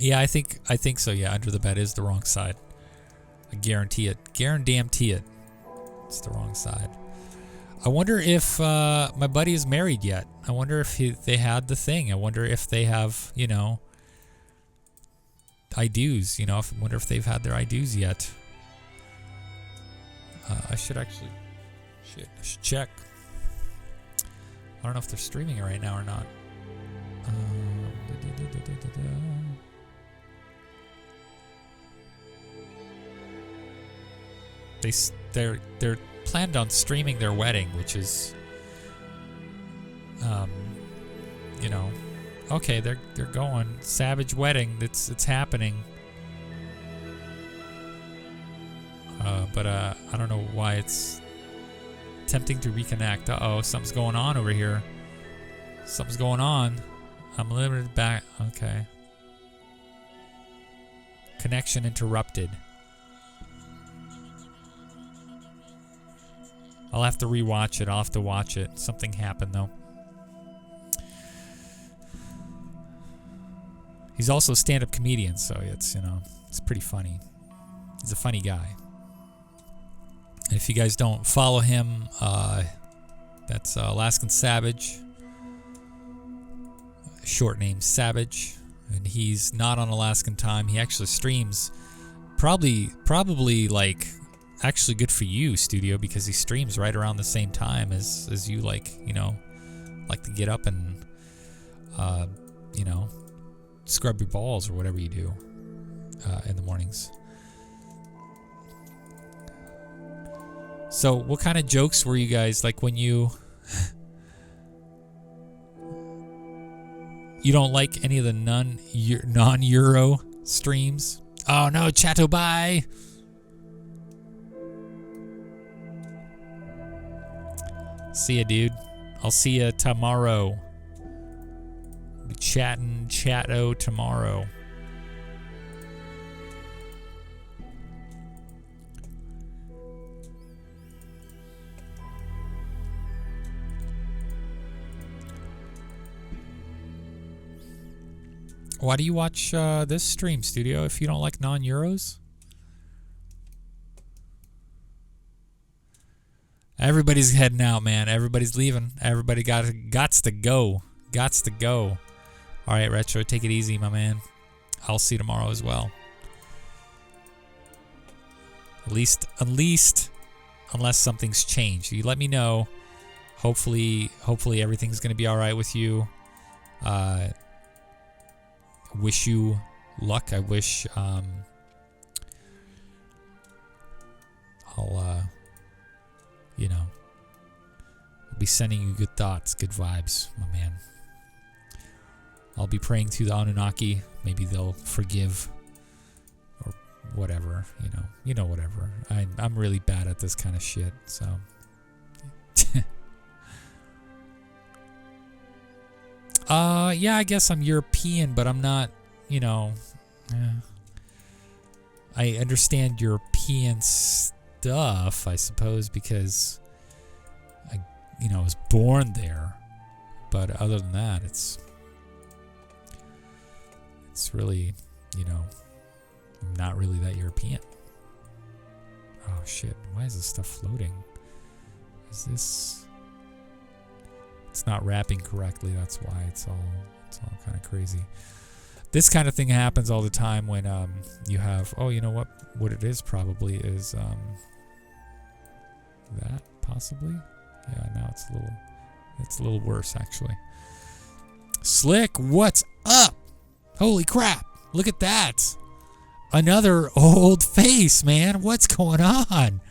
Yeah, I think so. Yeah, under the bed is the wrong side. I guarantee it. Guarantee it. It's the wrong side. I wonder if my buddy is married yet. I wonder if they had the thing. I wonder if they have, you know, I do's. You know, I wonder if they've had their I do's yet. I should actually, I should check. I don't know if they're streaming it right now or not. They're planned on streaming their wedding, which is, you know, okay. They're going savage wedding. It's happening. But I don't know why it's tempting to reconnect. Uh-oh, something's going on over here. Something's going on. I'm limited back. Okay. Connection interrupted. I'll have to rewatch it. I'll have to watch it. Something happened, though. He's also a stand-up comedian, so it's, you know, it's pretty funny. He's a funny guy. And if you guys don't follow him, that's Alaskan Savage. Short name Savage. And he's not on Alaskan time. He actually streams probably like... Actually good for you, Studio, because he streams right around the same time as you, like, you know, like to get up and, you know, scrub your balls or whatever you do in the mornings. So what kind of jokes were you guys, like, when you don't like any of the non-Euro streams? Oh no, Chateau, bye! See ya, dude. I'll see ya tomorrow. Be chatting chatto tomorrow. Why do you watch this stream, Studio, if you don't like non-Euros? Everybody's heading out, man. Everybody's leaving. Everybody gots to go. Gots to go. All right, Retro, take it easy, my man. I'll see you tomorrow as well. At least, unless something's changed. You let me know. Hopefully everything's gonna be all right with you. Wish you luck. I wish I'll you know, I'll be sending you good thoughts, good vibes, my man. I'll be praying to the Anunnaki. Maybe they'll forgive or whatever, you know, whatever. I'm really bad at this kind of shit, so. Yeah, I guess I'm European, but I'm not, you know, I understand European stuff, I suppose, because I was born there. But other than that, it's really, you know, I'm not really that European. Oh shit, why is this stuff floating? Is this... It's not wrapping correctly. That's why it's all kind of crazy. This kind of thing happens all the time when you have, you know what it is probably is that possibly. Yeah, now it's a little worse actually. Slick, what's up? Holy crap. Look at that. Another old face, man. What's going on?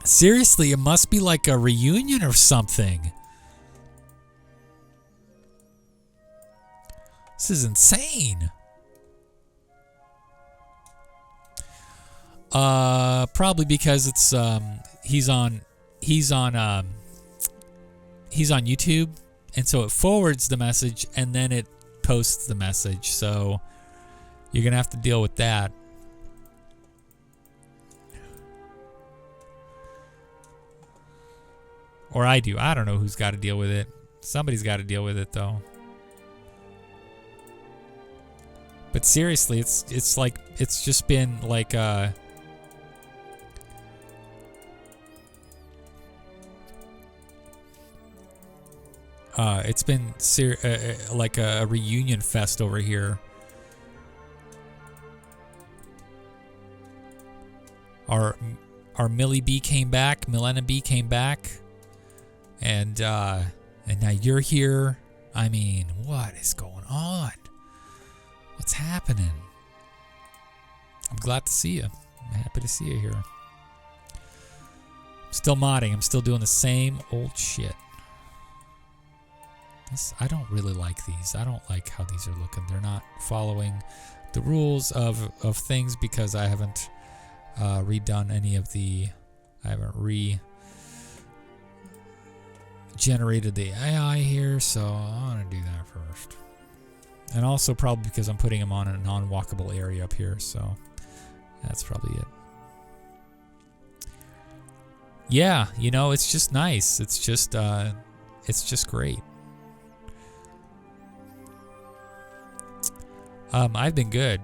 Seriously, it must be like a reunion or something. This is insane. Probably because it's he's on YouTube, and so it forwards the message and then it posts the message. So you're gonna have to deal with that. Or I do. I don't know who's got to deal with it. Somebody's got to deal with it though. But seriously, it's like it's just been like it's been like a reunion fest over here. Our Millie B came back, Milena B came back, and now you're here. I mean, what is going on? What's happening? I'm glad to see you. I'm happy to see you here. I'm still modding. I'm still doing the same old shit. I don't really like these. I don't like how these are looking. They're not following the rules of things because I haven't redone any of the... I haven't regenerated the AI here, so I want to do that first. And also probably because I'm putting them on a non-walkable area up here, so that's probably it. Yeah, you know, it's just nice. It's just great. I've been good.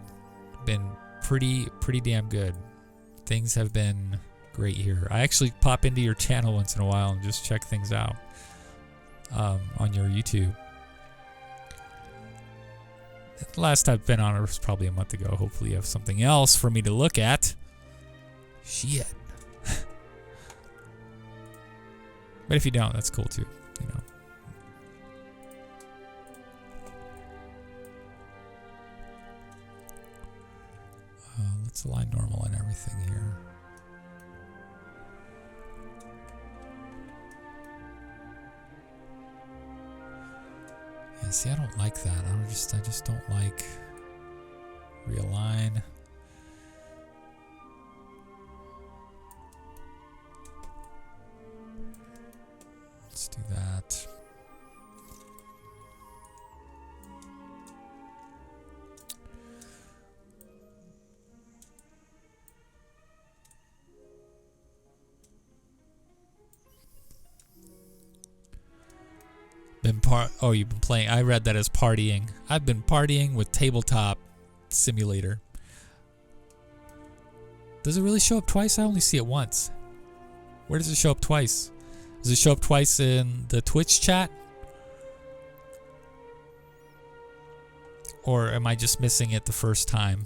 Been pretty damn good. Things have been great here. I actually pop into your channel once in a while and just check things out on your YouTube. The last I've been on it was probably a month ago. Hopefully you have something else for me to look at. Shit. But if you don't, that's cool too, you know. Let's align normal and everything here. Yeah, see, I don't like that. I just don't like realign. Let's do that. You've been playing. I read that as partying. I've been partying with Tabletop Simulator. Does it really show up twice? I only see it once. Where does it show up twice? Does it show up twice in the Twitch chat? Or am I just missing it the first time?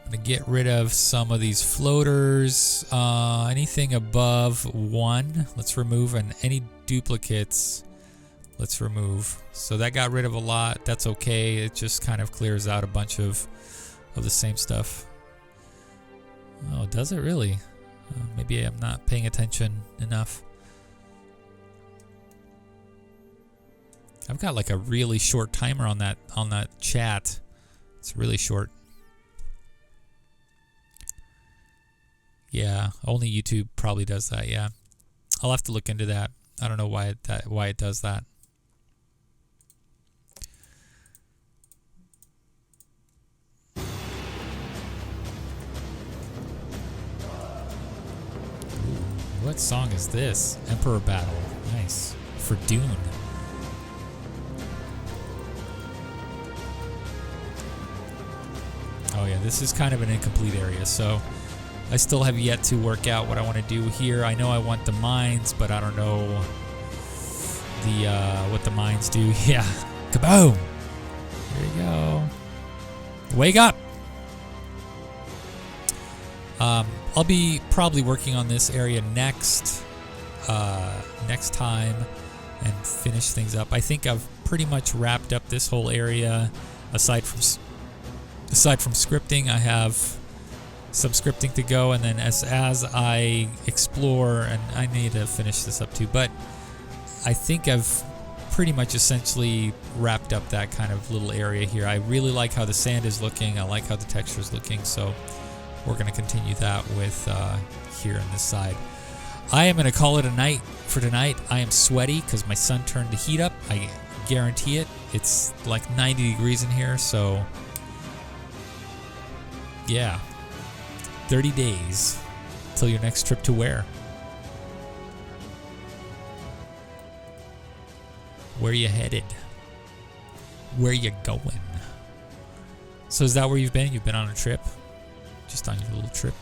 I'm going to get rid of some of these floaters. Anything above 1, let's remove, and any duplicates, let's remove. So that got rid of a lot. That's okay. It just kind of clears out a bunch of the same stuff. Oh, does it really? Maybe I'm not paying attention enough. I've got like a really short timer on that chat. It's really short. Yeah, only YouTube probably does that. Yeah, I'll have to look into that. I don't know why it does that. Ooh, what song is this? Emperor Battle. Nice. For Dune. Oh yeah, this is kind of an incomplete area, so I still have yet to work out what I want to do here. I know I want the mines, but I don't know what the mines do. Yeah, kaboom! There you go. Wake up! I'll be probably working on this area next time and finish things up. I think I've pretty much wrapped up this whole area. Aside from scripting, I have some scripting to go, and then as I explore, and I need to finish this up too, but I think I've pretty much essentially wrapped up that kind of little area here. I really like how the sand is looking. I like how the texture is looking, so we're going to continue that with here on this side. I am going to call it a night for tonight. I am sweaty because my son turned the heat up. I guarantee it. It's like 90 degrees in here, so yeah. 30 days till your next trip to where? Where you headed? Where you going? So is that where you've been? You've been on a trip? Just on your little trip?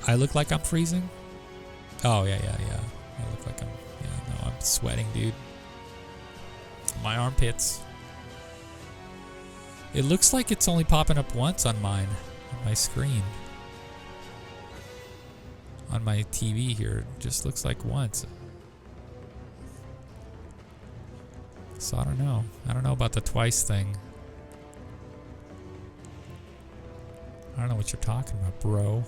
I look like I'm freezing? Oh, yeah. I look like I'm sweating, dude. My armpits. It looks like it's only popping up once on mine, on my screen. On my TV here, it just looks like once. So I don't know. I don't know about the twice thing. I don't know what you're talking about, bro.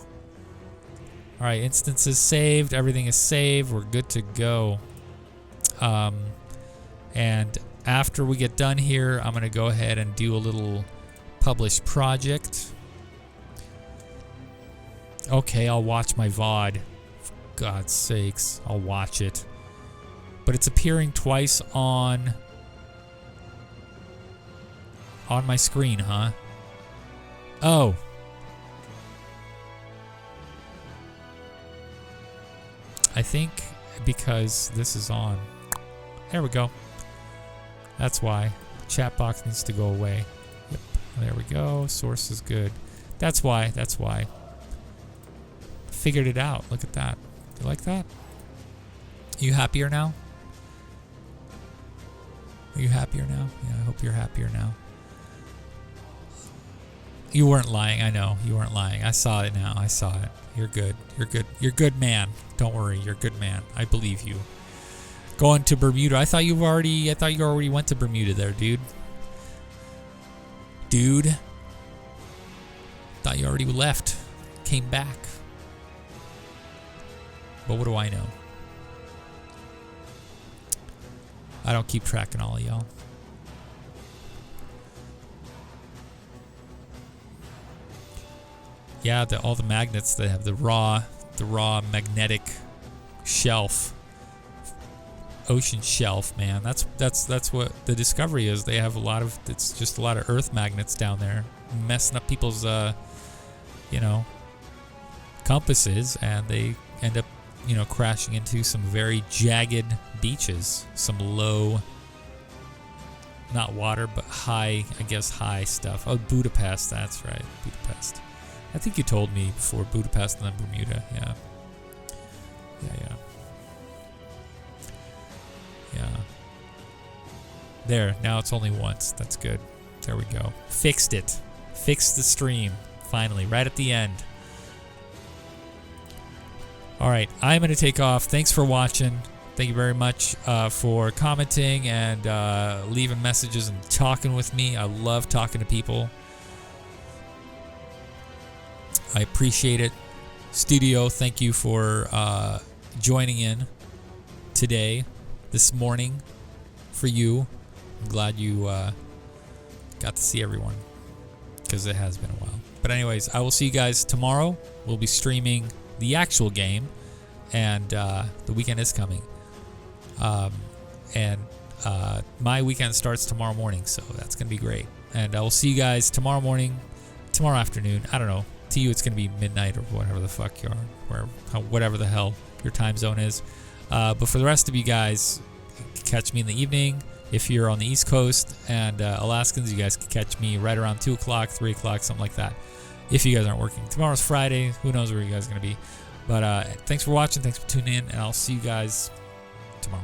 Alright, instances saved. Everything is saved. We're good to go. And after we get done here, I'm going to go ahead and do a little published project. Okay, I'll watch my VOD. For God's sakes, I'll watch it. But it's appearing twice on my screen, huh? Oh. I think because this is on. There we go. That's why. Chat box needs to go away. Yep. There we go. Source is good. That's why. Figured it out. Look at that. You like that? You happier now? Are you happier now? Yeah, I hope you're happier now. You weren't lying. I know. You weren't lying. I saw it now. I saw it. You're good. You're good. You're good, man. Don't worry. You're a good man. I believe you. Going to Bermuda. I thought you already went to Bermuda there, dude. Thought you already left. Came back. But what do I know? I don't keep tracking all of y'all. Yeah, all the magnets that have the raw magnetic shelf, ocean shelf, man. That's what the discovery is. They have it's just a lot of earth magnets down there, messing up people's, compasses, and they end up, crashing into some very jagged beaches, some low, not water, but high stuff. Oh, Budapest, that's right, Budapest. I think you told me before, Budapest and then Bermuda. Yeah. There, now it's only once. That's good. There we go. Fixed it. Fixed the stream. Finally, right at the end. Alright, I'm going to take off. Thanks for watching. Thank you very much for commenting and leaving messages and talking with me. I love talking to people. I appreciate it. Studio, thank you for joining in today, this morning, for you. I'm glad you got to see everyone, because it has been a while. But anyways, I will see you guys tomorrow. We'll be streaming the actual game, and the weekend is coming. My weekend starts tomorrow morning, so that's going to be great. And I will see you guys tomorrow morning, tomorrow afternoon. I don't know. To you, it's going to be midnight or whatever the fuck you are, whatever the hell your time zone is. But for the rest of you guys, catch me in the evening. If you're on the East Coast and Alaskans, you guys can catch me right around 2 o'clock, 3 o'clock, something like that. if you guys aren't working. Tomorrow's Friday. Who knows where you guys are going to be. But thanks for watching. Thanks for tuning in. And I'll see you guys